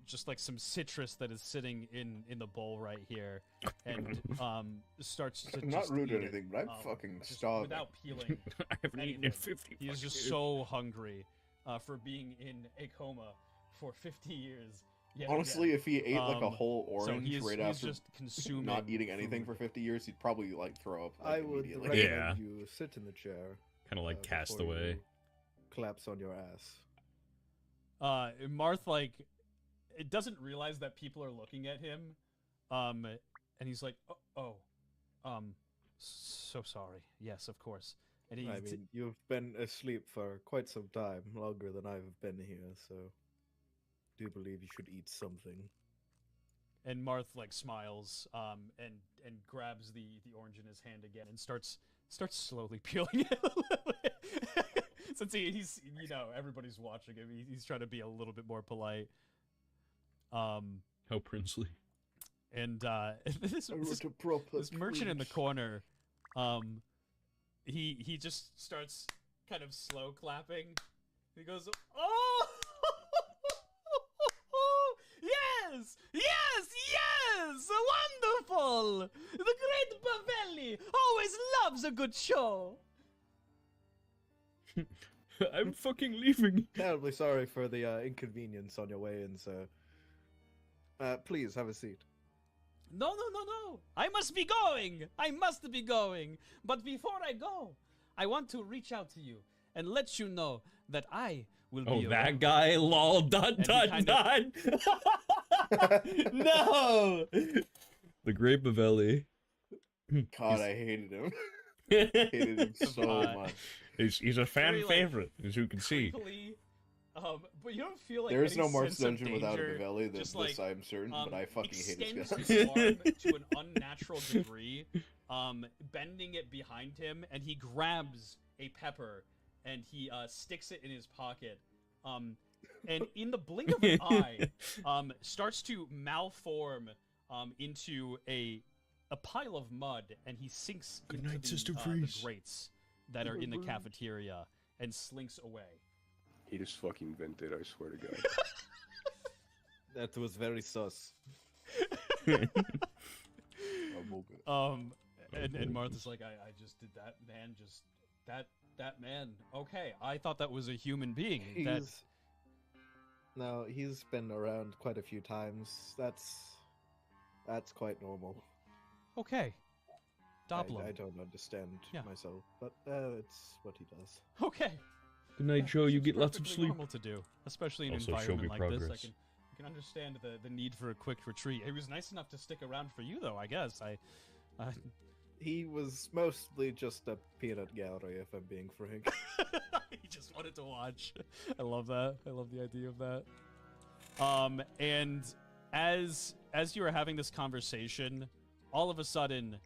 just like some citrus that is sitting in the bowl right here, and starts to I'm not just rude eat or it, anything, but I'm fucking just starving. without peeling. I haven't eaten in anything. 50 He is fucking just years. so hungry for being in a coma for 50 years. yet Honestly, again. if he ate like a whole so orange he's, right he's after just consuming not eating anything food. for 50 years, he'd probably like throw up. I Like, would immediately. recommend Yeah. you sit in the chair. Kind of like before Castaway. you collapse on your ass. Marth, like, it doesn't realize that people are looking at him, and he's like, so sorry. Yes, of course. And I mean, you've been asleep for quite some time, longer than I've been here, so do believe you should eat something. and Marth like smiles, and grabs the orange in his hand again and starts slowly peeling it a little bit. Since he's everybody's watching him, he's trying to be a little bit more polite. How princely. And this I wrote a proper this merchant in the speech. corner, he just starts kind of slow clapping. He goes, "Oh, yes, yes, yes, wonderful! The great Bavelli always loves a good show." I'm fucking leaving. Terribly sorry for the inconvenience on your way in, sir. Please have a seat. No. I must be going. But before I go, I want to reach out to you and let you know that I will be Oh, around. that guy? Lol. Dot, And he dot, kind dot. No! The Great Bavelli. God, I hated him. Hated him so much. He's a fan Very, like, favorite, as you can see. Creepily, but you don't feel like There is any no Marth's sense of dungeon without a danger, Bavelli. just, This like, I'm certain, but I fucking hate his extends guy. his arm to an unnatural degree, bending it behind him, and he grabs a pepper and he sticks it in his pocket, and in the blink of an eye, starts to malform into a pile of mud, and he sinks Good into night, the, Sister the Freeze. grates that are in the cafeteria and slinks away. He just fucking vented, I swear to God. That was very sus. And Martha's like, I just did that, man. Just that man. Okay, I thought that was a human being. That No, he's been around quite a few times. That's quite normal. okay. Doppler. I don't understand Yeah. myself, but it's what he does. Okay. Good night, Joe. You Seems get lots of perfectly sleep. Normal to do, especially in an Also, show environment me like this. progress. I can understand the need for a quick retreat. He was nice enough to stick around for you, though. I guess He was mostly just a peanut gallery, if I'm being frank. he just wanted to watch. I love that. I love the idea of that. And as you are having this conversation, all of a sudden,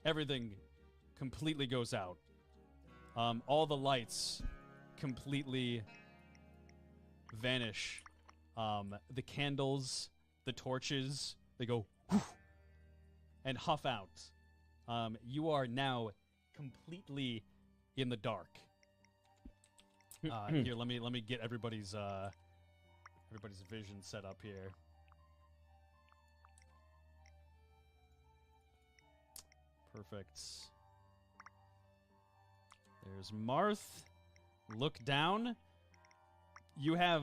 everything completely goes out. All the lights completely vanish. The candles, the torches, they go and huff out. You are now completely in the dark. Here, let me get everybody's vision set up here. Perfect. There's Marth. Look down. You have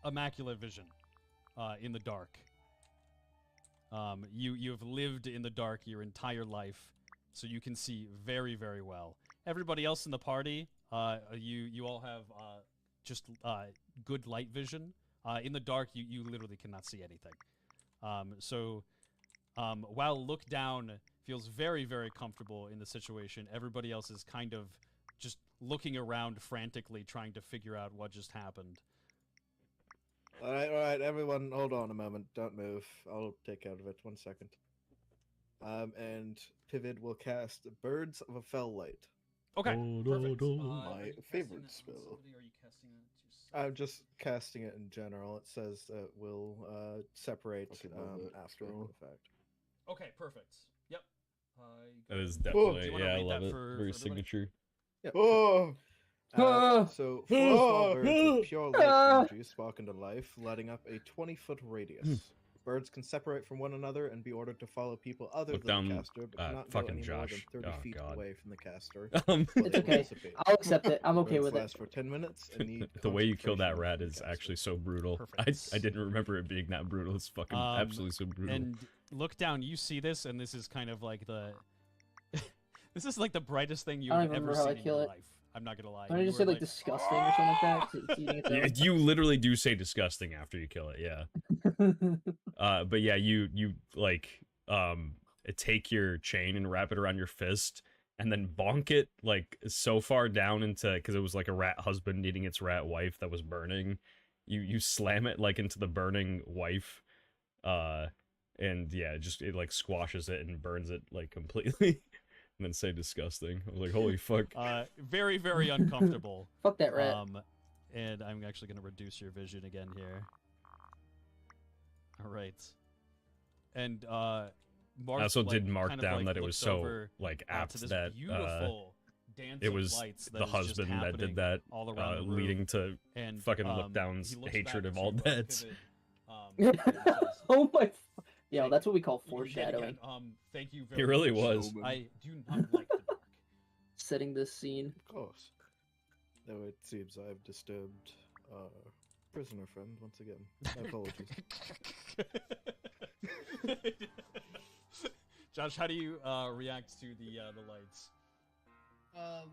immaculate vision in the dark. You have lived in the dark your entire life, so you can see very, very well. Everybody else in the party, you all have just good light vision. In the dark, you literally cannot see anything. While Look Down feels very, very comfortable in the situation, everybody else is kind of just looking around frantically, trying to figure out what just happened. All right, everyone, hold on a moment. Don't move. I'll take care of it. 1 second. And Pivot will cast Birds of a Fell Light. Okay, perfect. My favorite spell. I'm just casting it in general. It says it will separate after the fact. Okay, perfect. Yep. That is Do definitely, you wanna yeah, I read love that it. for For your everybody? signature. Yep. So, 4 small birds with pure light energy spark into life, lighting up a 20-foot radius. Birds can separate from one another and be ordered to follow people other Look than down, the caster, but cannot go fucking any more than Josh. 30 Oh, feet God. away from the caster. It's while they okay. dissipate. I'll accept it. I'm okay Birds with it. last for 10 minutes and need The way you kill that concentration rat from is the caster. actually so brutal. Perfect. I didn't remember it being that brutal. It's fucking absolutely so brutal. And Look Down, you see this, and this is kind of like the... this is like the brightest thing I you've don't ever remember how seen I in kill your it. life. I'm not gonna lie. Don't I You just were say like disgusting or something like that? 'Cause it's eating its own? You literally do say disgusting after you kill it, yeah. But yeah, you like take your chain and wrap it around your fist and then bonk it like so far down into, because it was like a rat husband eating its rat wife that was burning. You slam it like into the burning wife, and yeah, it like squashes it and burns it like completely. And then say disgusting. I was like, holy fuck. Very, very uncomfortable. Fuck that rat. And I'm actually going to reduce your vision again here. All right. And I Mark also like, did mark kind of, down like, that it was looks so over, like to apt this that beautiful dance it of was lights that the is just husband that happening did that, all around the room. leading to And fucking Look Down's he looks hatred back of all to, deads. Pivot, and says, Oh my... Yeah, Thank- that's what we call yet again, foreshadowing. thank you He very really much. was. I do not like the dark. Setting this scene. Of course. Though it seems I've disturbed prisoner friend once again. My apologies. Josh, how do you react to the lights?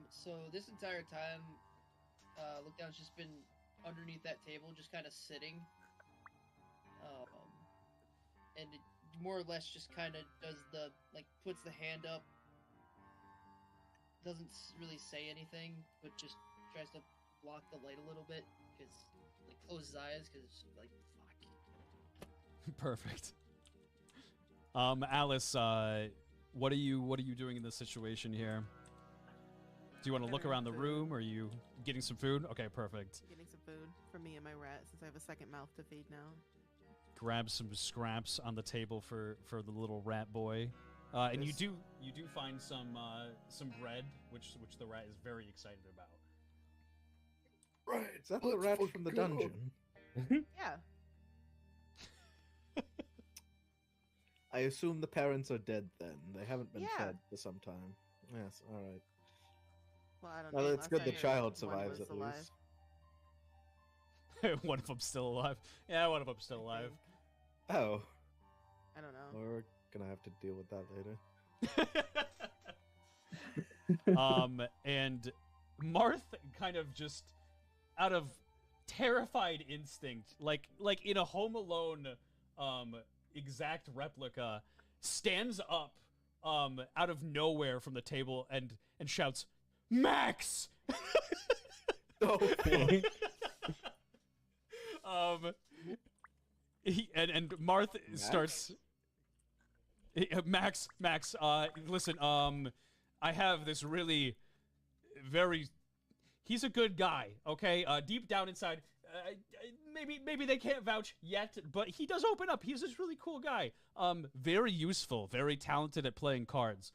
So this entire time, Look Down's just been underneath that table, just kind of sitting. And it more or less just kind of does the, like, puts the hand up. Doesn't really say anything, but just tries to block the light a little bit, because, like, closes his eyes, because it's like, fuck. Perfect. Alice, what are you doing in this situation here? Do you want to look around the room, or are you getting some food? Okay, perfect. Getting some food for me and my rat, since I have a second mouth to feed now. Grab some scraps on the table for the little rat boy, and you do find some bread, which the rat is very excited about. Right, is that the rat from the dungeon? Yeah. I assume the parents are dead then. They haven't been Yeah. fed for some time. Yes, alright. Well, I don't Well, know. it's Last good I the heard, child one survives was at alive. least. One of them's still alive. Yeah, one of them's still alive. Oh. I don't know. We're gonna have to deal with that later. And Marth kind of just out of terrified instinct, like in a Home Alone exact replica, stands up out of nowhere from the table and shouts, "Max!" Oh, fuck. And Marth starts. Max, listen, I have this really very he's a good guy. Okay, deep down inside, maybe they can't vouch yet, but he does open up. He's this really cool guy. Very useful, very talented at playing cards.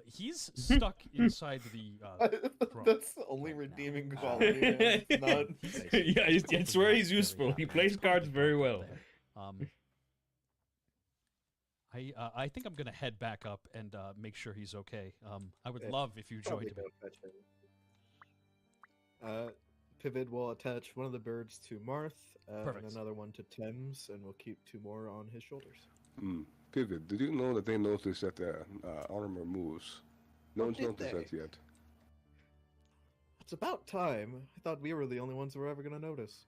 He's stuck inside the. That's the only redeeming quality. Man. It's not. Yeah, it's where he's useful. He plays cards very well. I think I'm gonna head back up and make sure he's okay. I would love if you joined me. Pivot will attach one of the birds to Marth and Perfect. another one to Thames, and we'll keep 2 more on his shoulders. Pivot, did you know that they noticed that the armor moves? No one's did noticed they? that yet. It's about time. I thought we were the only ones who were ever going to notice.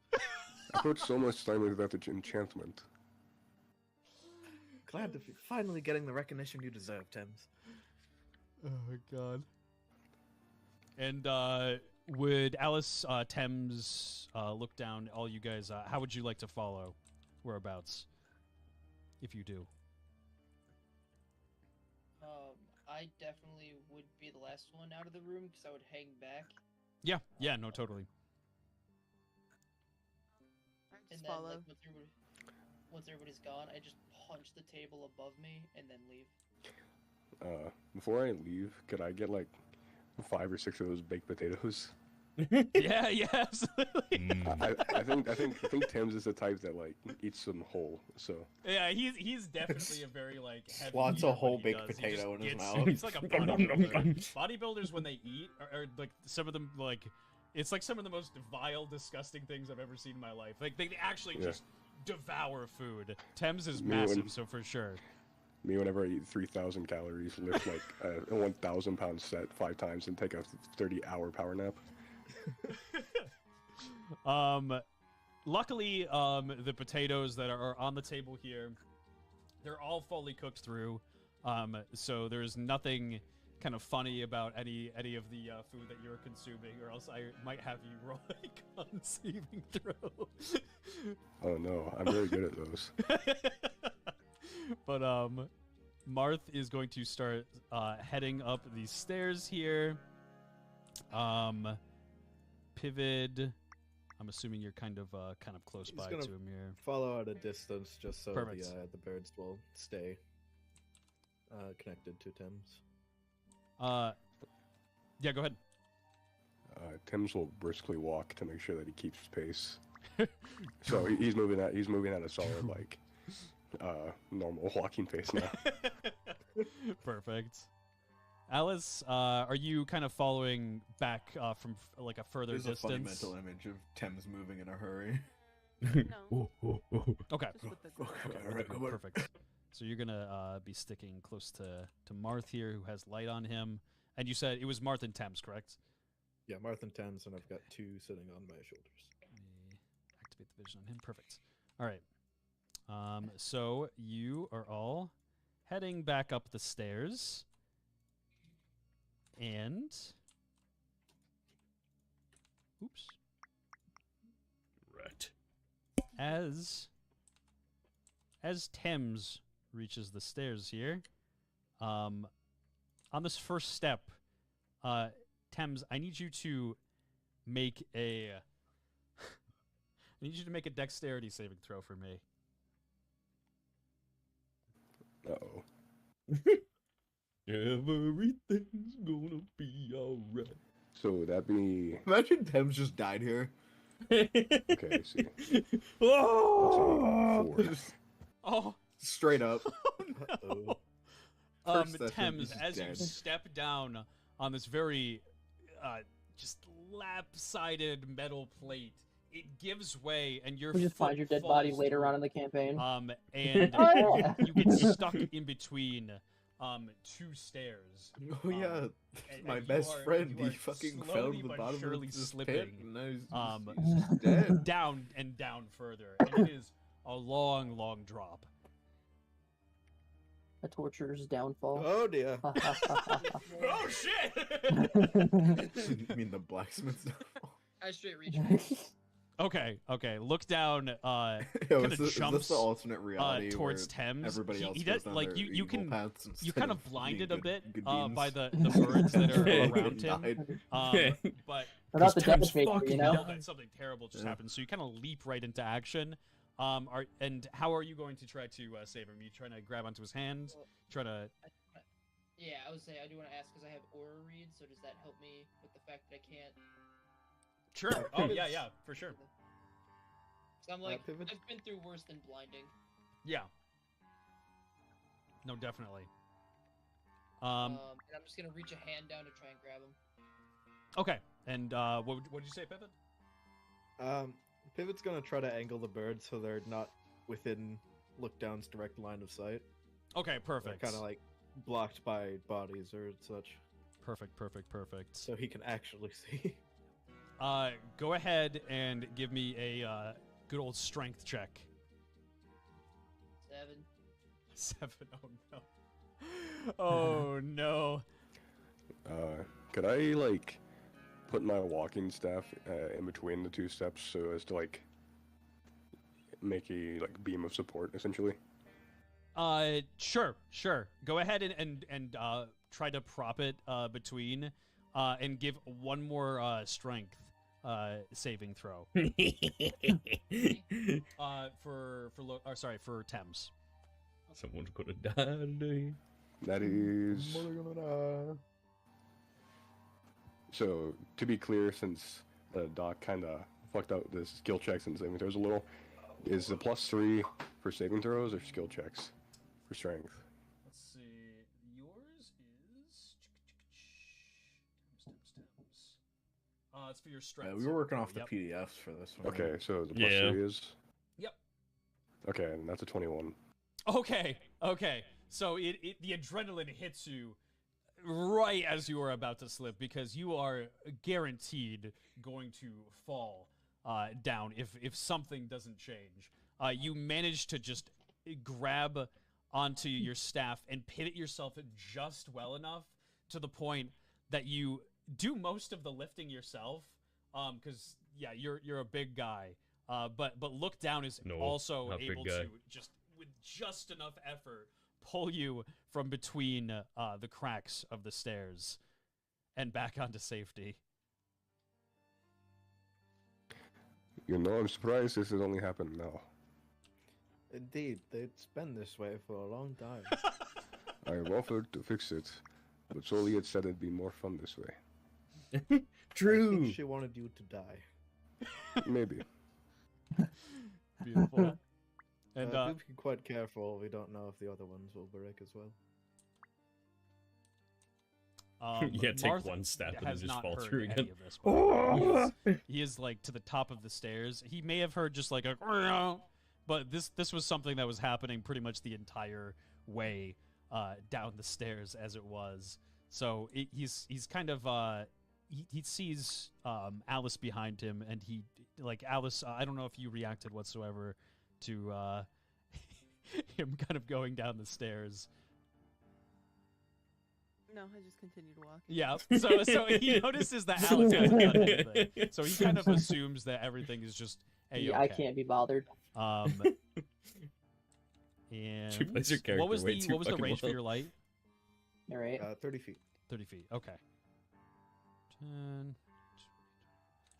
I put so much time into that enchantment. Glad to be finally getting the recognition you deserve, Thames. Oh my god. And would Alice, Thames, look down, all you guys, how would you like to follow? Whereabouts? If you do. I definitely would be the last one out of the room because I would hang back. Yeah, no, totally. And Just then, follow. like, once everybody's gone, I just punch the table above me and then leave. Before I leave, could I get like 5 or 6 of those baked potatoes? Yeah, absolutely. I think Thames is the type that like eats them whole. So Yeah, he's definitely a very like heavy Wants a eater when whole he baked does. He potato just in his gets- mouth. He's like a bodybuilder. Bodybuilders when they eat are like some of them like it's like some of the most vile, disgusting things I've ever seen in my life. Like they actually just devour food. Thames is massive, so for sure. Me, whenever I eat 3,000 calories, lift like a 1,000 pound set 5 times and take a 30-hour power nap. Luckily, the potatoes that are on the table here, they're all fully cooked through. So there's nothing kind of funny about any of the food that you're consuming, or else I might have you roll a con saving throw. Oh no, I'm very good at those. But Marth is going to start heading up these stairs here. Pivot, I'm assuming you're kind of close by to him here. Follow at a distance just so Perfect. the birds will stay connected to Thames. Yeah, go ahead. Thames will briskly walk to make sure that he keeps pace. So he's moving at a solid like normal walking pace now. Perfect. Alice, are you kind of following back from like a further There's distance? a funny mental image of Thames moving in a hurry. No. Okay. Just with the Perfect. So you're gonna be sticking close to Marth here, who has light on him. And you said it was Marth and Thames, correct? Yeah, Marth and Thames, and I've got 2 sitting on my shoulders. Let me activate the vision on him. Perfect. All right. So you are all heading back up the stairs. And oops. Right. As Thames reaches the stairs here, on this first step, Thames, I need you to make a dexterity saving throw for me. Uh-oh. Everything's gonna be alright. So would that be Imagine Thames just died here. okay? I see. Oh! I'll take 4. Oh, Straight up. no. First session, Thames, he's as you dead. step down on this very just lap-sided metal plate, it gives way, and your We just foot find your dead body falls later through. on in the campaign. And Oh, yeah. you get stuck in between 2 stairs. Oh yeah, and my you best are- friend. you He are fucking fell slowly to the but bottom surely of this slipping, pit, and now he's um, just dead. down and down further. And it is a long, long drop. A torturer's downfall. Oh dear. Oh shit! You mean the blacksmith's downfall? I straight reach. Okay, okay. Look down. Yo, Kind of is this jumps the alternate reality towards where Thames. everybody else he goes does, down like their you evil can paths you instead kind of being blinded a bit good by beings? the birds that are around Everyone him. died. But About the Thames Death Maker, fucking you know? died. but something terrible just Yeah. happened, so you kind of leap right into action. And how are you going to try to save him? You trying to grab onto his hand? Trying to Yeah, I would say I do want to ask because I have aura read. So does that help me with the fact that I can't? Sure. Oh yeah, for sure. So I'm like, Pivot? I've been through worse than blinding. Yeah. No, definitely. And I'm just gonna reach a hand down to try and grab him. Okay. And what did you say, Pivot? Pivot's gonna try to angle the birds so they're not within Lookdown's direct line of sight. Okay, perfect. Kind of like blocked by bodies or such, Perfect. so he can actually see. Go ahead and give me a good old strength check. 7. 7. Oh no. Oh no. Could I like put my walking staff in between the two steps so as to like make a like beam of support essentially? Sure. Go ahead and try to prop it between and give one more strength saving throw. For Thames. Someone's gonna die. That is. So to be clear, since Doc kind of fucked out the skill checks and saving throws a little, is the +3 for saving throws or skill checks for strength? Let's see. Yours is Thames. It's for your strength. Yeah, we were working off the Yep. PDFs for this one. Okay, so the Yeah. +3 is. Yep. Okay, and that's a 21. Okay. So the adrenaline hits you right as you are about to slip because you are guaranteed going to fall down if something doesn't change. You manage to just grab onto your staff and pivot yourself just well enough to the point that you do most of the lifting yourself. Because yeah, you're a big guy. But Look Down is No, also not big able guy. to just with just enough effort pull you from between the cracks of the stairs and back onto safety. You know, I'm surprised this has only happened now. Indeed, it's been this way for a long time. I have offered to fix it, but Soliet said it'd be more fun this way. I True. think she wanted you to die. Maybe. Beautiful. And do be quite careful. We don't know if the other ones will break as well. Yeah, take Marth one step and has then just not fall heard through any again. of this, but he is like to the top of the stairs. He may have heard just like a, but this was something that was happening pretty much the entire way down the stairs as it was. So he's kind of he sees Alice behind him, and he like Alice. I don't know if you reacted whatsoever to him kind of going down the stairs. No, I just continue to walk. Yeah, so he notices that Alice hasn't done anything. So he kind of assumes that everything is just A-okay. Yeah, I can't be bothered. And She plays her character what was way the too what was the fucking range well. for your light? All right. 30 feet. 30 feet. Okay. 10.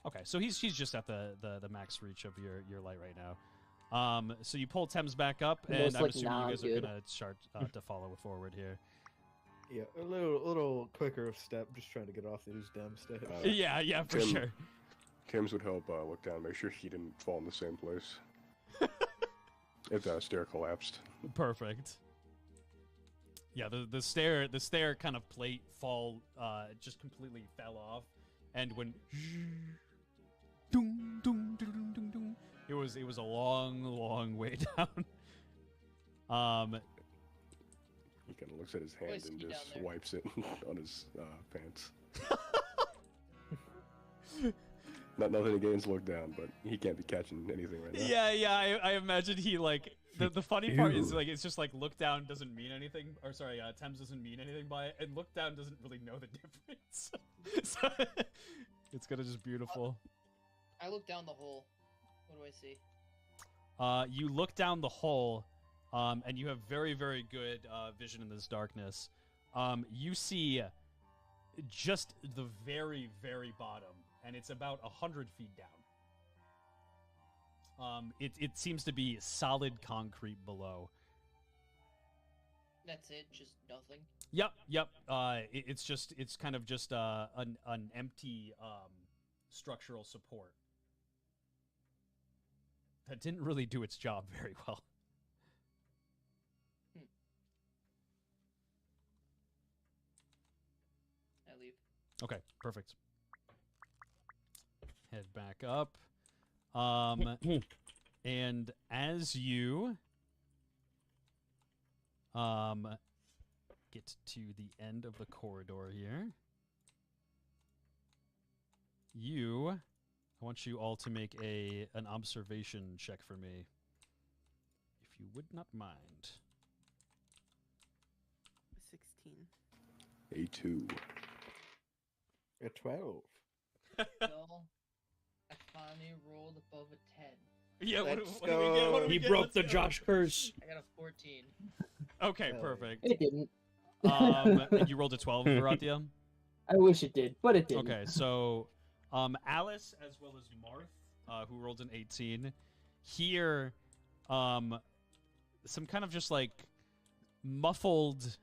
Okay, so he's just at the max reach of your light right now. So you pull Thames back up, and Most I'm like assuming you guys are good. gonna start to follow forward here. Yeah, a little quicker step, just trying to get off these damn stairs. Yeah, for Tim- sure. Tim's would help look down, make sure he didn't fall in the same place. If the stair collapsed. Perfect. Yeah, the stair kind of plate just completely fell off, and when it was a long way down. He kind of looks at his hand Always and ski just down there. wipes it on his pants. Nothing against look down, but he can't be catching anything right now. Yeah, I imagine he like the funny part is Ew. like it's just like look down doesn't mean anything, or sorry, Thames doesn't mean anything by it, and look down doesn't really know the difference. So it's gonna just beautiful. I look down the hole. What do I see? You look down the hole, and you have very, very good vision in this darkness. You see just the very, very bottom, and it's about 100 feet down. It seems to be solid concrete below. That's it, just nothing. Yep. It's kind of just an empty structural support that didn't really do its job very well. I leave. Okay, perfect. Head back up. And as you get to the end of the corridor here, I want you all to make an observation check for me, if you would not mind. 16. A 2. A 12. No, I finally rolled above a 10. Yeah, what do Let's we get? What do we He get? broke Let's the go. Josh curse. I got a 14. Okay, Oh. perfect. It didn't. You rolled a 12, Varathia? I wish it did, but it didn't. Okay, so Alice as well as Marth, who rolled an 18, hear some kind of just like muffled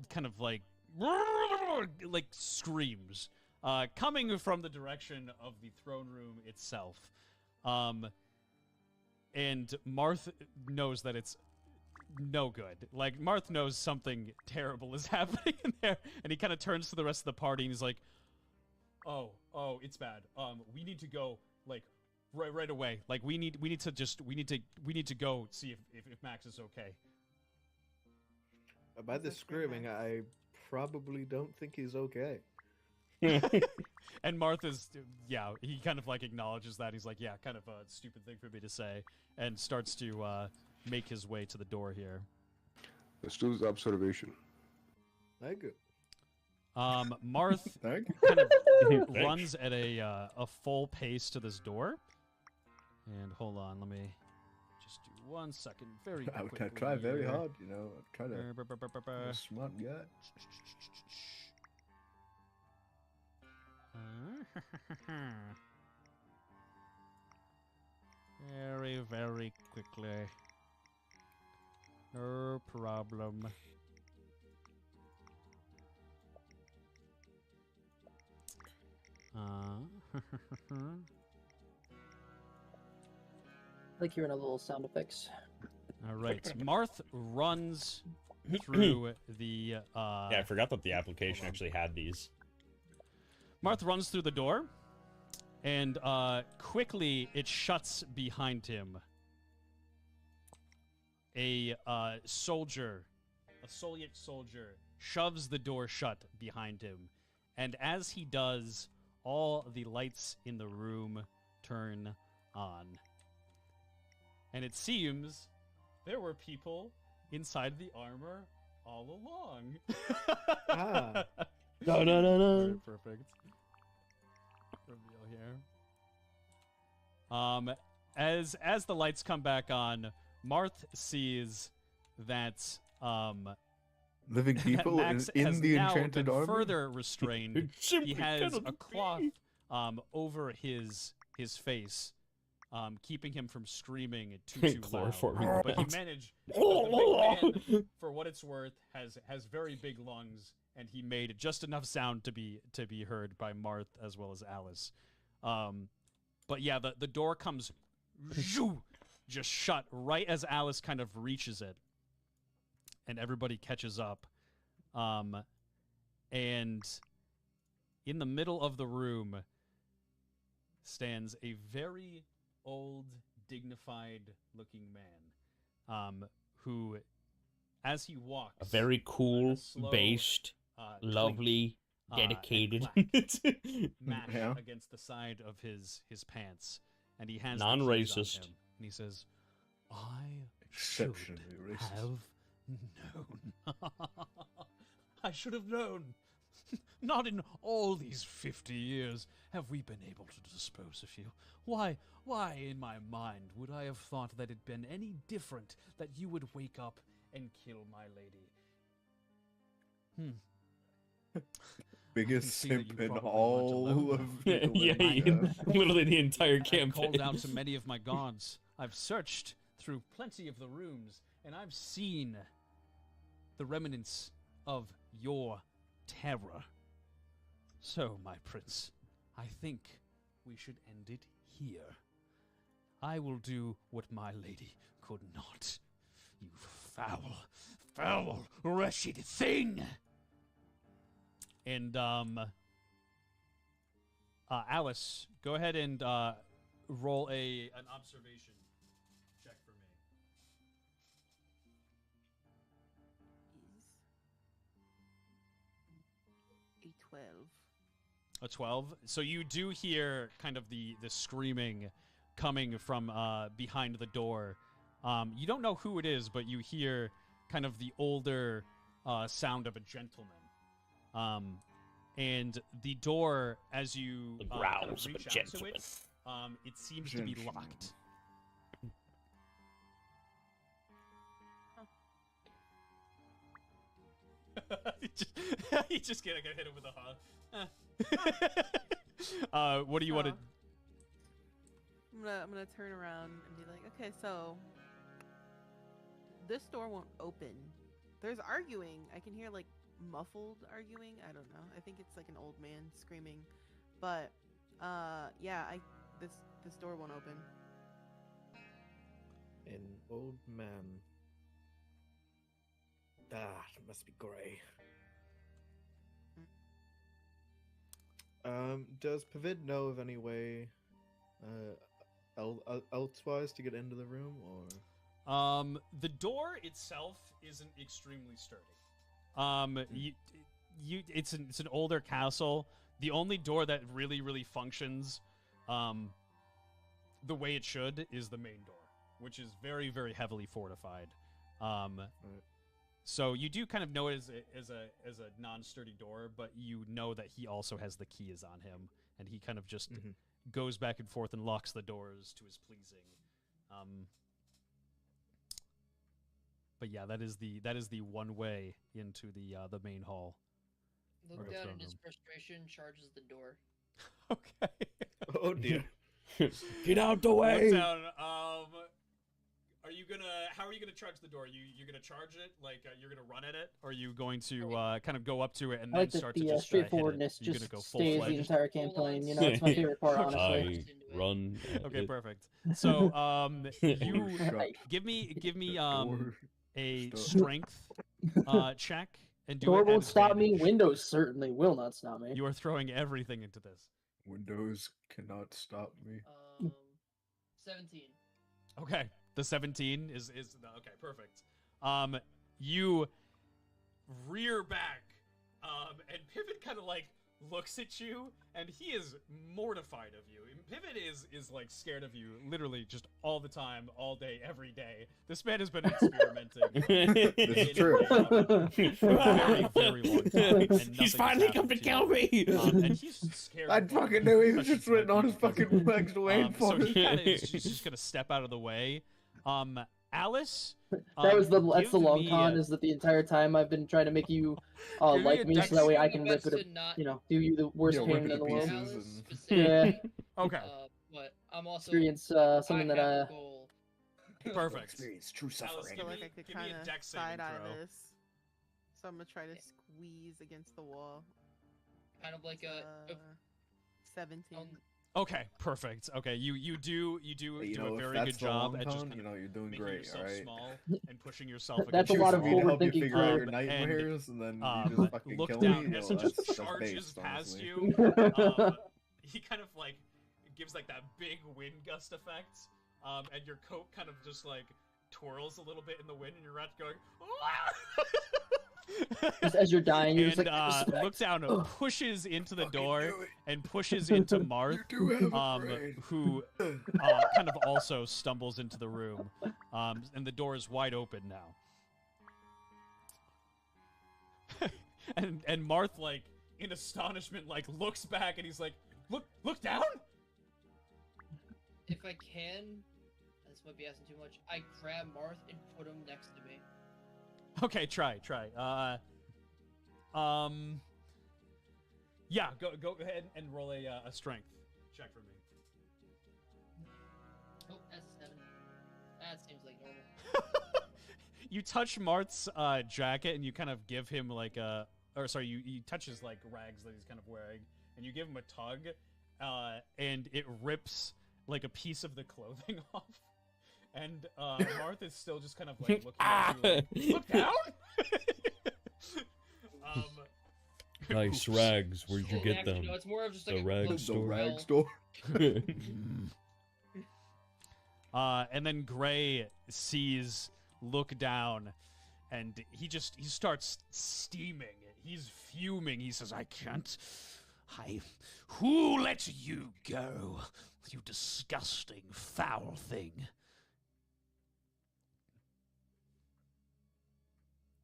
kind of like screams coming from the direction of the throne room itself. And Marth knows that it's no good. Like, Marth knows something terrible is happening in there, and he kind of turns to the rest of the party and he's like, oh, it's bad. We need to go, like, right away. Like, we need to go see if Max is okay. By the screaming, I probably don't think he's okay. And Martha's, yeah, he kind of like acknowledges that. He's like, yeah, kind of a stupid thing for me to say, and starts to make his way to the door here. Let's do this observation. Thank you. Marth Thank you. kind of runs at a full pace to this door. And hold on, let me just do 1 second. Very I quickly try very here. hard, you know. I'm trying to be a smart guy. Very, very quickly. No problem. Like hearing a little sound effects. All right. Marth runs through the. Yeah, I forgot that the application actually had these. Marth runs through the door, and quickly it shuts behind him. A Soviet soldier, shoves the door shut behind him, and as he does, all the lights in the room turn on. And it seems there were people inside the armor all along. Ah. No. Very perfect. Reveal here. As the lights come back on, Marth sees that Living people Max in has the now enchanted been armor? further restrained. He has a cloth over his face, keeping him from screaming too loud. Chloroforming But he belt. managed. The big man, for what it's worth, has very big lungs, and he made just enough sound to be heard by Marth as well as Alice. But yeah, the door comes just shut right as Alice kind of reaches it, and everybody catches up. And in the middle of the room stands a very old, dignified-looking man, who, as he walks, A very cool, slow, based, lovely, dedicated. match Yeah. against the side of his pants, and he has Non-racist. the keys on him, and he says, "I should Exceptionally racist. have known. I should have known. Not in all these 50 years have we been able to dispose of you. Why in my mind would I have thought that it'd been any different that you would wake up and kill my lady? Biggest see that you simp in probably weren't all alone, of Yeah, Italy. literally the entire I've campaign. called out to many of my gods. I've searched through plenty of the rooms, and I've seen the remnants of your terror. So, my prince, I think we should end it here. I will do what my lady could not. You foul, wretched thing! And, Alice, go ahead and, roll an observation check for me. A 12. A 12. So you do hear kind of the screaming coming from behind the door. You don't know who it is, but you hear kind of the older sound of a gentleman. And the door, as you kind of growls of a reach out to gentleman. it seems to be locked. You just gonna hit him with a huh. What do you want to? I'm gonna turn around and be like, okay, so this door won't open. There's arguing. I can hear like muffled arguing. I don't know. I think it's like an old man screaming. But yeah, this door won't open. An old man. It must be grey. Does Pavid know of any way, elsewise to get into the room, or? The door itself isn't extremely sturdy. It's an older castle. The only door that really functions, the way it should is the main door, which is very heavily fortified. So you do kind of know it as a non-sturdy door, but you know that he also has the keys on him, and he kind of just goes back and forth and locks the doors to his pleasing. But yeah, that is the one way into the main hall. Look down in his frustration, charges the door. Okay. Oh dear. Get out the way! Look down. How are you gonna charge the door? You're gonna charge it like you're gonna run at it, or are you going to kind of go up to it and I then like that start to the just straightforwardness you're just gonna go stays the full-fledged? entire campaign. You know, it's my favorite part, honestly. I run. Okay, perfect. So you give me a strength check and do Door it. won't stop me. advantage. Windows certainly will not stop me. You are throwing everything into this. Windows cannot stop me. 17. Okay, the 17 is okay, perfect. You rear back, and Pivot kind of like looks at you, and he is mortified of you. And Pivot is like scared of you, literally just all the time, all day, every day. This man has been experimenting. This is true. Very long time. And He's nothing finally has come to happened kill you. me. And he's scared. I of all fucking knew he was questions just written might on be his because of fucking you. legs waiting So for he it. kind of is just gonna step out of the way. Alice. That was that's give the long me con, a- is that the entire time I've been trying to make you Give me like a me, so dex- that way I Doing can my rip best it, to not you know, do you the worst Yeah, pain rip it in the to world. pieces. Alice and- specifically, Okay. but I'm also Experience something I that have a goal. Perfect. Experience true Alice, I give feel me- like I could give me a kind of dex saving side eye throw. this. So I'm gonna try to squeeze against the wall. Kind of like a 17. Okay, perfect. Okay, you do Hey, do know, a if very that's good the job long at just con, kind you of know, you're doing making great, yourself alright? small and pushing yourself That's against a lot of the Me to wall. help you forward-thinking figure out your crap. nightmares, and then you just fucking Look kill down me. as Yo, it just that's charges based, past honestly. you. He kind of like gives like that big wind gust effect, and your coat kind of just like twirls a little bit in the wind, and you're right going. Just as you're dying, you're And just like, "Respect." look down, pushes into the Fucking door, do it. and pushes into Marth, You do have a brain. who kind of also stumbles into the room, and the door is wide open now. and Marth like in astonishment, like, looks back and he's like, look down? If I can, this might be asking too much, I grab Marth and put him next to me. Okay, try. Yeah, go ahead and roll a strength check for me. Oh, that's a 7. That seems like normal. You touch Marth's jacket and you kind of give him like you touch his like rags that he's kind of wearing and you give him a tug, and it rips like a piece of the clothing off, and Marth is still just kind of like looking at you like, look down. Nice rags. Where'd you get Actually, them? no, it's more of just like The a rag close store. Rag smell. store. And then Gray look down, and he starts steaming. He's fuming. He says, Who let you go? You disgusting, foul thing.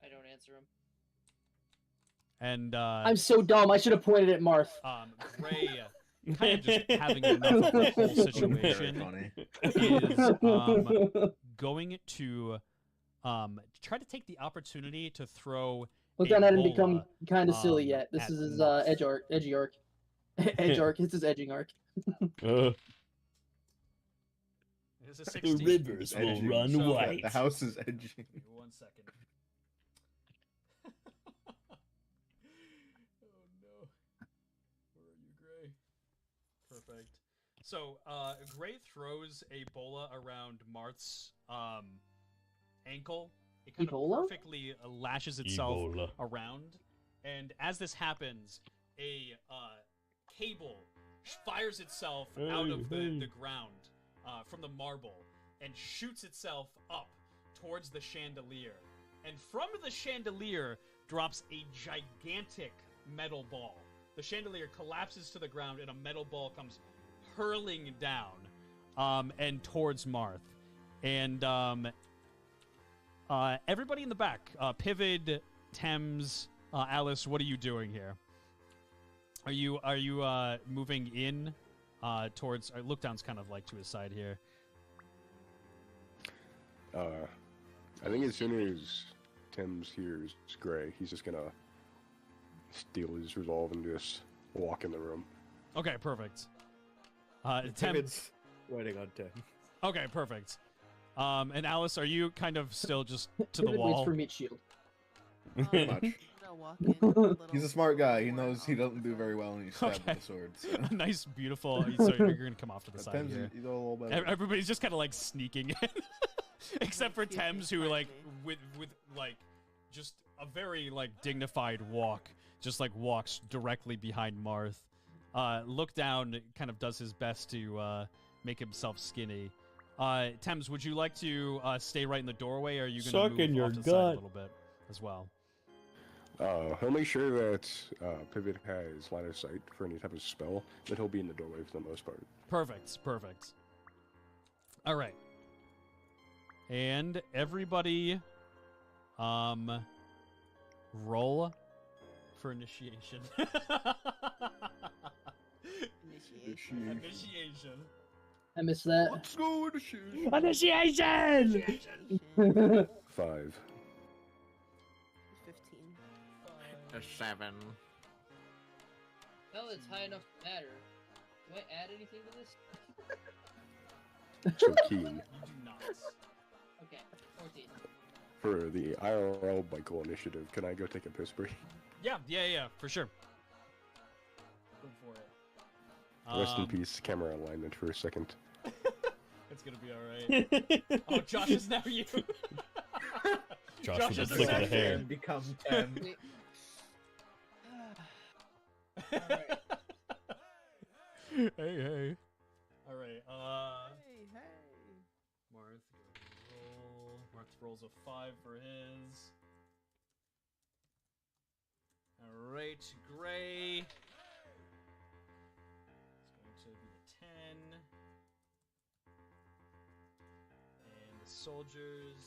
I don't answer him. And I'm so dumb. I should have pointed at Marth. Gray, kind of just having enough of the whole situation, is going to try to take the opportunity to throw. Look, a that hadn't bola, become kind of silly yet. This at is his Marth. edgy arc. Edge arc. It's his edging arc. It's a 16. The rivers will Edging. run So- white. The house is edging. Give me 1 second. Oh no. Where are you, Gray? Perfect. So, Gray throws a bola around Marth's ankle. It kind Ebola? of perfectly lashes itself Ebola. around. And as this happens, a cable fires itself out of the ground from the marble and shoots itself up towards the chandelier. And from the chandelier drops a gigantic metal ball. The chandelier collapses to the ground and a metal ball comes hurling down and towards Marth. And everybody in the back, Pivid, Thames, Alice, what are you doing here? Are you moving in towards? Look down's kind of like to his side here. I think as soon as Tim's hears Gray, he's just gonna steal his resolve and just walk in the room. Okay, perfect. Tim. David's waiting on 10. Okay, perfect. And Alice, are you kind of still just to the David wall? waits for meat shield. Much. I'll walk in a little He's a smart guy. He more knows he doesn't do very well when he's stabbed with a sword. So. Nice, beautiful. So you're gonna come off to the At side times here. he's a little better. Everybody's just kind of like sneaking in, except for Excuse me, Thames, who pardon like me. with like just a very like dignified walk, just like walks directly behind Marth. Look down, kind of does his best to make himself skinny. Thames, would you like to stay right in the doorway, or are you going to Suck move in your off to the side gut. a little bit as well? He'll make sure that Pivot has line of sight for any type of spell, but he'll be in the doorway for the most part. Perfect. All right. And everybody, roll for initiation. Initiation. I missed that. Let's go to shoot. Initiation! 5. 15. A 7. Now that it's high enough to matter, do I add anything to this? So keen. You do not. Okay, 14. For the IRL Michael initiative, can I go take a piss break? Yeah, for sure. Go for it. Rest in peace, camera alignment for a second. It's gonna be alright. Oh, Josh is now you. Josh with is the flick of now the hair. And become 10. Wait. Alright. Hey. Alright, Hey, hey. Marth, roll. Marth rolls a 5 for his. Alright, Gray. It's going to be a 10. And the soldiers.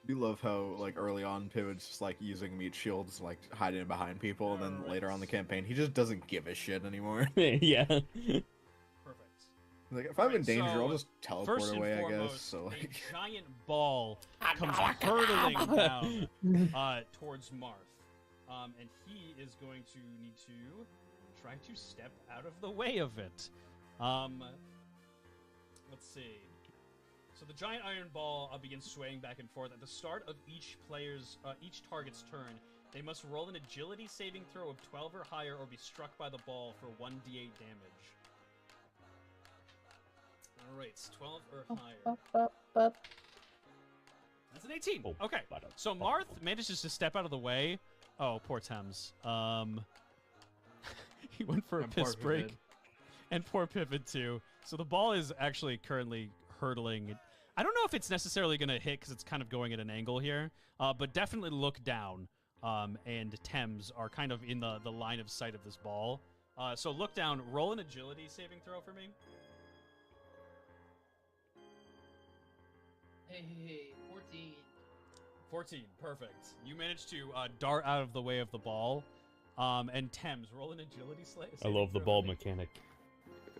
do love how, like, early on, Pivot's just, like, using meat shields, like, hiding behind people, and then later on in the campaign, he just doesn't give a shit anymore. Yeah. Perfect. Like, if I'm in Alright, danger, so, I'll just teleport first and away, I foremost, guess, so, like... a giant ball comes hurtling down towards Marth. And he is going to need to try to step out of the way of it. Let's see. So the giant iron ball begins swaying back and forth. At the start of each target's turn, they must roll an agility saving throw of 12 or higher or be struck by the ball for 1d8 damage. Alright, 12 or higher. That's an 18. Okay, so Marth manages to step out of the way. Oh, poor Thames. He went for a piss break. And poor Pivot, too. So the ball is actually currently hurtling. I don't know if it's necessarily going to hit because it's kind of going at an angle here, but definitely look down. And Thames are kind of in the line of sight of this ball. So look down, roll an agility saving throw for me. Hey, 14. 14, perfect. You managed to dart out of the way of the ball. And Thames, roll an agility saving I love the throw ball for me. mechanic.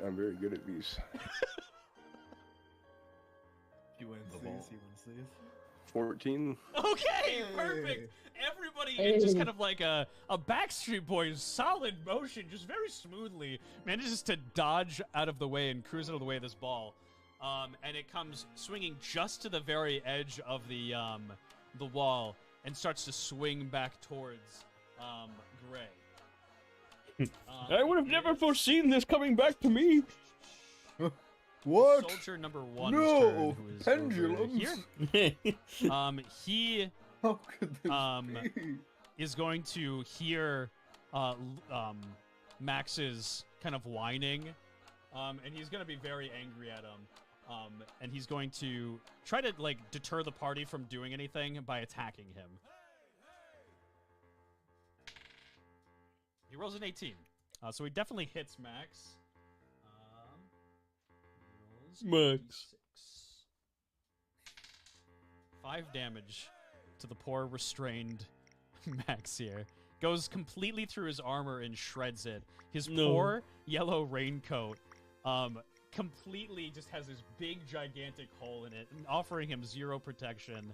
I'm very good at these. He wins The these, ball. he wins these. 14. Okay, perfect. Everybody in just kind of like a Backstreet Boys solid motion, just very smoothly manages to dodge out of the way and cruise out of the way of this ball. And it comes swinging just to the very edge of the wall and starts to swing back towards Gray. I would have never foreseen this coming back to me. What? Soldier number 1's No, turn, who is over pendulums. here. He How could this be? is going to hear Max's kind of whining, and he's going to be very angry at him. And he's going to try to like deter the party from doing anything by attacking him. He rolls an 18, so he definitely hits Max. Max. 5 damage to the poor restrained Max here. Goes completely through his armor and shreds it. His poor yellow raincoat completely just has this big gigantic hole in it, and offering him 0 protection.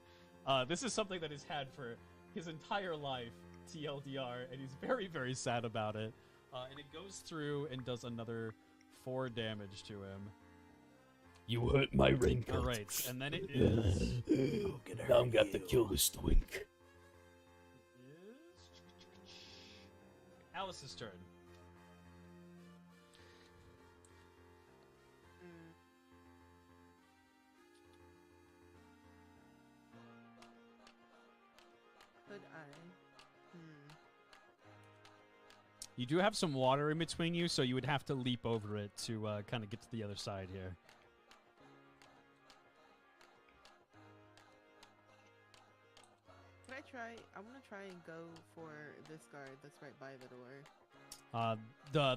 This is something that he's had for his entire life, TLDR, and he's very, very sad about it. And it goes through and does another 4 damage to him. You hurt my raincoat. All right, and then it is. Now I'm got to kill this twink. Alice's turn. Could I? You do have some water in between you, so you would have to leap over it to kind of get to the other side here. Could I try? I want to try and go for this guard that's right by the door.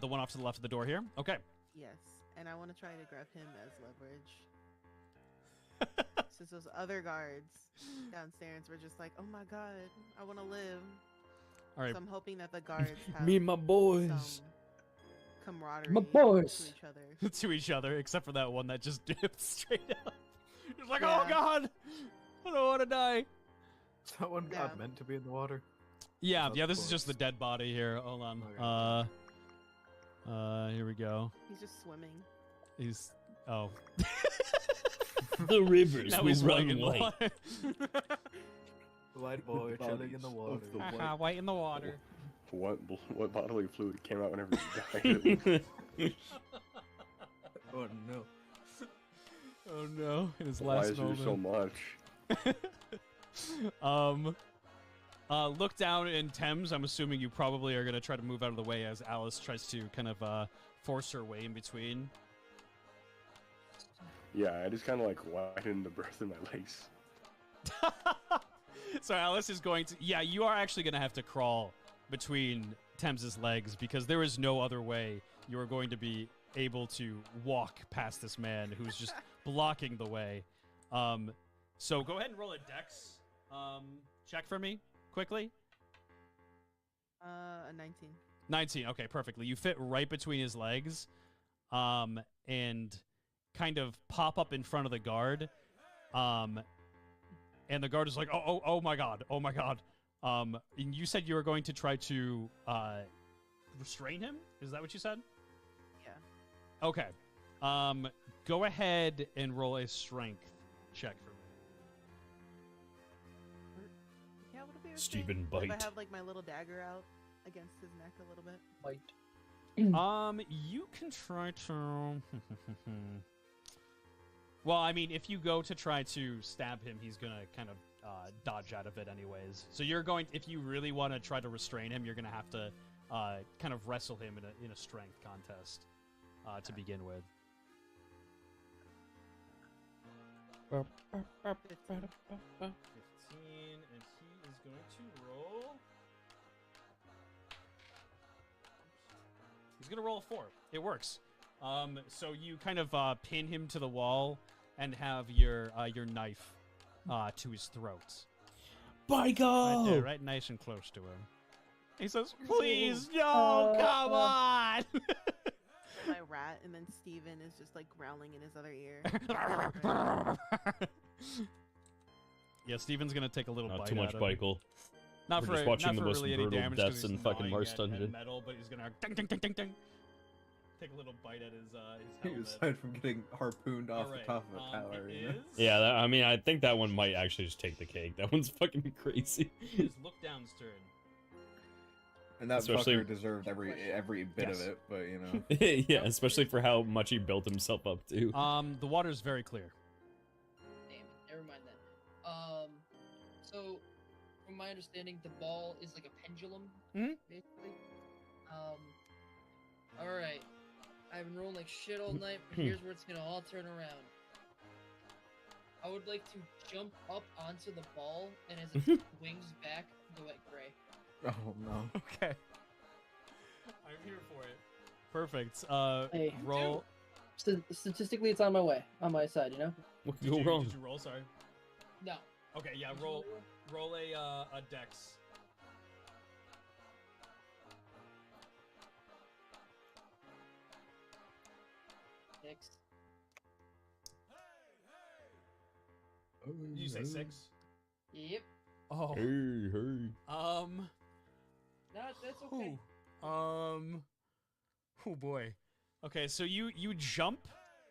The one off to the left of the door here? Okay. Yes, and I want to try to grab him as leverage. Since those other guards downstairs were just like, oh my god, I want to live. All right. So I'm hoping that the guards have Me and my boys. some camaraderie My boys. to each other. To each other, except for that one that just dipped straight up. He's like, Yeah. oh god, I don't want to die. Is that one Yeah. meant to be in the water? Yeah, Of yeah, this is just the course. dead body here. Hold on. Okay. Here we go. He's just swimming. He's, oh. The rivers Now will he's white run in the white. water. White boy chilling in the water. Haha, white in the water. What bodily fluid came out whenever you died? Oh no. Oh no, in his Why last is there moment. so much? Look down in Thames. I'm assuming you probably are going to try to move out of the way as Alice tries to kind of force her way in between. Yeah, I just kind of like widened the berth in my legs. So Alice is going to... Yeah, you are actually going to have to crawl between Thames's legs because there is no other way you are going to be able to walk past this man who's just blocking the way. So go ahead and roll a dex Check for me quickly. A 19. 19. Okay, perfectly. You fit right between his legs, and kind of pop up in front of the guard. And the guard is like, oh my god, oh my god. And you said you were going to try to restrain him? Is that what you said? Yeah. Okay. Go ahead and roll a strength check for me. Yeah, would it be Stephen restrained if bite. I have like my little dagger out against his neck a little bit? Bite. You can try to. Well, I mean, if you go to try to stab him, he's gonna kind of dodge out of it anyways. So you're going. If you really want to try to restrain him, you're gonna have to kind of wrestle him in a strength contest to begin with. 15. 15, and he is going to roll. He's gonna roll a 4. It works. So you kind of pin him to the wall and have your knife to his throat. Right there, right nice and close to him. He says, "Please, no, come on!" My rat, and then Steven is just like growling in his other ear. Yeah, Steven's gonna take a little Not bite. too much, out of him. Michael. Not We're for just watching not the for most really any brutal damage, deaths 'cause in he's fucking gnawing Marth's at dungeon. metal, but he's gonna ding ding ding ding ding. Take a little bite at his helmet. Aside from getting harpooned off Alright, the top of a tower, it you know? is- Yeah, I mean, I think that one might actually just take the cake. That one's fucking crazy. It is Lookdown's turn. And that Especially- fucker deserved every bit Yes. of it, but you know. Yeah, especially for how much he built himself up to. The water's very clear. Damn it, never mind that. So, from my understanding, the ball is like a pendulum, basically. Alright. I've been rolling like shit all night, but here's where it's gonna all turn around. I would like to jump up onto the ball, and as it wings back, go at Gray. Oh no. Okay. I'm here for it. Perfect. Hey. Roll. Statistically, it's on my way, on my side, you know? What could Did go you, wrong? Did you roll? Sorry. No. Okay, yeah. Roll a dex. Six. Did you say 6? Yep. Oh. Hey. No, that's okay. Oh boy. Okay, so you jump,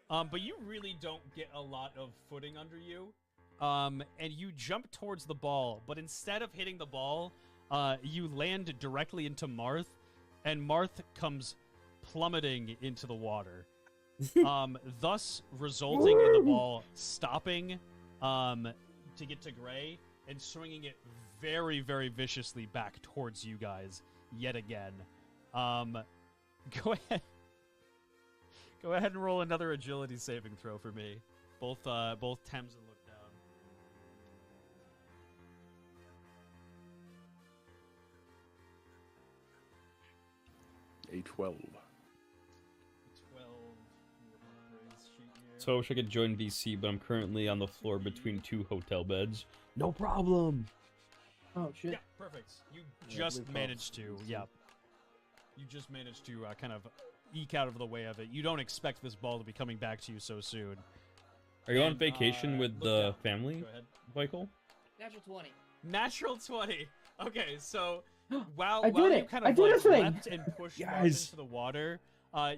but you really don't get a lot of footing under you. And you jump towards the ball, but instead of hitting the ball, you land directly into Marth, and Marth comes plummeting into the water. Thus resulting in the ball stopping to get to Gray and swinging it very, very viciously back towards you guys yet again. Go ahead. Go ahead and roll another agility saving throw for me. Both Thames and Lookdown. A 12. 12. So I wish I could join VC, but I'm currently on the floor between 2 hotel beds. No problem. Oh, shit. Yeah, perfect. You Yeah, just we've managed to, yeah. You just managed to kind of eke out of the way of it. You don't expect this ball to be coming back to you so soon. Are you on And, vacation with look the down. family, Go ahead. Michael? Natural 20. Natural 20. Okay, so while I did you it! kind I of did like a thing! leapt and pushed Marth Yes! into the water,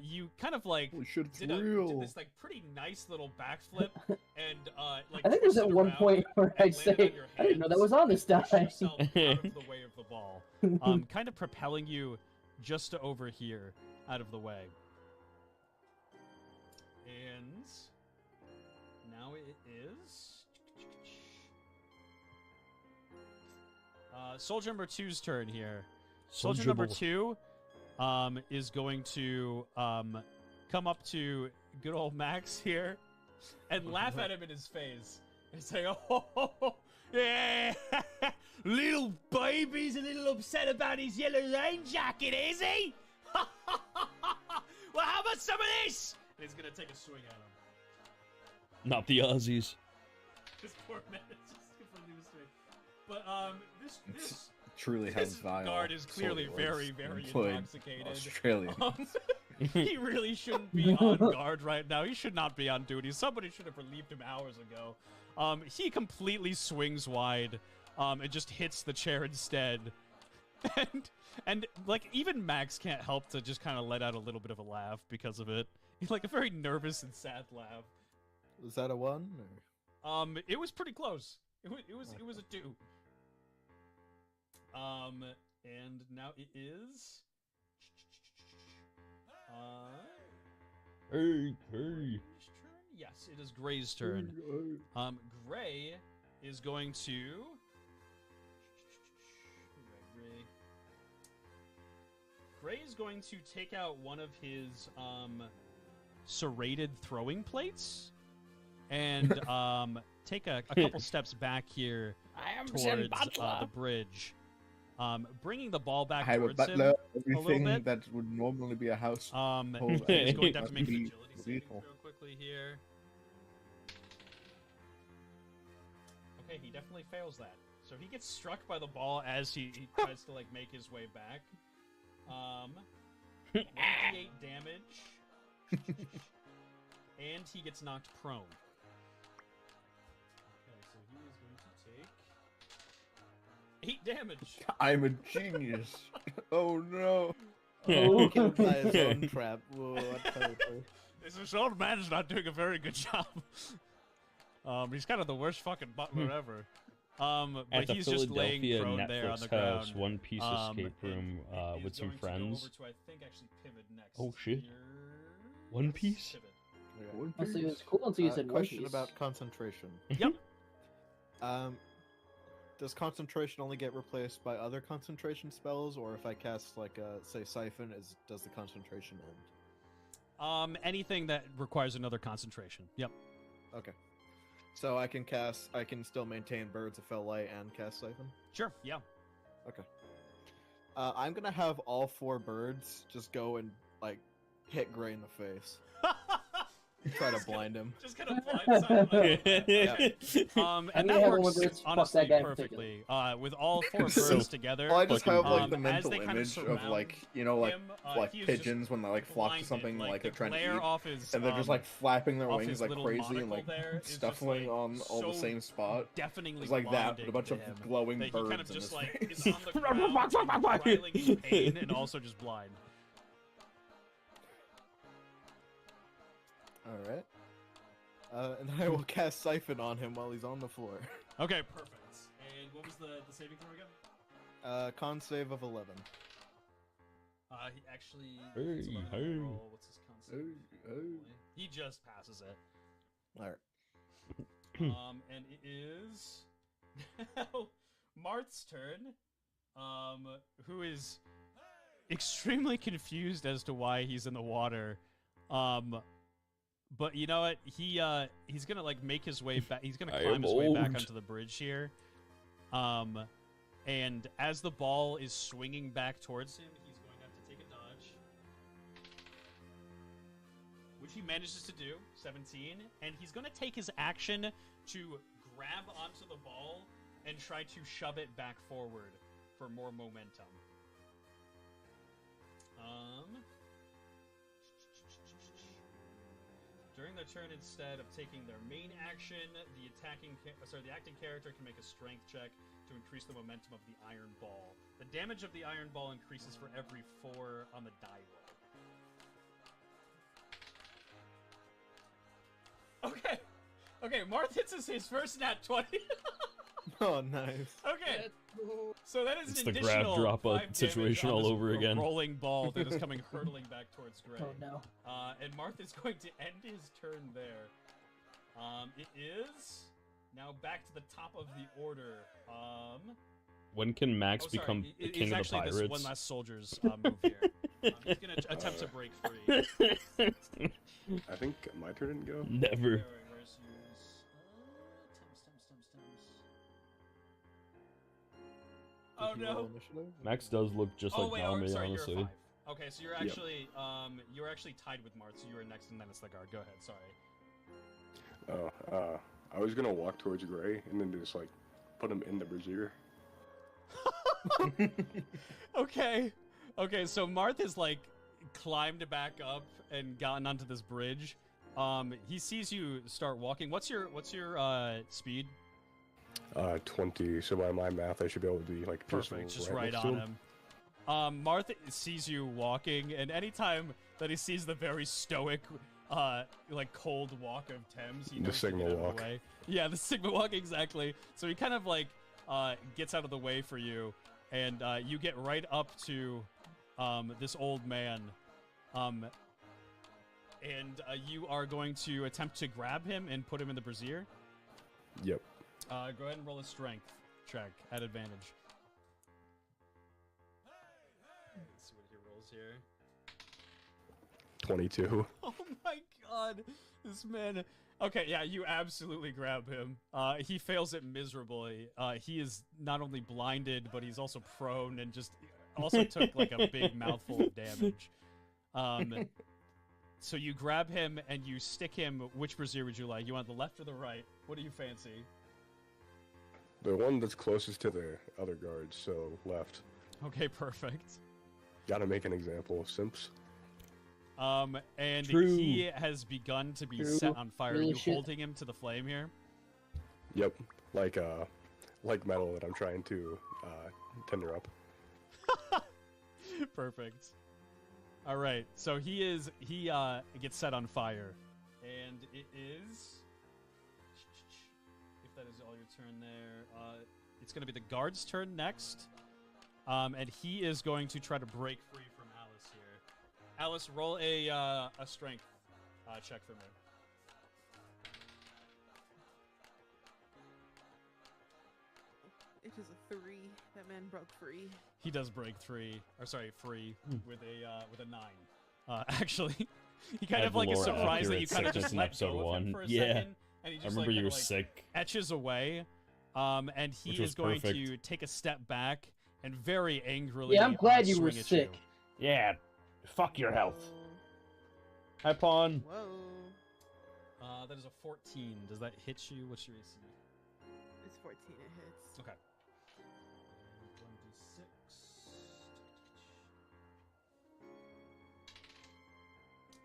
you kind of like Holy shit, it's did real. this like pretty nice little backflip and like I think there's twisted at one around point where I and landed say, on your I didn't know that hands was on this and pushed die. yourself out of the way of the ball, kind of propelling you just to over here out of the way. And now it is soldier number 2's turn here. Soldier number 2 is going to come up to good old Max here and laugh at him in his face and say, "Oh, yeah, little baby's a little upset about his yellow rain jacket, is he? Well, how about some of this?" And he's gonna take a swing at him. Not the Aussies. This poor man is just completely straight. But this Truly how this vile. guard is clearly Soldier very, was very employed intoxicated. Australian. He really shouldn't be on guard right now. He should not be on duty. Somebody should have relieved him hours ago. He completely swings wide, and just hits the chair instead. And like even Max can't help to just kind of let out a little bit of a laugh because of it. He's like a very nervous and sad laugh. Was that a 1? Or? It was pretty close. It was a 2. And now it is. Hey. Gray's turn? Yes, it is Gray's turn. Gray is going to. Gray is going to take out one of his serrated throwing plates and take a couple steps back here towards the bridge, bringing the ball back I have a towards him butler, a little everything bit. that would normally be a house. He's going to have to make an agility saving throw quickly here. Okay, he definitely fails that. So he gets struck by the ball as he tries to like make his way back. 1d8 damage. And he gets knocked prone. Okay, so he is going to take 8 damage. I'm a genius. Oh no. Oh, killed by his own trap. Whoa, what terrible. This old man is not doing a very good job. He's kind of the worst fucking butler ever. At But the he's just laying Philadelphia prone there on Netflix the ground. house, One Piece escape room He's with some going to go friends. over to, I think, actually pivot next. Oh shit! Here. One Yes, Piece. pivot. One Oh, so Piece. it's cool until you said One Question Piece. about concentration. Yep. Does concentration only get replaced by other concentration spells, or if I cast like say Siphon, does the concentration end? Anything that requires another concentration. Yep. Okay. So I can still maintain Birds of Fell Light and cast Siphon? Sure, yeah. Okay. I'm gonna have all 4 birds just go and, like, hit Gray in the face. Try to blind him. Just kind of blindside. Yeah. And we that have works one birds, fuck honestly that guy in perfectly. With all 4 birds So- together. Well, I just have, like, the as mental they kind of image of, surround like, you know, like, him, like he is pigeons just when they, like, flock to blinded, something, like, the they're trying to glare eat. off his, And they're just, like, flapping their off wings his like little crazy and, monocle like, there is just, stuffing like, on all the so same spot. deafeningly It's like that, but a blinding bunch to of him glowing that he birds kind of in just his like face. is on the ground, wailing in pain, and also just blind. Alright. And then I will cast Siphon on him while he's on the floor. Okay, perfect. And what was the saving throw again? Con save of 11. He actually. Hey, it's 11 hey. roll. What's his con save? He just passes it. Alright. And it is now Marth's turn. Who is extremely confused as to why he's in the water. But you know what? He's gonna like make his way back. He's gonna I climb am his way back old. onto the bridge here. And as the ball is swinging back towards him, he's going to have to take a dodge, which he manages to do, 17. And he's gonna take his action to grab onto the ball and try to shove it back forward for more momentum. During their turn, instead of taking their main action, the acting character can make a strength check to increase the momentum of the iron ball. The damage of the iron ball increases for every 4 on the die roll. Okay, Marth hits his first nat 20. Oh, nice. Okay, so that is It's an the grab additional drop 5 damage situation on all this over again. rolling ball that is coming hurtling back towards Gray. Oh no. And Marth is going to end his turn there. It is now back to the top of the order. When can Max sorry, become the it's king of the actually pirates? this one last soldier's move here. He's gonna attempt to break free. I think my turn didn't go. Never. Where's yours? Oh Did you roll no! initiative? Max does look just like wait, Nami, sorry, honestly. you're a 5. Okay, so you're actually tied with Marth, so you were next, and then it's the guard. Go ahead. Sorry. I was gonna walk towards Gray and then just like put him in the brazier. Okay. Okay, so Marth has like climbed back up and gotten onto this bridge. He sees you start walking. What's your speed? 20. So by my math, I should be able to be like Perfect, just right next to on him. Marth sees you walking, and anytime that he sees the very stoic, like cold walk of Thames, he knows to Sigma get out of walk. the way. Yeah, the Sigma walk, exactly. So he kind of like gets out of the way for you, and you get right up to this old man, and you are going to attempt to grab him and put him in the brazier. Yep. Go ahead and roll a strength check at advantage. Let's see what he rolls here. 22. Oh my god, this man. Okay, yeah, you absolutely grab him. He fails it miserably. He is not only blinded, but he's also prone and just also took like a big mouthful of damage. So you grab him and you stick him. Which brazier would you like? You want the left or the right? What do you fancy? The one that's closest to the other guards, so left. Okay, perfect. Gotta make an example of simps. And True. he has begun to be set on fire. Are Really you shit. holding him to the flame here? Yep. Like metal that I'm trying to tender up. Perfect. All right, so he gets set on fire, and it is. If that is all your turn there, it's going to be the guard's turn next, and he is going to try to break free from Alice here. Alice, roll a strength check for me. It is a 3. That man broke free. He does break free with a 9. Actually, he kind of like is Laura surprised that accurate you kind of sickness just in let episode go of him 1. for a Yeah. second, and he just I remember like, you kinda, were like, sick. etches away, and he Which was is going perfect. to take a step back and very angrily. Yeah, I'm glad you were swing at sick. You. Yeah. Fuck your health. Whoa. Hi, Pawn. Whoa. That is a 14. Does that hit you? What's your AC? It's 14. It hits. Okay. 1d6.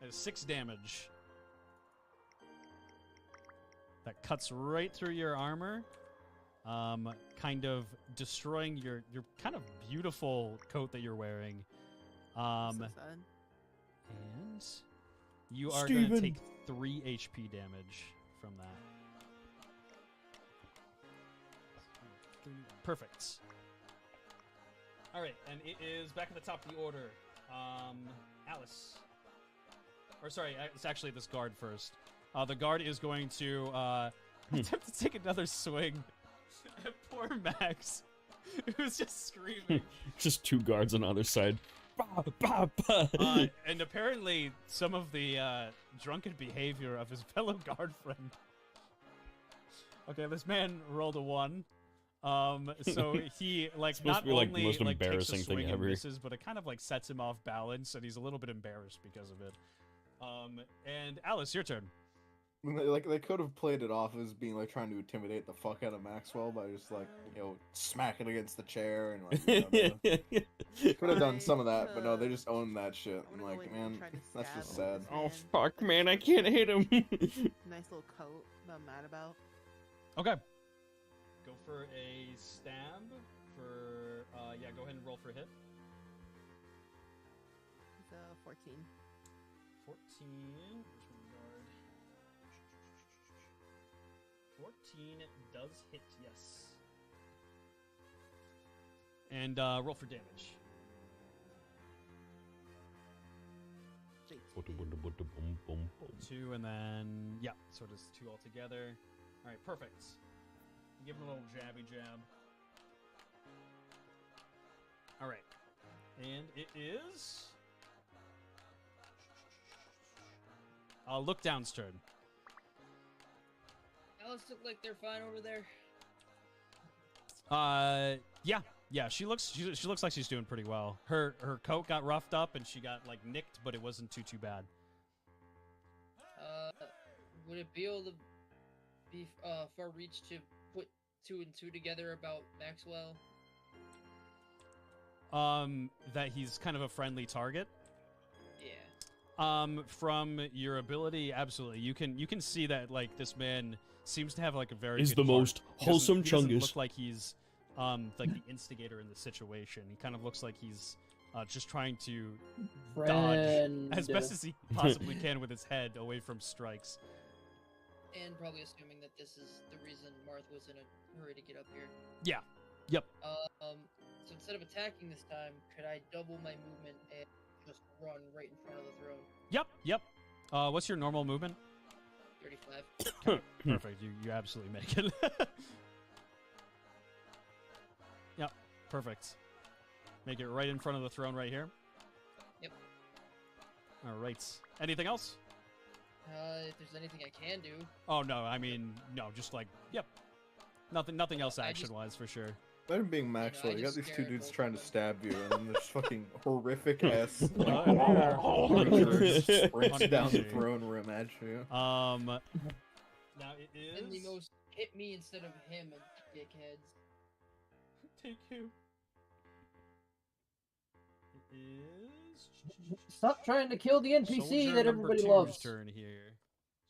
That is 6 damage. That cuts right through your armor, kind of destroying your kind of beautiful coat that you're wearing. So sad. And you are going to take 3 HP damage from that. Perfect. All right, and it is back at the top of the order. Alice. Or sorry, it's actually this guard first. The guard is going to attempt to take another swing at poor Max, who's just screaming. Just 2 guards on the other side. Bah, bah, bah. And apparently some of the drunken behavior of his fellow guard friend. Okay, this man rolled a 1. So he like It's supposed not to be, like, the only most like takes a embarrassing thing swing and ever. misses, but it kind of like sets him off balance, and he's a little bit embarrassed because of it. And Alice, your turn. Like they could have played it off as being like trying to intimidate the fuck out of Maxwell by just like smacking against the chair and like could have done some of that, but no, they just own that shit. I'm like, man, that's just sad. Oh fuck, man, I can't hit him. Nice little coat that I'm mad about. Okay. Go for a stab for yeah, go ahead and roll for a hit. It's 14. 14. Where's my guard? 14 does hit, yes. And roll for damage. 2, and then yeah, so it is 2 altogether. All right, perfect. Give him a little jabby jab. All right, and it is Look Down's turn. Alice look like they're fine over there. Yeah. She looks like she's doing pretty well. Her coat got roughed up and she got like nicked, but it wasn't too bad. Would it be able to be far reach to put two and two together about Maxwell? That he's kind of a friendly target. Yeah. From your ability, absolutely. You can see that like this man seems to have like a very He's good the heart. most He wholesome doesn't chungus. look like he's like the instigator in the situation. He kind of looks like he's just trying to dodge as best as he possibly can with his head away from strikes. And probably assuming that this is the reason Marth was in a hurry to get up here. Yeah. Yep. So instead of attacking this time, could I double my movement and just run right in front of the throne? Yep. What's your normal movement? 35. Perfect. You absolutely make it. Yep. Perfect. Make it right in front of the throne right here. Yep. All right. Anything else? If there's anything I can do. Oh no, I mean no, just like yep. Nothing else I just- action-wise for sure. Imagine being Maxwell. I You got just these stare two at dudes both trying of to them. stab you, and then this fucking horrific ass Oh, creature just sprints Honestly. down the throne room at you. Now it And the is most hit me instead of him, and dickheads. take you. It is Stop trying to kill the NPC Soldier that number everybody 2's loves. turn here.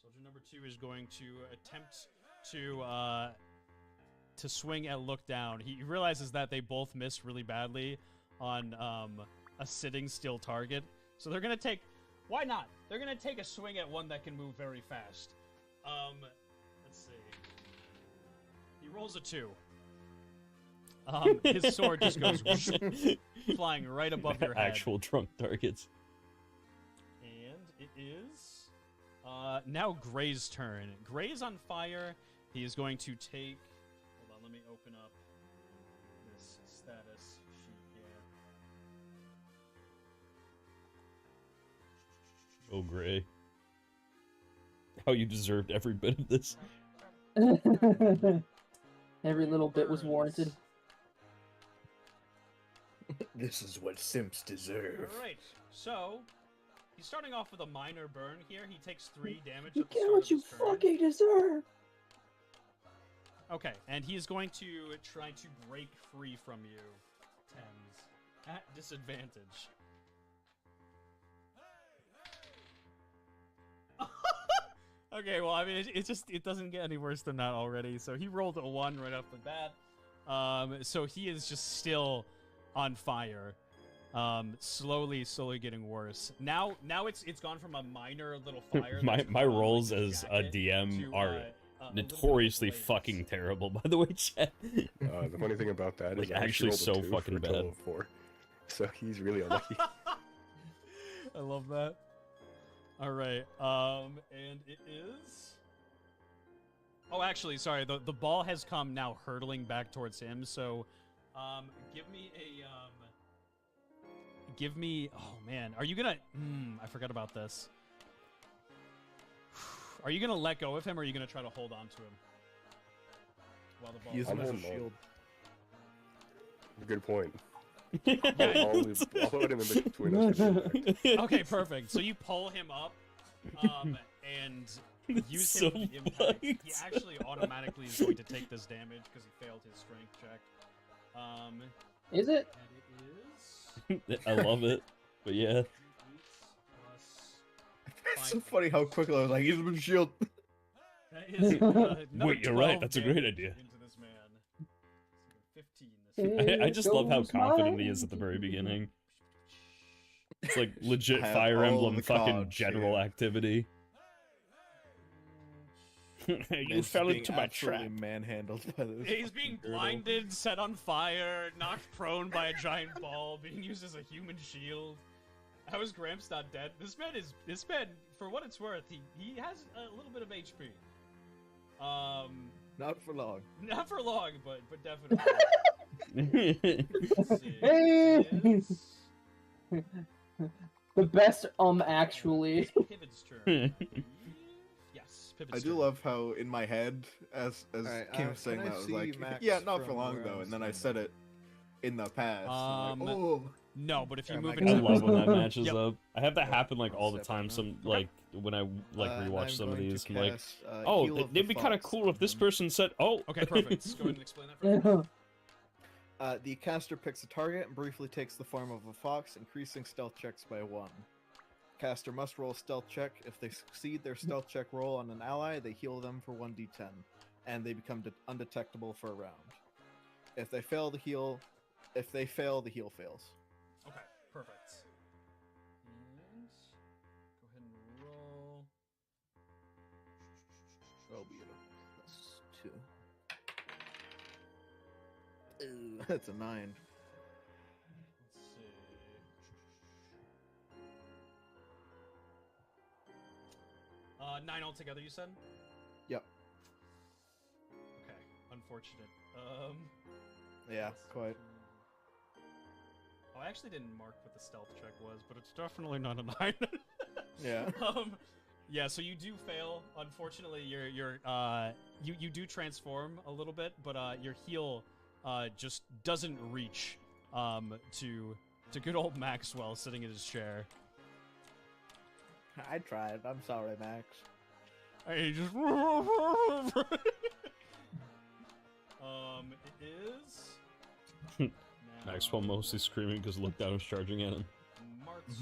Soldier number 2 is going to attempt to swing at look down. He realizes that they both missed really badly on a sitting still target. So they're gonna take why not? They're gonna take a swing at one that can move very fast. Let's see. He rolls a 2. His sword just goes whoosh, flying right above your head. Actual drunk targets. And it is now Gray's turn. Gray's on fire. He is going to take. Hold on, let me open up this status sheet here. Oh, Gray. How you deserved every bit of this. Every little bit was warranted. This is what simps deserve. All right, so he's starting off with a minor burn here. He takes 3 damage. You at the get start what of you his turn. fucking deserve. Okay, and he is going to try to break free from you, Thames, at disadvantage. Okay, well, I mean, it doesn't get any worse than that already. So he rolled a 1 right off the bat. So he is just still on fire. Slowly getting worse. Now it's gone from a minor little fire. My that's my come on, roles like, as a jacket DM to, are a little bit of a notoriously blaze. fucking terrible, by the way, Chet. The funny thing about that is Like, I actually rolled a so 2 fucking for a total bad. of 4. So he's really unlucky. I love that. All right, and it is. Oh, actually, sorry. The ball has come now hurtling back towards him. So, give me a Give me. Oh man, are you gonna? I forgot about this. Are you gonna let go of him, or are you gonna try to hold on to him? While the ball. Use him as a holding on. shield. Good point. Yeah. I'll put him in between us. Okay, perfect. So you pull him up, and use so him to impact. He actually automatically is going to take this damage because he failed his strength check. Is it? And it is. I love it, but yeah. It's so funny how quickly I was like, use him as a shield. That is, another Wait, you're right. 12 That's a great damage idea. Into this man. 15 this I just love how goes confident my- he is at the very beginning. It's like legit I have Fire all Emblem the fucking cards general here. activity. You Man's fell being into my absolutely trap. manhandled by this. He's being fucking girdle. blinded, set on fire, knocked prone by a giant ball, being used as a human shield. How is Gramps not dead? This man, for what it's worth, he has a little bit of HP. Not for long. Not for long, but definitely. Let's see. Hey! It's The best, actually. Pivot's turn. Yes, Pivot's I do turn. love how in my head, as Alright, Kim can was saying I that, I was see like, Max yeah, not for from long where though, I'm and then I standing? said it, in the past. Um, like, oh, No, but if you Yeah, move Mega into I Knight. love when that matches Yep. up. I have that Yeah, happen like all the step on time. that. Some like when I like and rewatch I'm some of going to these, I'm like, cast, oh, Heal of the they'd be kind of Fox cool if on this him. person said, oh. Okay, perfect. Let's go ahead and explain that. For me. The caster picks a target and briefly takes the form of a fox, increasing stealth checks by 1. Caster must roll a stealth check. If they succeed their stealth check roll on an ally, they heal them for 1d10, and they become undetectable for a round. If they fail, the heal fails. Okay, perfect. And go ahead and roll. That'll be a +2. Ooh, that's a 9. Let's see. 9 altogether, you said? Yep. Okay, unfortunate. Yeah, quite. Oh, I actually didn't mark what the stealth check was, but it's definitely not a 9. Yeah. Yeah, so you do fail. Unfortunately, you do transform a little bit, but your heal just doesn't reach to good old Maxwell sitting in his chair. I tried. I'm sorry, Max. And he just it is Maxwell mostly screaming because Look Down is charging at him. Marth's.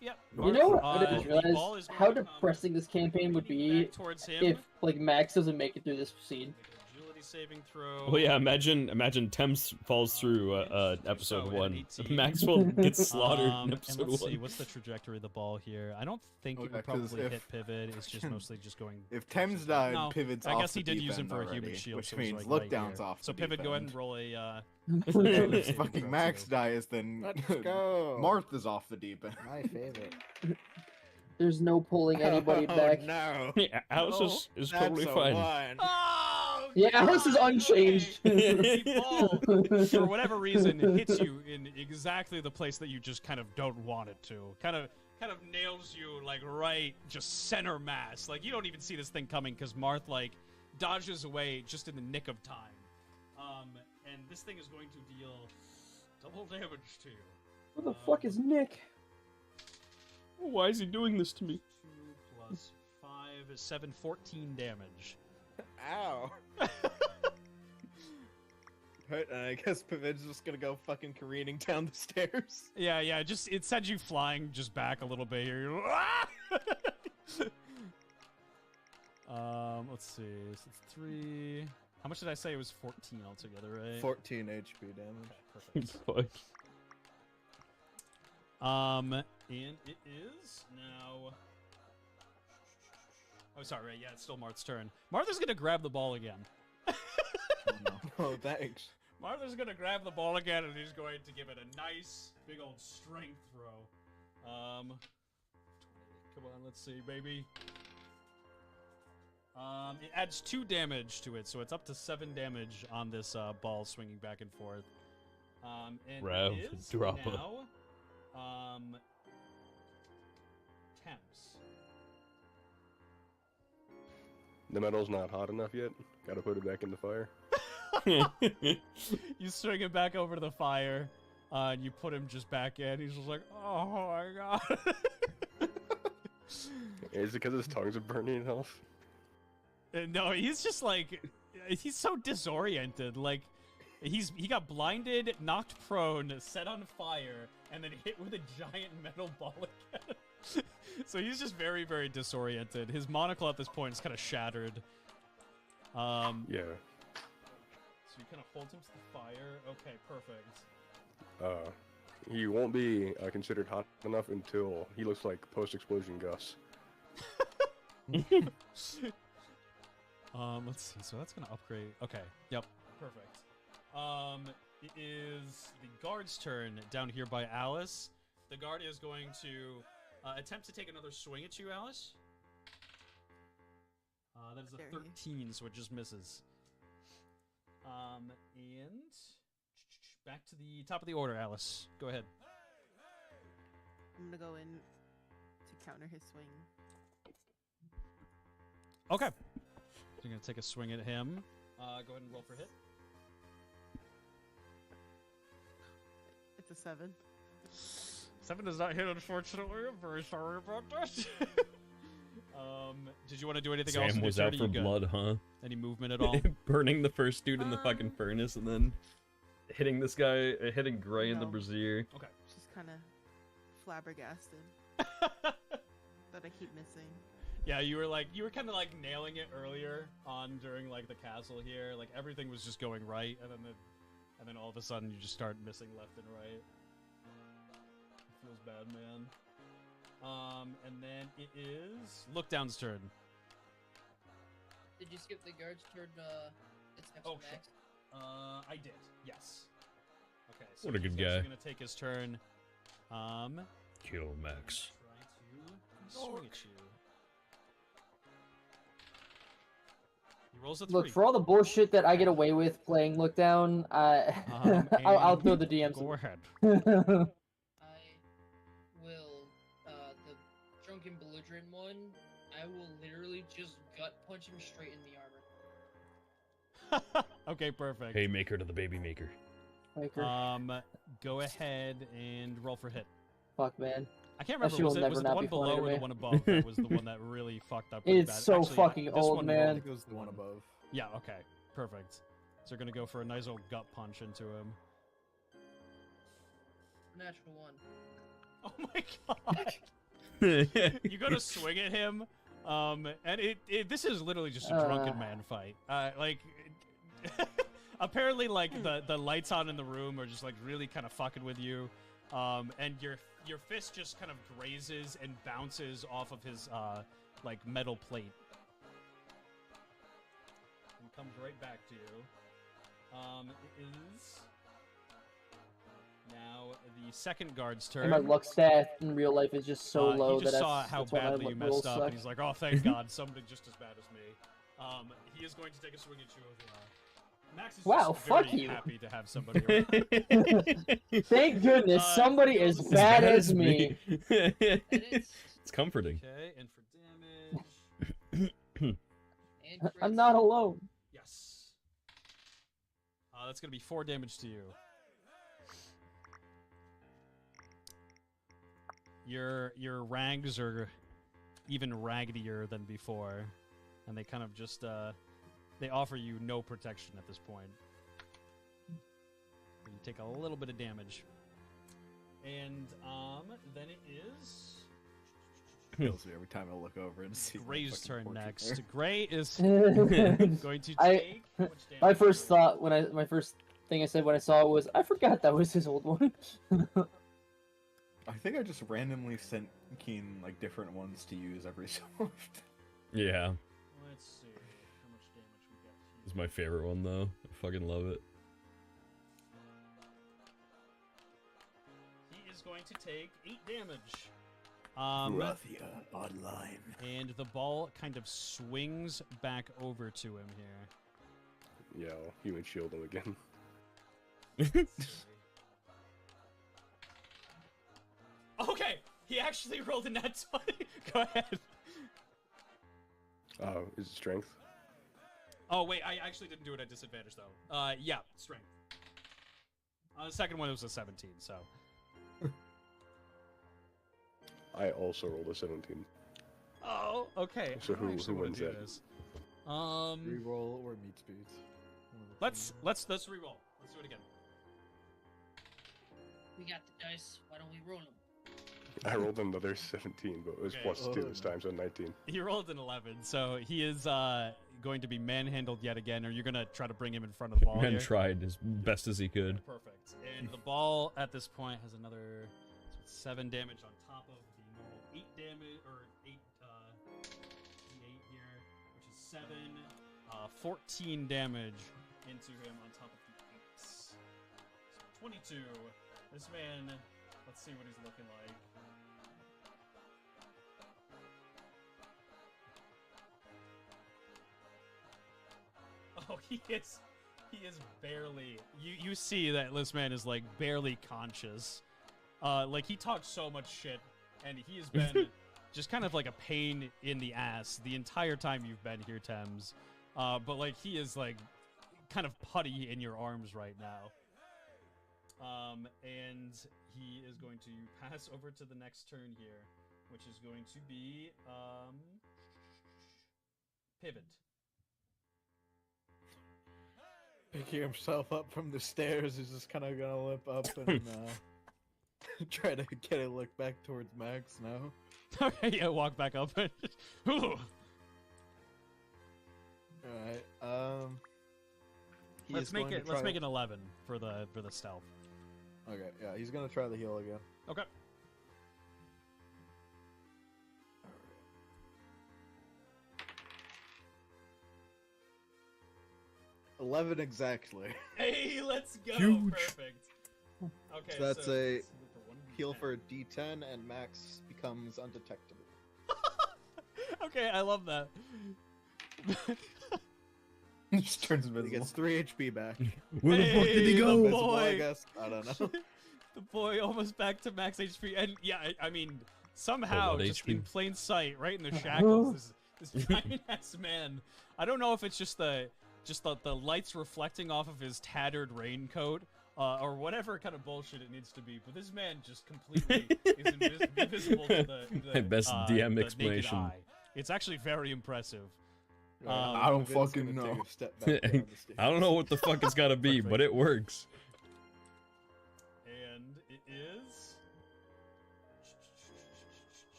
Yep. You know what? Marth, I just the ball realized is going how to come depressing this campaign would be back towards him. if like Max doesn't make it through this scene. Agility saving throw. Well, yeah, imagine Thames falls through episode So, 1. 18. Maxwell gets slaughtered in And episode let's 1. see, what's the trajectory of the ball here? I don't think it Okay, would 'cause probably if- hit pivot. It's just mostly just going. If Thames died, No, Pivot's I off guess he the did deep use him end for a already, human shield, which so he's means like Look right Down's here. off So the pivot, deep go ahead end. and roll a. And if saving fucking throw, Max too. dies, then Let's go. Marth is off the deep end. My favorite. There's no pulling anybody back. No. Yeah, Alice is totally That's a fine. 1. Oh, Yeah, Alice is unchanged. The ball, for whatever reason, hits you in exactly the place that you just kind of don't want it to. Kind of nails you like right, just center mass. Like you don't even see this thing coming because Marth like dodges away just in the nick of time. And this thing is going to deal double damage to you. What the fuck is Nick? Why is he doing this to me? 2 plus 5 is 7, 14 damage. Ow. Right, and I guess Pivot's just gonna go fucking careening down the stairs. Yeah, just it sends you flying just back a little bit here. You're let's see. So it's 3. How much did I say? It was 14 altogether, right? 14 HP damage. Perfect. Fuck. And it is now. Oh, sorry. Right, yeah, it's still Marth's turn. Martha's gonna grab the ball again. Oh, thanks. Martha's gonna grab the ball again, and he's going to give it a nice big old strength throw. 20. Come on, let's see, baby. It adds 2 damage to it, so it's up to 7 damage on this ball swinging back and forth. And Rev, it is drop it. now, Thames. The metal's not hot enough yet. Gotta put it back in the fire. You swing him back over to the fire, and you put him just back in. He's just like, oh my god. Is it because his tongues are burning off? No, he's just like, he's so disoriented. Like, he got blinded, knocked prone, set on fire, and then hit with a giant metal ball again. So he's just very, very disoriented. His monocle at this point is kind of shattered. Yeah. So you kind of hold him to the fire. Okay, perfect. He won't be considered hot enough until he looks like post-explosion Gus. Let's see. So that's gonna upgrade. Okay. Yep. Perfect. It is the guard's turn down here by Alice. The guard is going to attempt to take another swing at you, Alice. That is a 13, so it just misses. And back to the top of the order, Alice. Go ahead. I'm gonna go in to counter his swing. Okay. So you're gonna take a swing at him. Go ahead and roll for hit. It's a 7. 7 does not hit, unfortunately. I'm very sorry about that. Did you want to do anything else? Sam was out for blood, huh? Any movement at all? Burning the first dude in the fucking furnace and then hitting this guy, hitting Gray in the brassiere. Okay. Just kind of flabbergasted that I keep missing. Yeah, you were kind of like nailing it earlier on during like the castle here. Like everything was just going right, and then all of a sudden you just start missing left and right. It feels bad, man. And then it is Lookdown's turn. Did you skip the guard's turn? It's next to Max. I did. Yes. Okay. So What a good he's actually guy. gonna take his turn. Kill Max. Try to swing at you. He rolls a 3. Look, for all the bullshit that I get away with playing Look Down, I'll throw the DMs. Go ahead. I will, the drunken belligerent one, I will literally just gut punch him straight in the armor. Okay, perfect. Haymaker to the baby maker. Go ahead and roll for hit. Fuck, man. I can't That remember, shit was will it never the not one be funny below to or the me. one above that was the one that really fucked up pretty It's bad? so Actually, fucking this old, one man. rolled- It was the one above. Yeah, okay. Perfect. So you're gonna go for a nice old gut punch into him. Natural 1. Oh my god! You go to swing at him, and this is literally just a drunken man fight. Apparently, like, the lights on in the room are just, like, really kind of fucking with you. And your fist just kind of grazes and bounces off of his, like, metal plate. And comes right back to you. It is now the second guard's turn. And my luck stat in real life is just so low he just that saw how that's why my badly you rolls messed up, suck. and he's like, "Oh, thank God, somebody just as bad as me." He is going to take a swing at you. Max is Wow, just fuck very you. happy to have somebody around. Thank goodness somebody as bad as me. It's comforting. Okay, and for damage, I'm not alone. yes, that's gonna be 4 damage to you. Your rags are even raggedier than before, and they kind of just they offer you no protection at this point. You take a little bit of damage, and then it is Kills me every time I look over and see. Gray's turn portrait next. there. Gray is going to take how much damage? My first thought my first thing I said when I saw it was I forgot that was his old one. I think I just randomly sent Keen like different ones to use every so often. Yeah. Let's see how much damage we get. It's my favorite one, though. I fucking love it. He is going to take 8 damage. Rathia online. And the ball kind of swings back over to him here. Yeah, human shield him again. Okay, he actually rolled a nat 20. Go ahead. Is it strength? Oh wait, I actually didn't do it at disadvantage though. Yeah, strength. The second one was a 17, so. I also rolled a 17. Oh, okay. So I who actually wanna wins do that? this. Reroll or meat speeds. Let's reroll. Let's do it again. We got the dice. Why don't we roll them? I rolled another 17, but it was Okay. plus 2 this time, so 19. He rolled an 11, so he is going to be manhandled yet again. Are you gonna try to bring him in front of the ball Man here? tried as best as he could. Perfect. And the ball at this point has another 7 damage on top of the normal 8 damage, or 8 D8 here, which is 7, 14 damage into him on top of the 8. So 22. This man, let's see what he's looking like. Oh, he is barely. You see that this man is like barely conscious. Like he talks so much shit, and he has been just kind of like a pain in the ass the entire time you've been here, Thames. But like he is like kind of putty in your arms right now. And he is going to pass over to the next turn here, which is going to be pivot. Picking himself up from the stairs, he's just kind of gonna limp up and try to get a look back towards Max now. Okay, yeah, walk back up. Alright, let's make it an 11 for the stealth. Okay, yeah, he's gonna try the heal again. Okay. 11 exactly. Hey, let's go! Huge. Perfect. Okay, So that's a it's for 1d10. heal for a D10, and Max becomes undetectable. Okay, I love that. He just turns invisible. He gets 3 HP back. Where the fuck did he Hey, go? the Invisible, I boy. guess. I don't know. The boy almost back to max HP, and yeah, I mean, somehow, what just HP? in plain sight, right in the shackles, this giant ass man. I don't know if it's just the lights reflecting off of his tattered raincoat, or whatever kind of bullshit it needs to be. But this man just completely is invisible to the My best DM the naked explanation. eye. It's actually very impressive. I don't Vin's fucking gonna know. take a step back down the stairs. I don't know what the fuck it's gotta be, but it works. And it is.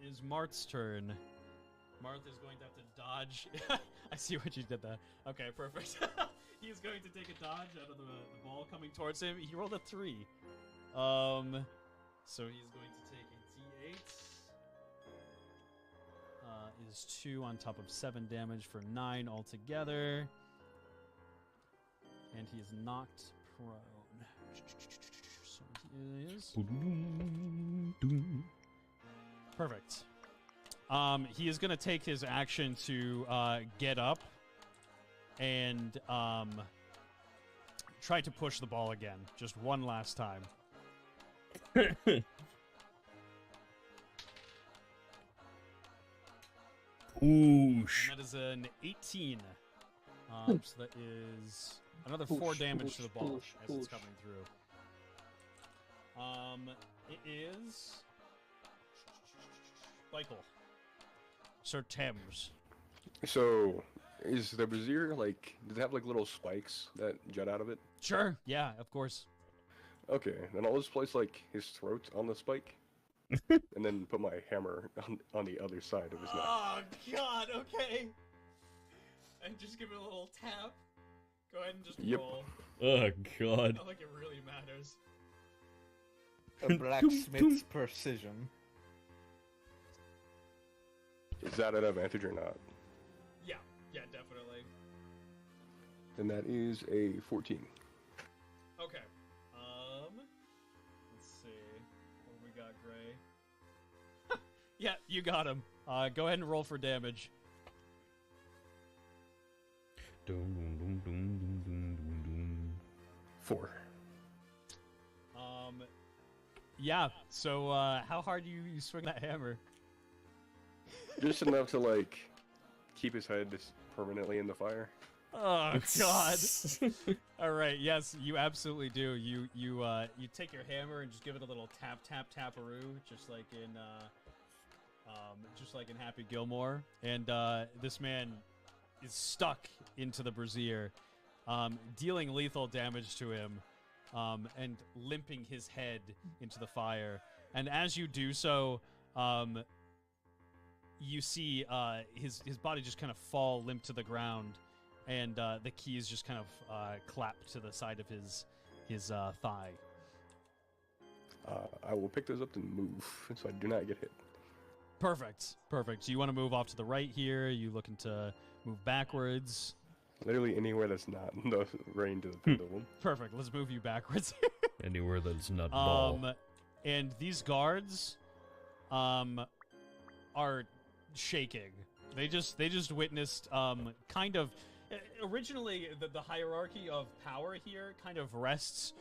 It is Marth's turn. Marth is going to have to dodge. I see what you did there. Okay, perfect. He is going to take a dodge out of the ball coming towards him. He rolled a 3. So he's going to take a D8. Is 2 on top of 7 damage for 9 altogether. And he is knocked prone. So he is. Perfect. He is going to take his action to get up and try to push the ball again. Just one last time. Oosh. And that is an 18. So that is another 4 damage to the ball as it's coming through. It is Michael. Sir Thames. So, is the brazier, like, does it have, like, little spikes that jut out of it? Sure. Yeah, of course. Okay, then I'll just place, like, his throat on the spike, and then put my hammer on the other side of his neck. Oh, God, okay. And just give it a little tap. Go ahead and just Yep. roll. Oh god. Not like it really matters. A blacksmith's precision. Is that an advantage or not? Yeah, definitely. Then that is a 14. Okay. Let's see. What we got, Gray? Yeah, you got him. Go ahead and roll for damage. Dum, dum, dum, dum, dum, dum, dum. 4. Yeah. So, how hard you swing that hammer? Just enough to, like, keep his head just permanently in the fire. Oh God! All right, yes, you absolutely do. You take your hammer and just give it a little taparoo, just like in Happy Gilmore. And this man is stuck into the brazier, dealing lethal damage to him, and limping his head into the fire. And as you do so, you see his body just kind of fall limp to the ground. And the keys just kind of clap to the side of his thigh. I will pick those up and move, so I do not get hit. Perfect. So you want to move off to the right here? You looking to move backwards? Literally anywhere that's not in the range of the pendulum. Perfect. Let's move you backwards. Anywhere that's not ball. And these guards, are shaking. They just witnessed kind of. Originally, the hierarchy of power here kind of rests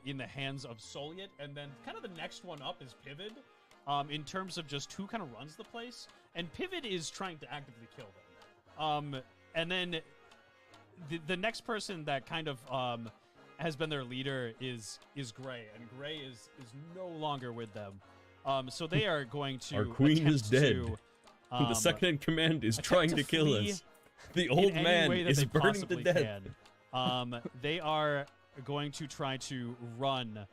in the hands of Soliet, and then kind of the next one up is Pivot, in terms of just who kind of runs the place. And Pivot is trying to actively kill them. And then the next person that kind of has been their leader is Gray, and Gray is no longer with them. So they are going to Our queen is attempt dead. to, Who the second in command is attempt trying to kill flee us. The in old any man way that is they burning to possibly death. can. They are going to try to run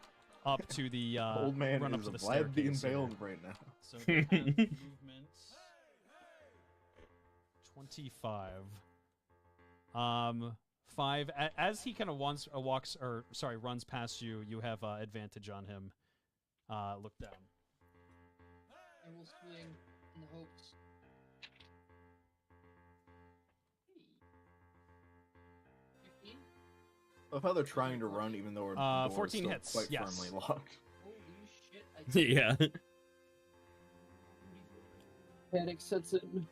up to the Old man run up is to the Vlad being staircase here. bailed right now. So they have movement 25. 5. As he kind of runs past you, you have advantage on him. Look down. I will swing in the hopes. Hey. 15? I love how they're trying to run even though our door is 14 still hits, quite yes. firmly locked. Holy shit! I did Yeah. Panic sets in.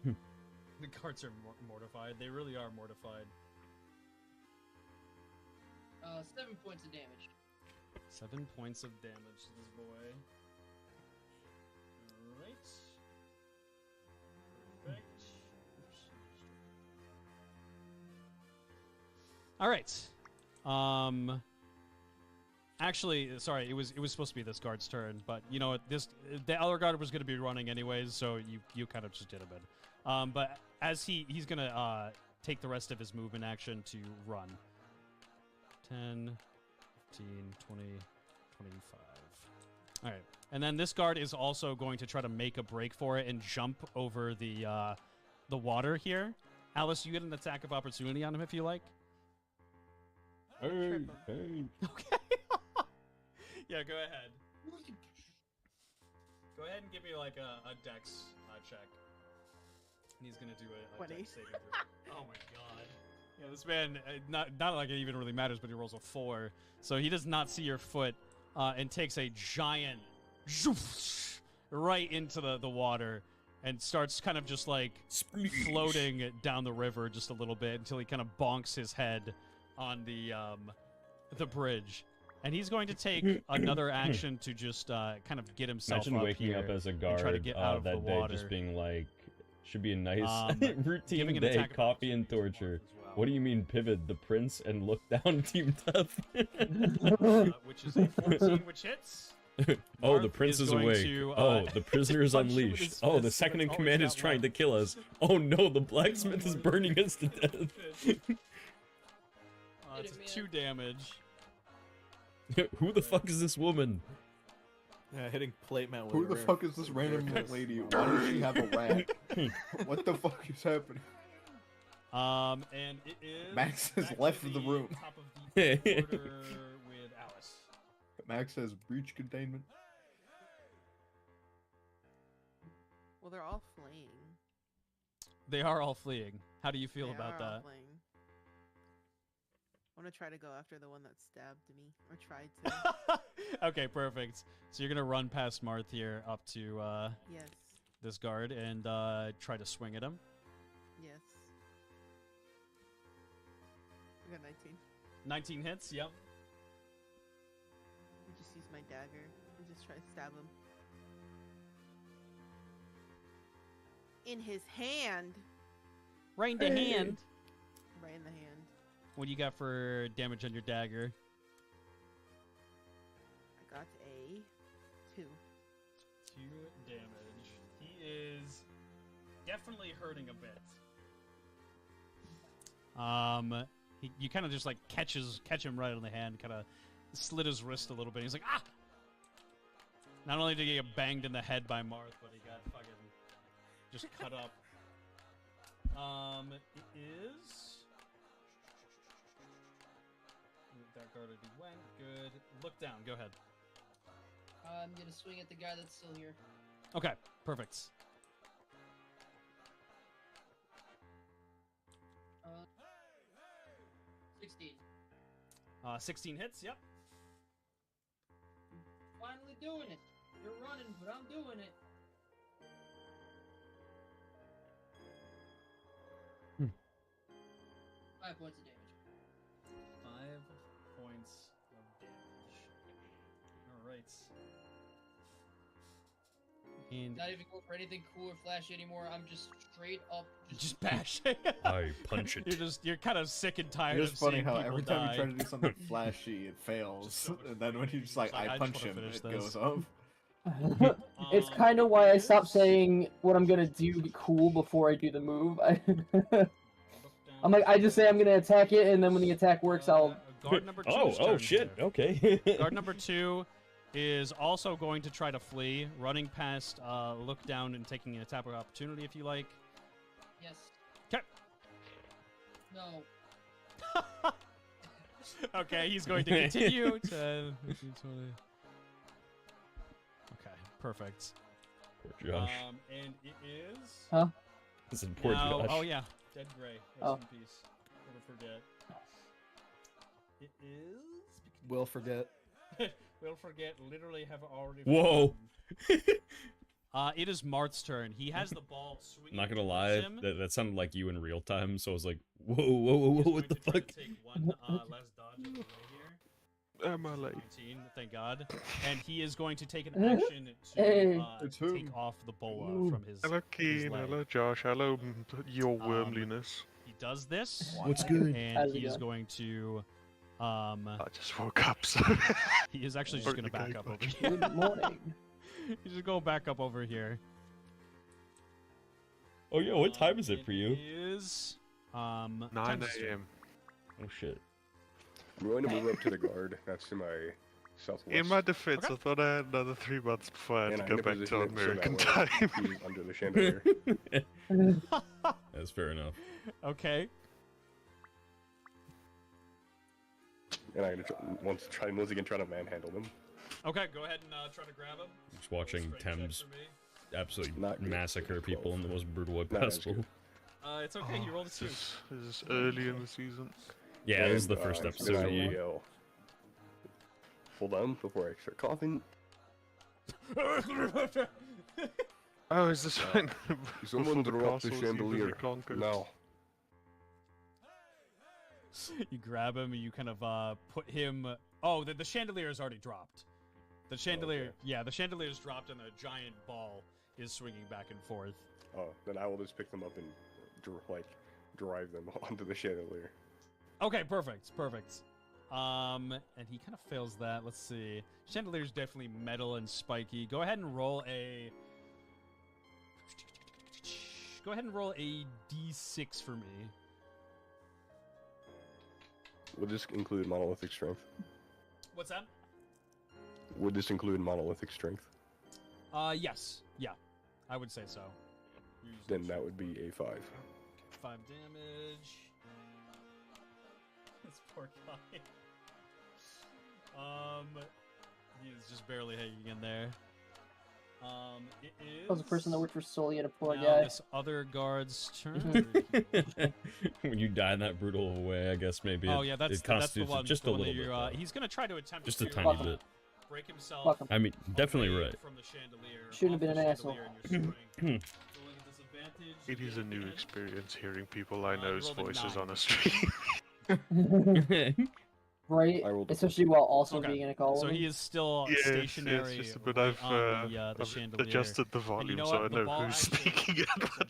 The guards are mortified. They really are mortified. 7 points of damage. 7 points of damage to this boy. Alright. Perfect. Alright. Actually, sorry, it was supposed to be this guard's turn, but you know what, the other guard was gonna be running anyways, so you kind of just did a bit. But as he's gonna take the rest of his movement action to run. 10, 15, 20, 25. All right. And then this guard is also going to try to make a break for it and jump over the water here. Alice, you get an attack of opportunity on him if you like. Hey. Okay. Yeah, go ahead. Go ahead and give me like a dex check. And he's gonna do a dex saving throw. Oh my god. Yeah, this man, not like it even really matters, but he rolls a 4. So he does not see your foot and takes a giant zhoosh, right into the water and starts kind of just like floating down the river just a little bit until he kind of bonks his head on the bridge. And he's going to take another action to just kind of get himself Imagine up waking here up as a and guard try to get out of that the day, water. just being like, should be a nice routine giving an day, attack of coffee and torture. What do you mean pivot? The prince and look down team tough. Which is a 14, which hits. Oh, the Marth prince is going awake. to, Oh, the prisoner is punch him with unleashed. his Oh, the fist, second in but command always is got trying to left. kill us. Oh no, the blacksmith is burning us to death. It's 2 damage. Who the fuck is this woman? Yeah, hitting plate man with Who a the rare- fuck is this random rare lady? Why does she have a rat? What the fuck is happening? And it is Max has back left to the room. Top of the order with Alice. Max has breach containment. Well, they're all fleeing. They are all fleeing. How do you feel They about are all that? fleeing. I want to try to go after the one that stabbed me, or tried to. Okay, perfect. So you're gonna run past Marth here up to Yes. this guard and try to swing at him. Yes. I got 19. 19 hits. Yep. I just use my dagger and just try to stab him. In his hand. Right in the hand. Right in the hand. What do you got for damage on your dagger? I got a 2. 2 damage. He is definitely hurting a bit. You kind of just like catch him right on the hand, kind of slit his wrist a little bit. He's like, ah! Not only did he get banged in the head by Marth, but he got fucking just cut up. It is. That guard already went. Good. Look down. Go ahead. I'm gonna swing at the guy that's still here. Okay. Perfect. 16. 16 hits. Yep. Finally doing it. You're running, but I'm doing it. Hmm. 5 points of damage. 5 points of damage. All right. And Not even going for anything cool or flashy anymore. I'm just straight up just bash. I punch it. You're kind of sick and tired It's of funny seeing how people every time die. you try to do something flashy, it fails, so much and then when you just like, I I just punch wanna him, finish it this. goes up. It's kind of why I stopped saying what I'm gonna do cool before I do the move. I'm like, I just say I'm gonna attack it, and then when the attack works, I'll. Guard number 2. Oh shit. Okay. Guard number 2 is also going to try to flee, running past, look down and taking an attack of opportunity if you like. Yes. Okay. No. Okay, he's going to continue to. Okay, perfect. Poor Josh. And it is. Huh? This is poor now, Josh. Oh yeah, Dead Gray. Rest Oh. in peace. Never forget. It is. We'll forget. We'll forget. Literally have already. Whoa. It is Marth's turn. He has the ball swinging. Not gonna towards lie, him. that sounded like you in real time. So I was like, whoa, whoa, whoa, whoa, He's what going the to try fuck? to take one less dodge of the way here. Am I late? 19, thank God. And he is going to take an action to Hey. take off the boa from his. Hello, his Keen. leg. Hello, Josh. Hello, your wormliness. He does this. What's good? And How's it he is going? going to. I just woke up, so. He is actually just going to Birthday back up cake over lunch. here. Good morning. He's just going back up over here. Oh yeah, what time is it for you? Is 9 Tim's turn. a.m. Oh shit. I'm going to move up to the guard. That's to my southwest. In my defense, Okay. I thought I had another 3 months before I had And to I'm go gonna back to position it so American that way time. he's under the chandelier. That's fair enough. Okay. And I'm gonna once again try to manhandle him. Okay, go ahead and try to grab him. Just watching Strength check Thames for me. absolutely Not good. massacre people in the most brutal way Not as possible. good. It's okay, you rolled a 2. This is early in the season. Yeah, this is the And, first then episode I of will you. yell, hold on before I start coughing. Oh, is this when? Someone before drop the castle is chandelier. evenly conquered? No. You grab him and you kind of put him. Oh, the chandelier is already dropped. The chandelier, okay. yeah, the chandelier is dropped and a giant ball is swinging back and forth. Oh, then I will just pick them up and drive them onto the chandelier. Okay, perfect. And he kind of fails that. Let's see. Chandelier's definitely metal and spiky. Go ahead and roll a. Go ahead and roll a d6 for me. Would this include monolithic strength? What's that? Would this include monolithic strength? Yes. Yeah, I would say so. Then that would be a 5. 5 damage. This poor guy. He is just barely hanging in there. It is. I was a person that worked for Sully and a poor now guy. this other guard's turn. When you die in that brutal of a way, I guess maybe Oh it, yeah, it that's the constitutes one. just the a one that little bit. you're, though. he's gonna try to attempt Just a to tiny bit. break himself. Fuck him. I mean, definitely away right. From the chandelier, Shouldn't have off been the an asshole. chandelier and you're swinging. Rolling a disadvantage It is a yet new again. experience hearing people I know's rolled a voices 9. on a stream. Right? I rolled a Especially while also Okay. being in a colony. So he is still stationary yes, but right I've, on the I've chandelier. adjusted the And volume you know so what? I The know ball who's actually speaking at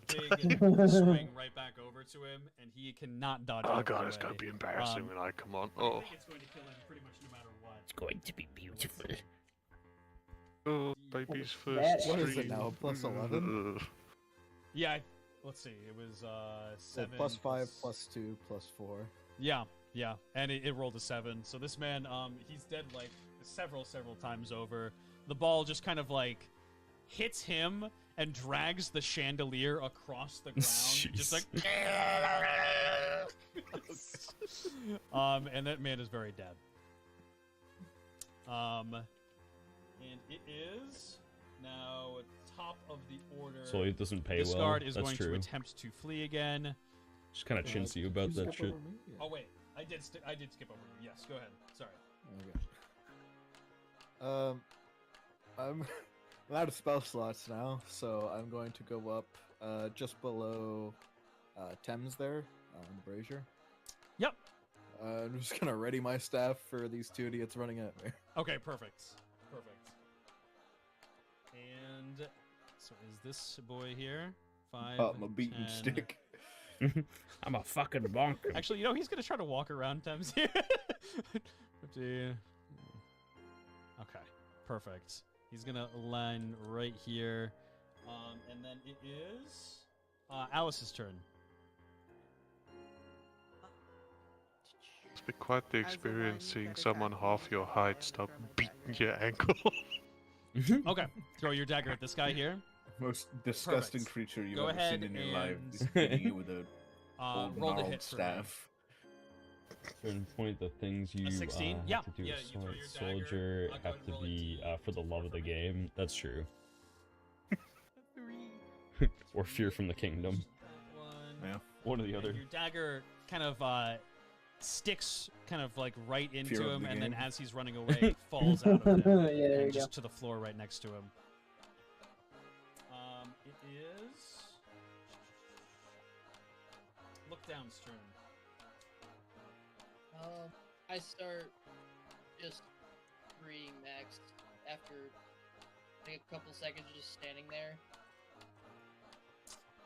takes what a time. big swing right back over to him, and he cannot dodge. Oh out of god, the it's gonna way. be embarrassing when I come on. I Oh, think it's going to kill him pretty much no matter what. It's going to be beautiful. oh, baby's first What stream. is it now, plus 11? Yeah, let's see. It was 7 plus 5, plus 2, plus 4. Yeah, and it rolled a 7. So this man, he's dead like several times over. The ball just kind of like hits him and drags the chandelier across the ground, just like. And that man is very dead. And it is now top of the order. So it doesn't pay This well. guard is That's going true. to attempt to flee again. Just kind of chintzy about You that skip shit. over me? Yeah. Oh wait, I did skip over you. Yes, go ahead. Sorry. Okay. I'm out of spell slots now, so I'm going to go up just below Thames there on the brazier. Yep. I'm just gonna ready my staff for these 2 idiots running at me. Okay, perfect. And So is this boy here? 5. I'm a beating 10. stick. I'm a fucking bonker. Actually, he's gonna try to walk around Thames here. 50. Okay, perfect. He's gonna line right here, and then it is Alice's turn. It's been quite the As a experience one seeing that someone attacked half me, your I height am stop thrown beating back. your ankle. Okay, throw your dagger at this guy here. Most disgusting Perfect. creature you've Go ever ahead seen in your life and- is hitting you with a old roll to gnarled hit for me. staff. And point the things you 16? have Yeah. to do Yeah, as you throw your dagger. soldier I'll go have and to roll a be for the love of the game. That's true. 3. Or fear from the kingdom. Yeah. One or the other. Your dagger kind of sticks kind of like right into Fear of him, the and then game. as he's running away, falls out of him Yeah, there you and go. just to the floor right next to him. It is Look Down's turn. I start just freeing Max after like a couple seconds just standing there.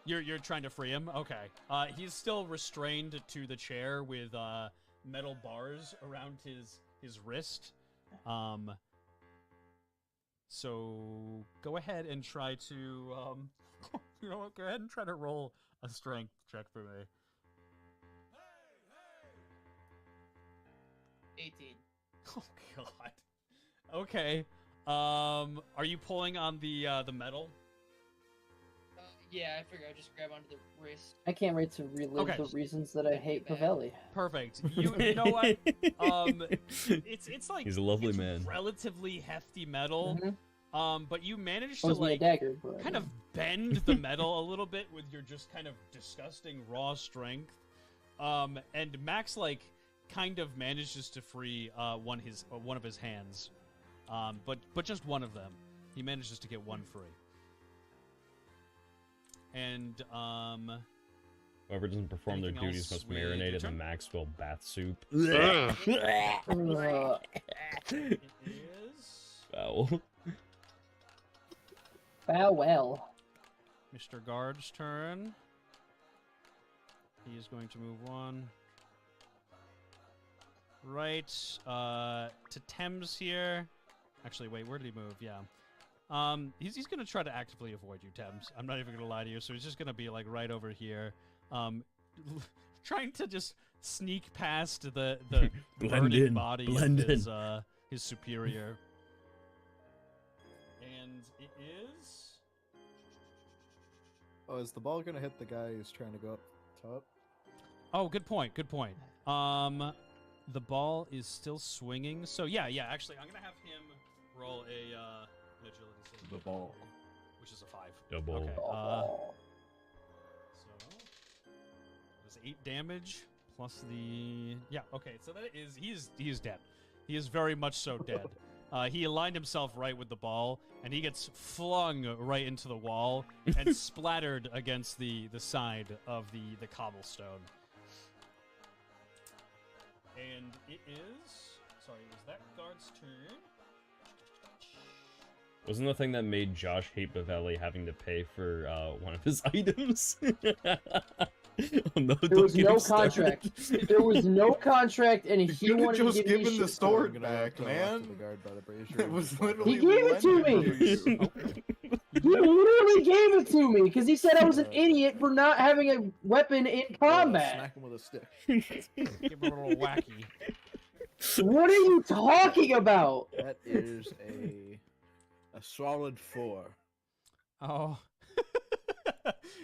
You're trying to free him? Okay. He's still restrained to the chair with metal bars around his wrist. So go ahead and try to you know what? Go ahead and try to roll a strength check for me. 18. Oh god. Okay. Are you pulling on the metal? Yeah, I figure I'll just grab onto the wrist. I can't wait to relive Okay. the reasons that I hate Pavelli. Perfect. You know what? It's like He's a lovely it's man. relatively hefty metal. But you managed to Owes me a like dagger, but kind of bend the metal a little bit with your just kind of disgusting raw strength. And Max like kind of manages to free one of his hands. But just one of them. He manages to get one free. And Whoever doesn't perform their Anything duties else must with marinate your in the turn? Maxwell bath soup. Ugh. it is Foul. farewell. Mr. Guard's turn. He is going to move one. Right to Thames here. Actually, wait, where did he move? Yeah. He's gonna try to actively avoid you, Thames. I'm not even gonna lie to you. So he's just gonna be like right over here, trying to just sneak past the Blend burning in, body blend of his superior. And it is. Oh, is the ball gonna hit the guy who's trying to go up top? Oh, good point. Good point. The ball is still swinging. So yeah. Actually, I'm gonna have him roll a an agility save. The ball. Which is a 5. Double. Okay. So there's 8 damage plus the Okay, so that is he is dead. He is very much so dead. He aligned himself right with the ball, and he gets flung right into the wall and splattered against the side of the cobblestone. And it is. Sorry, was that guard's turn? Wasn't the thing that made Josh hate Bavelli having to pay for one of his items? Oh, no, There don't was get no him started. contract. There was no contract, and You he could've wanted to just give me given the shit. sword back, man. It was literally He gave it to lended me. you. He literally gave it to me because he said I was an idiot for not having a weapon in combat. Smack him with a stick. Give him a little wacky. What are you talking about? That is a solid 4. Oh.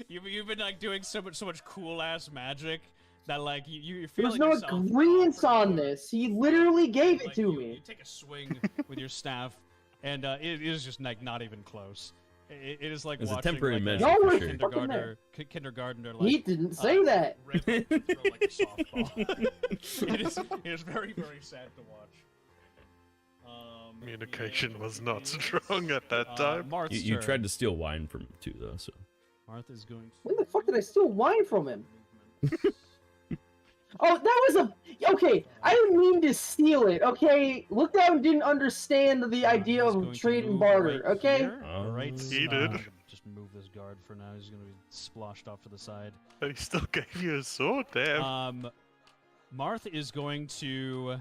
You've been like doing so much cool ass magic that like you feel There's like no yourself, agreement on this. He literally gave it like, to you me. take a swing with your staff, and it is just like not even close. It is like It's a watching temporary like, measure, Y'all for were sure. fucking there. kindergartner like He didn't say that. rip and throw like a softball. it is very very sad to watch. Communication and was it not is, strong at that time. Marth's You turn. tried to steal wine from him too, though. So Marth is going. When the fuck did I steal wine from him? Oh, that was a... Okay, I didn't mean to steal it, okay? Look Down didn't understand the idea He's of going to trade and move barter, right okay? here, right. He did. Just just move this guard for now. He's gonna be sploshed off to the side. But he still gave you a sword, damn. Marth is going to.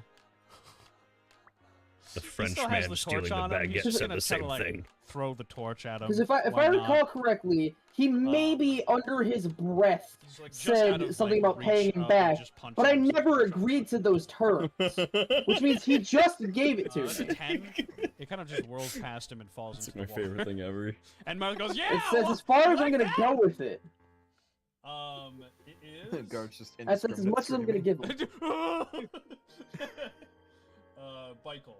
The He French still has man the stealing torch the on him. He's baguette just said gonna the same kinda, like, thing. throw the torch at him. Because if I Why not? recall correctly, he maybe under his breath He's, like, just out said of, something like, about paying reach him of back, just punching but I him, so never agreed to those terms, which means he just gave it to That's a me. 10. It kind of just whirls past him and falls It's into my the water. favorite thing ever. And Marth goes, yeah! It says as far as I'm gonna go with it. It is. Guards just That's as much as I'm gonna give him. Michael.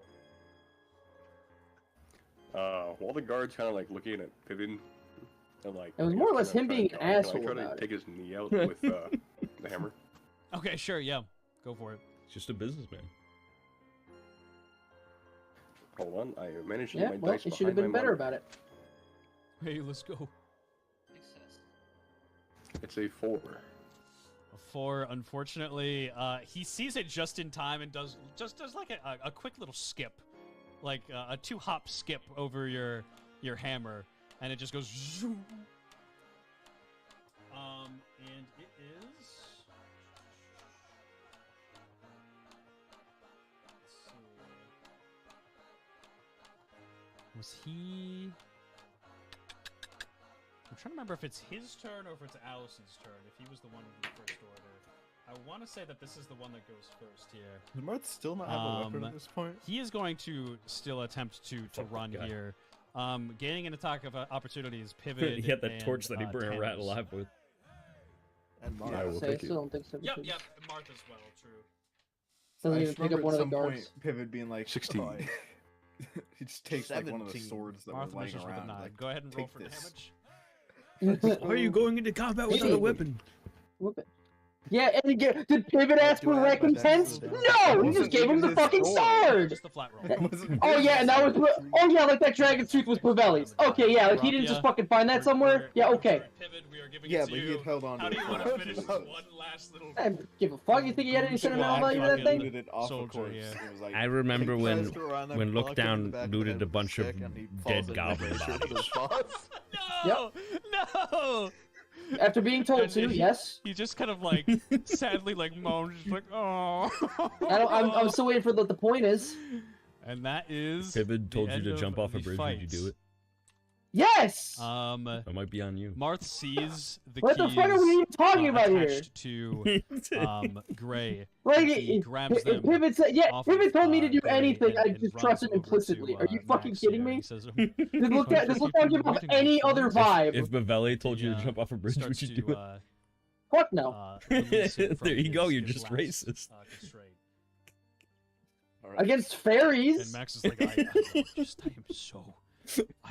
While the guard's kind of like looking at Piven, and like. It was more or less him being an Can I asshole try to about take his knee out with the hammer? Okay, sure, yeah. Go for it. He's just a businessman. Hold on, I managed to Yeah, get my well, dice it should have behind been my better monitor. about it. Hey, let's go. It's a 4. A 4, unfortunately, he sees it just in time and does like a quick little skip, like a 2-hop skip over your hammer, and it just goes zoom. And it is. Let's see. Was he? I'm trying to remember if it's his turn or if it's Allison's turn. If he was the one in the first order, I want to say that this is the one that goes first here. Does Marth still not have a weapon at this point? He is going to still attempt to run God. here. Gaining an attack of opportunity is pivot. He had that and, torch that he burned a rat Thanos. alive with. And Yeah, I will so I take still it. don't think so. Yep, because- yep. Marth as well. True. Doesn't I even just pick up remember one at of the some guards. point Pivot being like 16. "Oh, he just takes like one of the 17. swords that Marth were laying misses with a around. 9. Like, Go ahead and roll "Take for this." damage. Why are you going into combat without a weapon? Whoop it. Yeah, and he did Pivot ask do for I add my recompense? damage? No! He Wasn't just gave him even the his fucking sword! Just the flat roll. Oh yeah, and that was oh yeah, like that dragon's tooth was Pavelli's. Okay, yeah, like he didn't just fucking find that somewhere. Yeah, okay. Pivot, we are giving Yeah, it to but he you. had held on How to do it. you want to finish this one last little? I don't give a fuck. You think he had any sentimental value to that He thing? looted it off, of Soldier, course. yeah. It was like, I remember "Take when this, go around there, when block him in the Lookdown back of the looted head a with bunch of stick, and he falls dead in goblin and shoots bodies. his boss. No! No! After being told And to, he- yes. He just kind of like sadly like moans, just like oh. I'm still waiting for what the point is. And that is. Pivot told the you to end jump of off a the bridge. Would you do fights. it? Yes! That might be on you. Marth sees the What the keys, fuck are we even talking about here? attached to Gray. Like, He grabs if them Pivot said, yeah, off Pivot of, told me to do Gray anything, and- I and just runs trust it over implicitly. to, Are you fucking Max kidding here. me? He says, This Lookdown give off any other vibe. If Bavelli told you to Yeah, jump off a bridge, would starts you do to, it? Fuck no. release him from There you go. his- You're his just last, racist. constraint. Against fairies? And Max is like, I am so.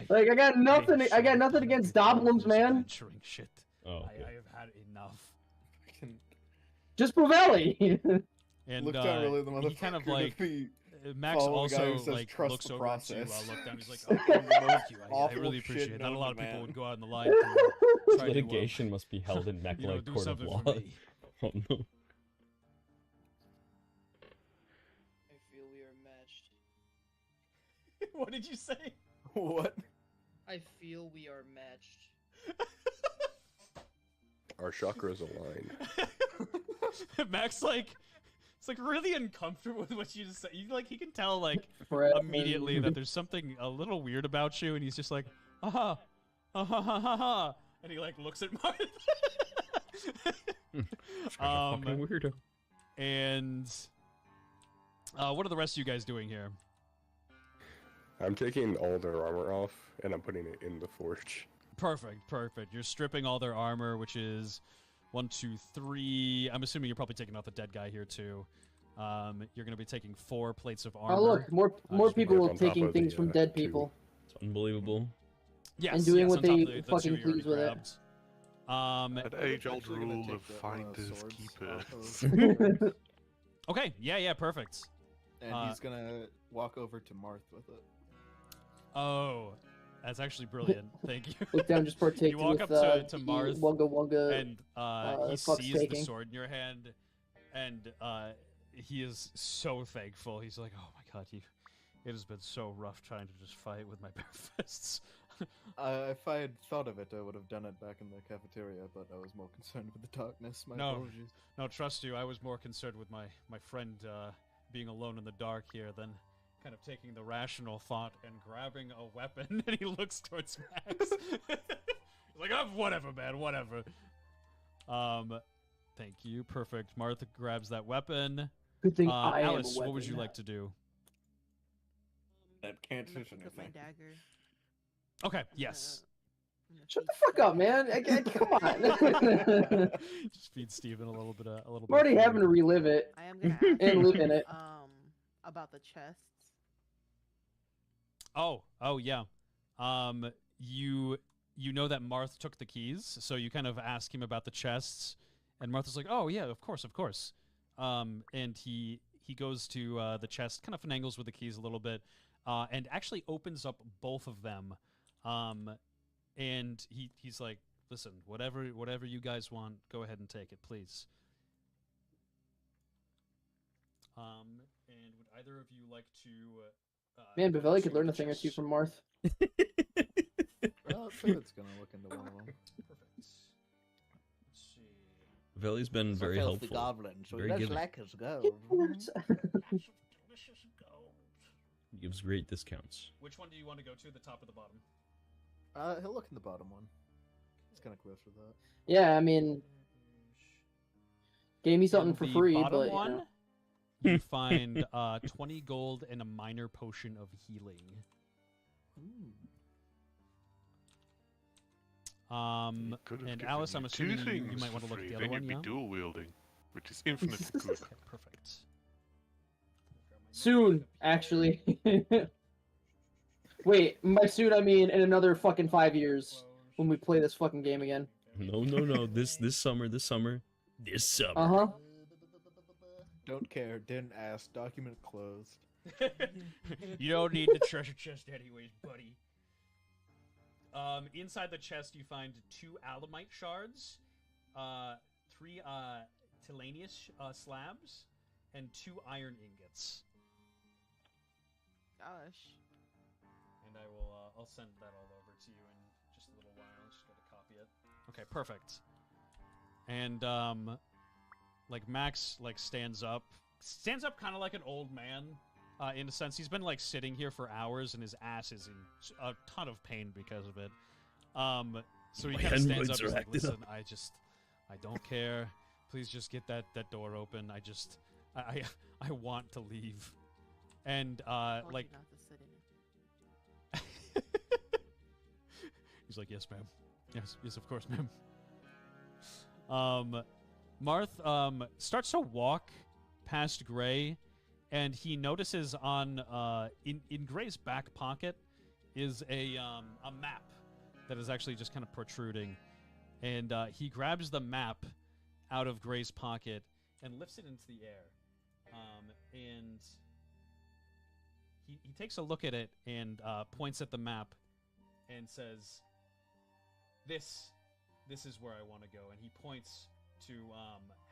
Like I got nothing. am I got so nothing done against with all doblums, this man. adventuring shit. Oh, okay. I have had enough. Just Pavelli. And Lookdown really the he kind of motherfucker like to be Max following the guy who also says like trust looks the over process. to Lookdown. He's like, oh, thank you. I Awful really shit appreciate it. Not a known lot to of people man. would go out in the line to try Litigation must be held in you Mech know, like do court of something law. for me. Oh no. I feel we are matched. What did you say? What? I feel we are matched. Our chakras align. Max like it's like really uncomfortable with what you just said. You like he can tell like Forever. immediately that there's something a little weird about you, and he's just like, aha, aha, ha, ha, ha, and he like looks at Marth. Fucking weirdo. And what are the rest of you guys doing here? I'm taking all their armor off and I'm putting it in the forge. Perfect, perfect. You're stripping all their armor, which is 1, 2, 3. I'm assuming you're probably taking out the dead guy here too. You're gonna be taking 4 plates of armor. Oh look, more just people on top taking of things the, from dead two. people. It's unbelievable. Yes, and doing yes, what on top they of the fucking two you already please with it. grabbed. An age-old Actually gonna rule take of that one of the finders swords keepers. Okay, yeah, perfect. And he's gonna walk over to Marth with it. Oh, that's actually brilliant. Thank you. Lookdown just partaked You walk with up to Marth, Wonga Wonga. and he fuck sees the staking. sword in your hand, and he is so thankful. He's like, "Oh my god, It has been so rough trying to just fight with my bare fists. If I had thought of it, I would have done it back in the cafeteria, but I was more concerned with the darkness. My apologies. No, trust you. I was more concerned with my friend being alone in the dark here than kind of taking the rational thought and grabbing a weapon. And he looks towards Max. He's like, oh, whatever, man, whatever. Thank you. Perfect. Martha grabs that weapon. Good thing I am a Alice, what would weapon. you like to do? That can't I'm gonna touch pick up my anything. dagger. Okay, yes. Shut the fuck up, man. Come on. Just feed Steven a little bit. I'm already of having to food. relive it I am gonna ask and live in it. about the chests. Oh, yeah. You know that Marth took the keys, so you kind of ask him about the chests, and Martha's like, "Oh yeah, of course." And he goes to the chest, kind of finagles with the keys a little bit, and actually opens up both of them. And he's like, "Listen, whatever you guys want, go ahead and take it, please." And would either of you like to? Man, Bavelli could learn a thing or two from Marth. Well, David's gonna look into one of them. Perfect. Let's see. Veli's been very filthy helpful. goblin, so very he does giving. like his gold. Gives great discounts. Which one do you want to go to? The top or the bottom? He'll look in the bottom one. It's kind of close with that. Yeah, I mean, gave me something In for the free, bottom but you one, know. you find 20 gold and a minor potion of healing. And Alice, I'm assuming you might want to look at the other one, You'd yeah? be dual wielding, which is infinitely good. Okay, perfect. Soon, actually. Wait, by soon I mean in another fucking 5 years when we play this fucking game again. No. This summer. Uh-huh. Don't care. Didn't ask. Document closed. You don't need the treasure chest anyways, buddy. Inside the chest, you find 2 alamite shards, 3 Tilanius slabs, and 2 iron ingots. Gosh. And I will, I'll send that all over to you in just a little while. Just gotta copy it. Okay, perfect. And like Max stands up kind of like an old man. In a sense, he's been like sitting here for hours, and his ass is in a ton of pain because of it. So he kind of stands up. He's like, "Listen, I don't care. Please just get that door open. I want to leave." And like, Not to sit in it. he's like, "Yes, ma'am. Yes, of course, ma'am." Marth starts to walk past Gray. And he notices on in Gray's back pocket is a map that is actually just kind of protruding, and he grabs the map out of Gray's pocket and lifts it into the air, and he takes a look at it and points at the map and says, "This is where I want to go," and he points to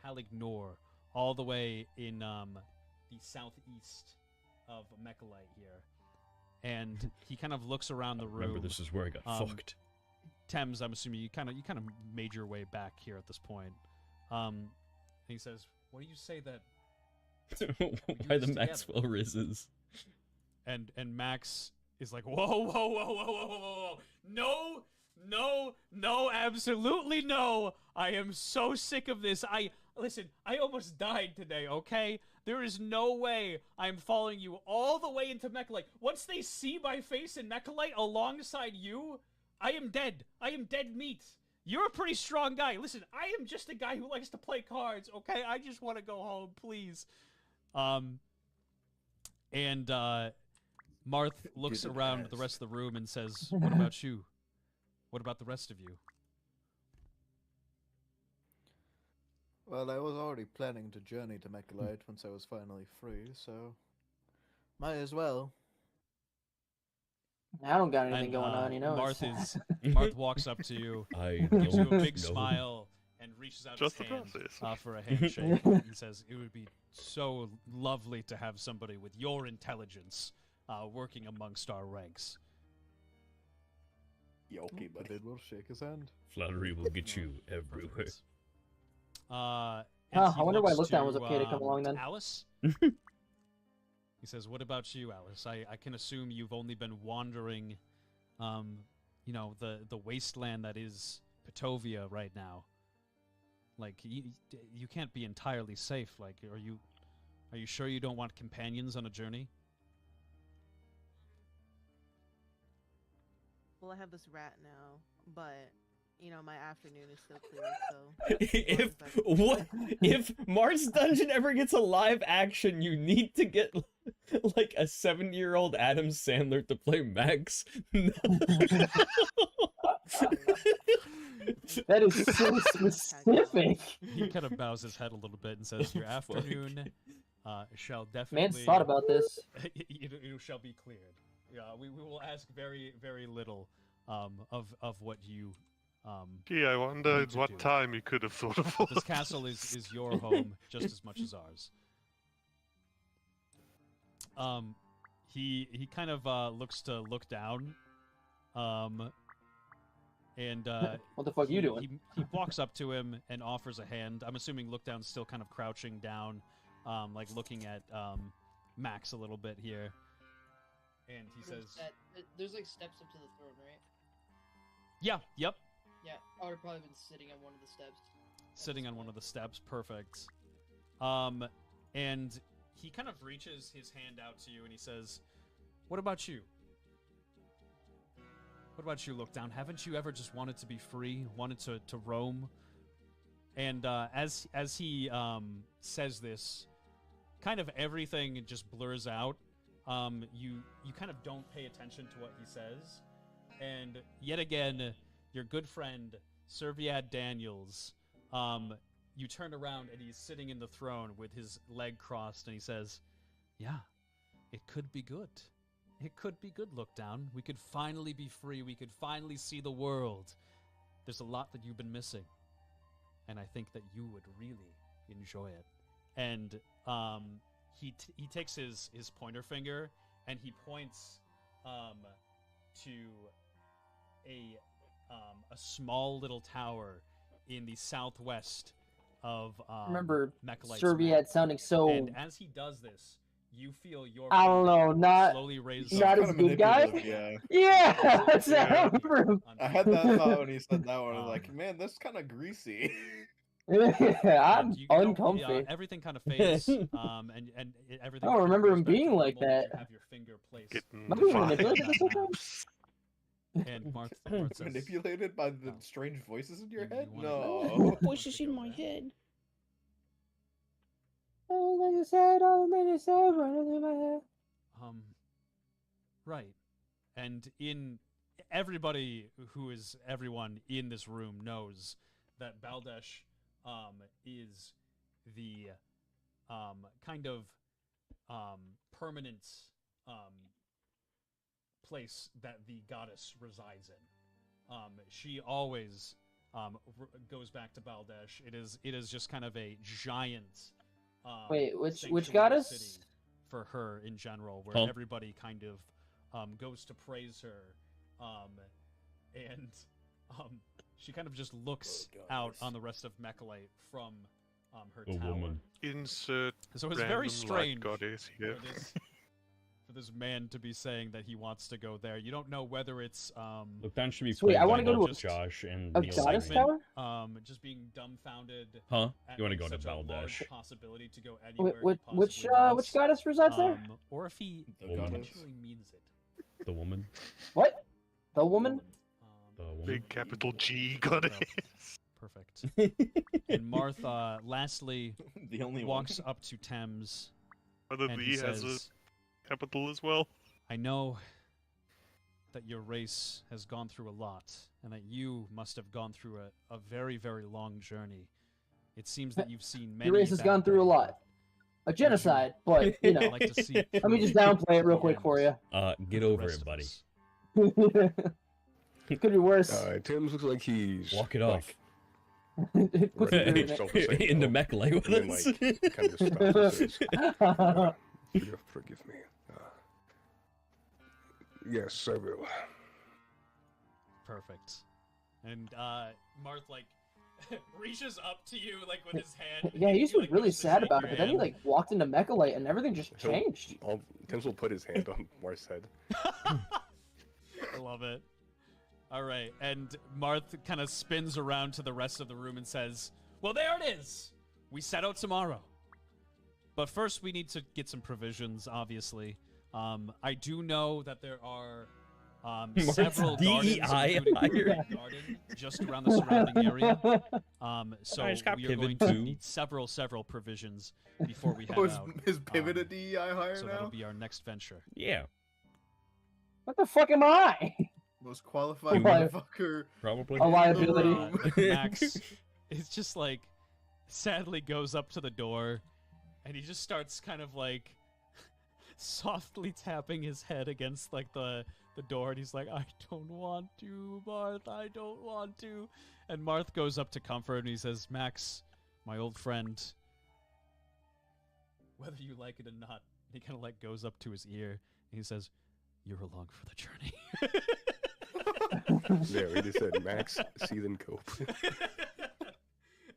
Halignor, all the way in the southeast of Mechalite here. And he kind of looks around the room. Remember, this is where I got fucked. Thames, I'm assuming you kind of made your way back here at this point. And he says, "What do you say that Why the Maxwell rizzes?" And Max is like, whoa. No, absolutely no. I am so sick of this. Listen, I almost died today, okay? There is no way I'm following you all the way into Mechalite. Once they see my face in Mechalite alongside you, I am dead. I am dead meat. You're a pretty strong guy. Listen, I am just a guy who likes to play cards, okay? I just want to go home, please. And Marth looks around the rest of the room and says, "What about you? What about the rest of you?" Well, I was already planning to journey to Mechalite once I was finally free, so might as well. I don't got anything going on, you know. Marth walks up to you, gives you a big smile, and reaches out his hand for a handshake. He says, "It would be so lovely to have somebody with your intelligence working amongst our ranks. Yeah, okay, but it will shake his hand. Flattery will get you everywhere. And Huh, he I wonder why looks Lookdown was okay to come along then. Alice? He says, "What about you, Alice? I can assume you've only been wandering, you know, the wasteland that is Petovia right now. Like, you can't be entirely safe. Like, are you sure you don't want companions on a journey?" Well, I have this rat now, but you know my afternoon is still clear. So if Marth's Dungeon ever gets a live action, you need to get like a 7-year-old Adam Sandler to play Max. That is so specific. He kind of bows his head a little bit and says, "Your afternoon shall definitely." Man's thought about this. You shall be cleared. Yeah, we will ask very, very little of what you. Gee, I wonder need to what do. time you could have thought of all This castle is your home just as much as ours. He kind of looks to look down. And What the fuck you doing? He walks up to him and offers a hand. I'm assuming Lookdown's still kind of crouching down, like looking at Max a little bit here. And he says, There's like steps up to the throne, right? "Yeah, yep." Yeah, I would have probably been sitting on one of the steps. Sitting on one of the steps, perfect. And he kind of reaches his hand out to you and he says, "What about you? What about you, Lookdown? Haven't you ever just wanted to be free, wanted to roam?" And as he says this, kind of everything just blurs out. You kind of don't pay attention to what he says, and yet again, your good friend Serviad Daniels, you turn around and he's sitting in the throne with his leg crossed, and he says, "Yeah, it could be good. It could be good, Lookdown. We could finally be free. We could finally see the world. There's a lot that you've been missing, and I think that you would really enjoy it." And he takes his pointer finger and he points to a small little tower in the southwest of Remember, Mechalite's Serviad map. sounding so. And as he does this, you feel your I don't know, not slowly raise not up. as good guy. Yeah. Yeah, that's I remember him. I had that thought when he said that one. I was like, man, that's kind of greasy. Yeah, I'm You don't- uncomfy. everything kind of fades, and everything. I don't kind of remember goes him back to being like normal as that. You have your finger placed. Am I being manipulated this whole time? And Marth says, Manipulated by the strange voices in your head? wanna- No. Voices in my head. Oh, like you said, running through my head. Right, and everybody who is everyone in this room knows that Baldesh is the kind of permanent place that the goddess resides in. She always goes back to Baldesh. It is just kind of a giant Wait, which sanctuary goddess? city for her in general, where Huh? everybody kind of goes to praise her, and she kind of just looks out on the rest of Mechalite from her A tower. woman. Insert So it's random very light strange goddess here. for this man to be saying that he wants to go there. You don't know whether it's Lookdown should be Sweet, played I by wanna go to both a- Josh and a Neil goddess Simon. tower? just being dumbfounded. Huh? at, You want to like, go to such a large Baldesh? possibility to go anywhere he Which possibly wants. which goddess resides there? Or if he The Woman. goddess. actually means it. The woman. What? The woman? The woman. Big capital G goddess. Perfect. And Martha, lastly, The only walks up to Thames Whether and the he E has a says, capital as well. "I know that your race has gone through a lot, and that you must have gone through a very, very long journey. It seems that you've seen many. Your race has bad gonna through a things. lot. A genocide, but you know. I'd like to see it Let me through just downplay it real the quick end for you. Get with the over rest it, of buddy. us." It could be worse. Tim looks like he's Walk it off. Put some ready dirt in to it. self-assault. Into Mechalite with And then, us. like, kind of stops and says, forgive me. Yes, I will. Perfect. And Marth like reaches up to you like with his hand. Yeah, he used to be like, really goes to sad shake about your it, but then he hand. like walked into Mechalite and everything just changed. Tims will put his hand on Marth's head. I love it. All right, and Marth kind of spins around to the rest of the room and says, "Well, there it is. We set out tomorrow. But first, we need to get some provisions. Obviously, I do know that there are several gardens, DEI including hire. a garden just around the surrounding area. So I just got we are going pivot to too. need several provisions before we head Oh, is, out. is Pivot a DEI hire So now? that'll be our next venture. Yeah, What the fuck am I? Most qualified Li- motherfucker. probably. A liability. room. Max, it's just like sadly goes up to the door, and he just starts kind of like softly tapping his head against like the door, and he's like, "I don't want to, Marth. I don't want to." And Marth goes up to comfort, and he says, "Max, my old friend, whether you like it or not," he kind of like goes up to his ear, and he says, "You're along for the journey." Yeah, we just said Max, seethe and cope.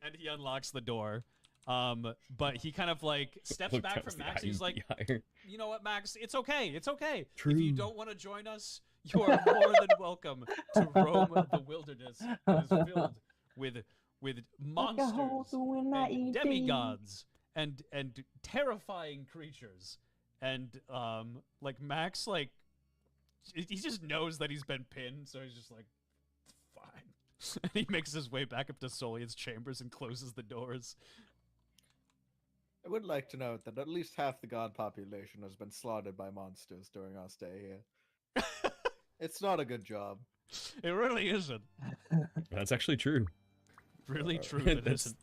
And he unlocks the door. But he kind of like steps Look, back that was from the Max. He's like, hire. "You know what, Max? It's okay. It's okay. True. If you don't want to join us, you are more than welcome to roam the wilderness that is filled with monsters and demigods and terrifying creatures." And like Max, like he just knows that he's been pinned, so he's just like, "Fine." And he makes his way back up to Solian's chambers and closes the doors. I would like to note that at least half the god population has been slaughtered by monsters during our stay here. It's not a good job. It really isn't. That's actually true. Really true. It That's- isn't.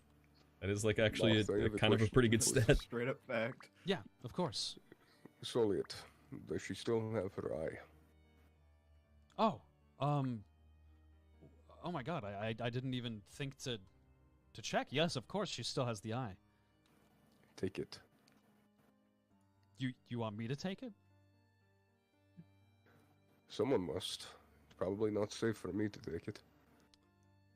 That is like actually Marth, I a have kind of a question. pretty good That was a stat. straight up fact. Yeah, of course. Soliet, does she still have her eye? Oh, oh my God! I didn't even think to check. Yes, of course, she still has the eye. Take it. You want me to take it? Someone must. It's probably not safe for me to take it.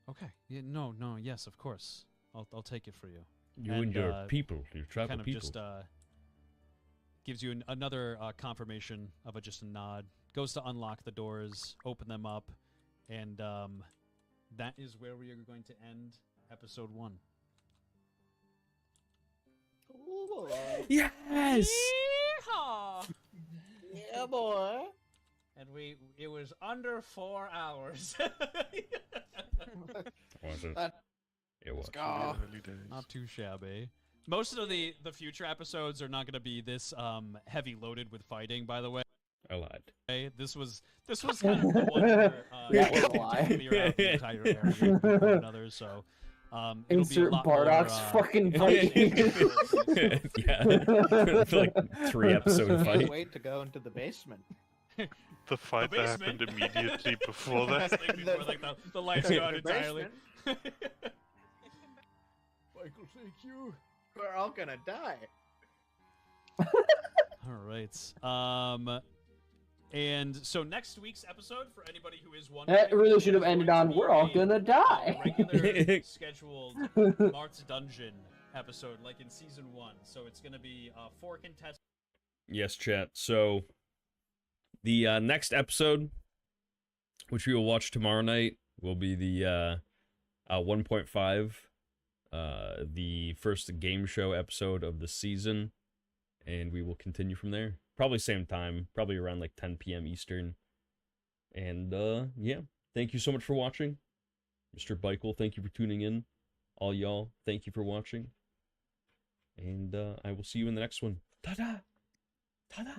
Okay. Yeah, no. Yes, of course. I'll take it for you. You and your people, your He travel kind of people. just gives you another confirmation of just a nod. Goes to unlock the doors, open them up, and that is where we are going to end episode 1. Yes. Yeehaw! Yeah, boy. And it was under 4 hours. Was it? That- It was. Go. Early days. Not too shabby. Most of the future episodes are not going to be this heavy loaded with fighting, by the way. I lied. Okay, this was kind of the one where That you was a had to lie. clear out the entire area before another. So it'll be a Insert lot Bardock's more, fucking fight here. Yeah. For like 3 episode Can't fight. wait to go into the basement. The fight The that happened basement. immediately before that. before like the lights go out The entirely. basement? Michael, thank you. We're all gonna die. All right. And so next week's episode, for anybody who is wondering, That really should have is ended going on to be "We're all a, gonna die." regular scheduled Marth's Dungeon episode, like in season 1. So it's going to be 4 contestants. Yes, chat. So the next episode, which we will watch tomorrow night, will be the 1.5, the first game show episode of the season, and we will continue from there. Probably same time, probably around like 10 p.m. Eastern. And yeah, thank you so much for watching. Mr. Beichel, thank you for tuning in. All y'all, thank you for watching. And I will see you in the next one. Ta-da! Ta-da!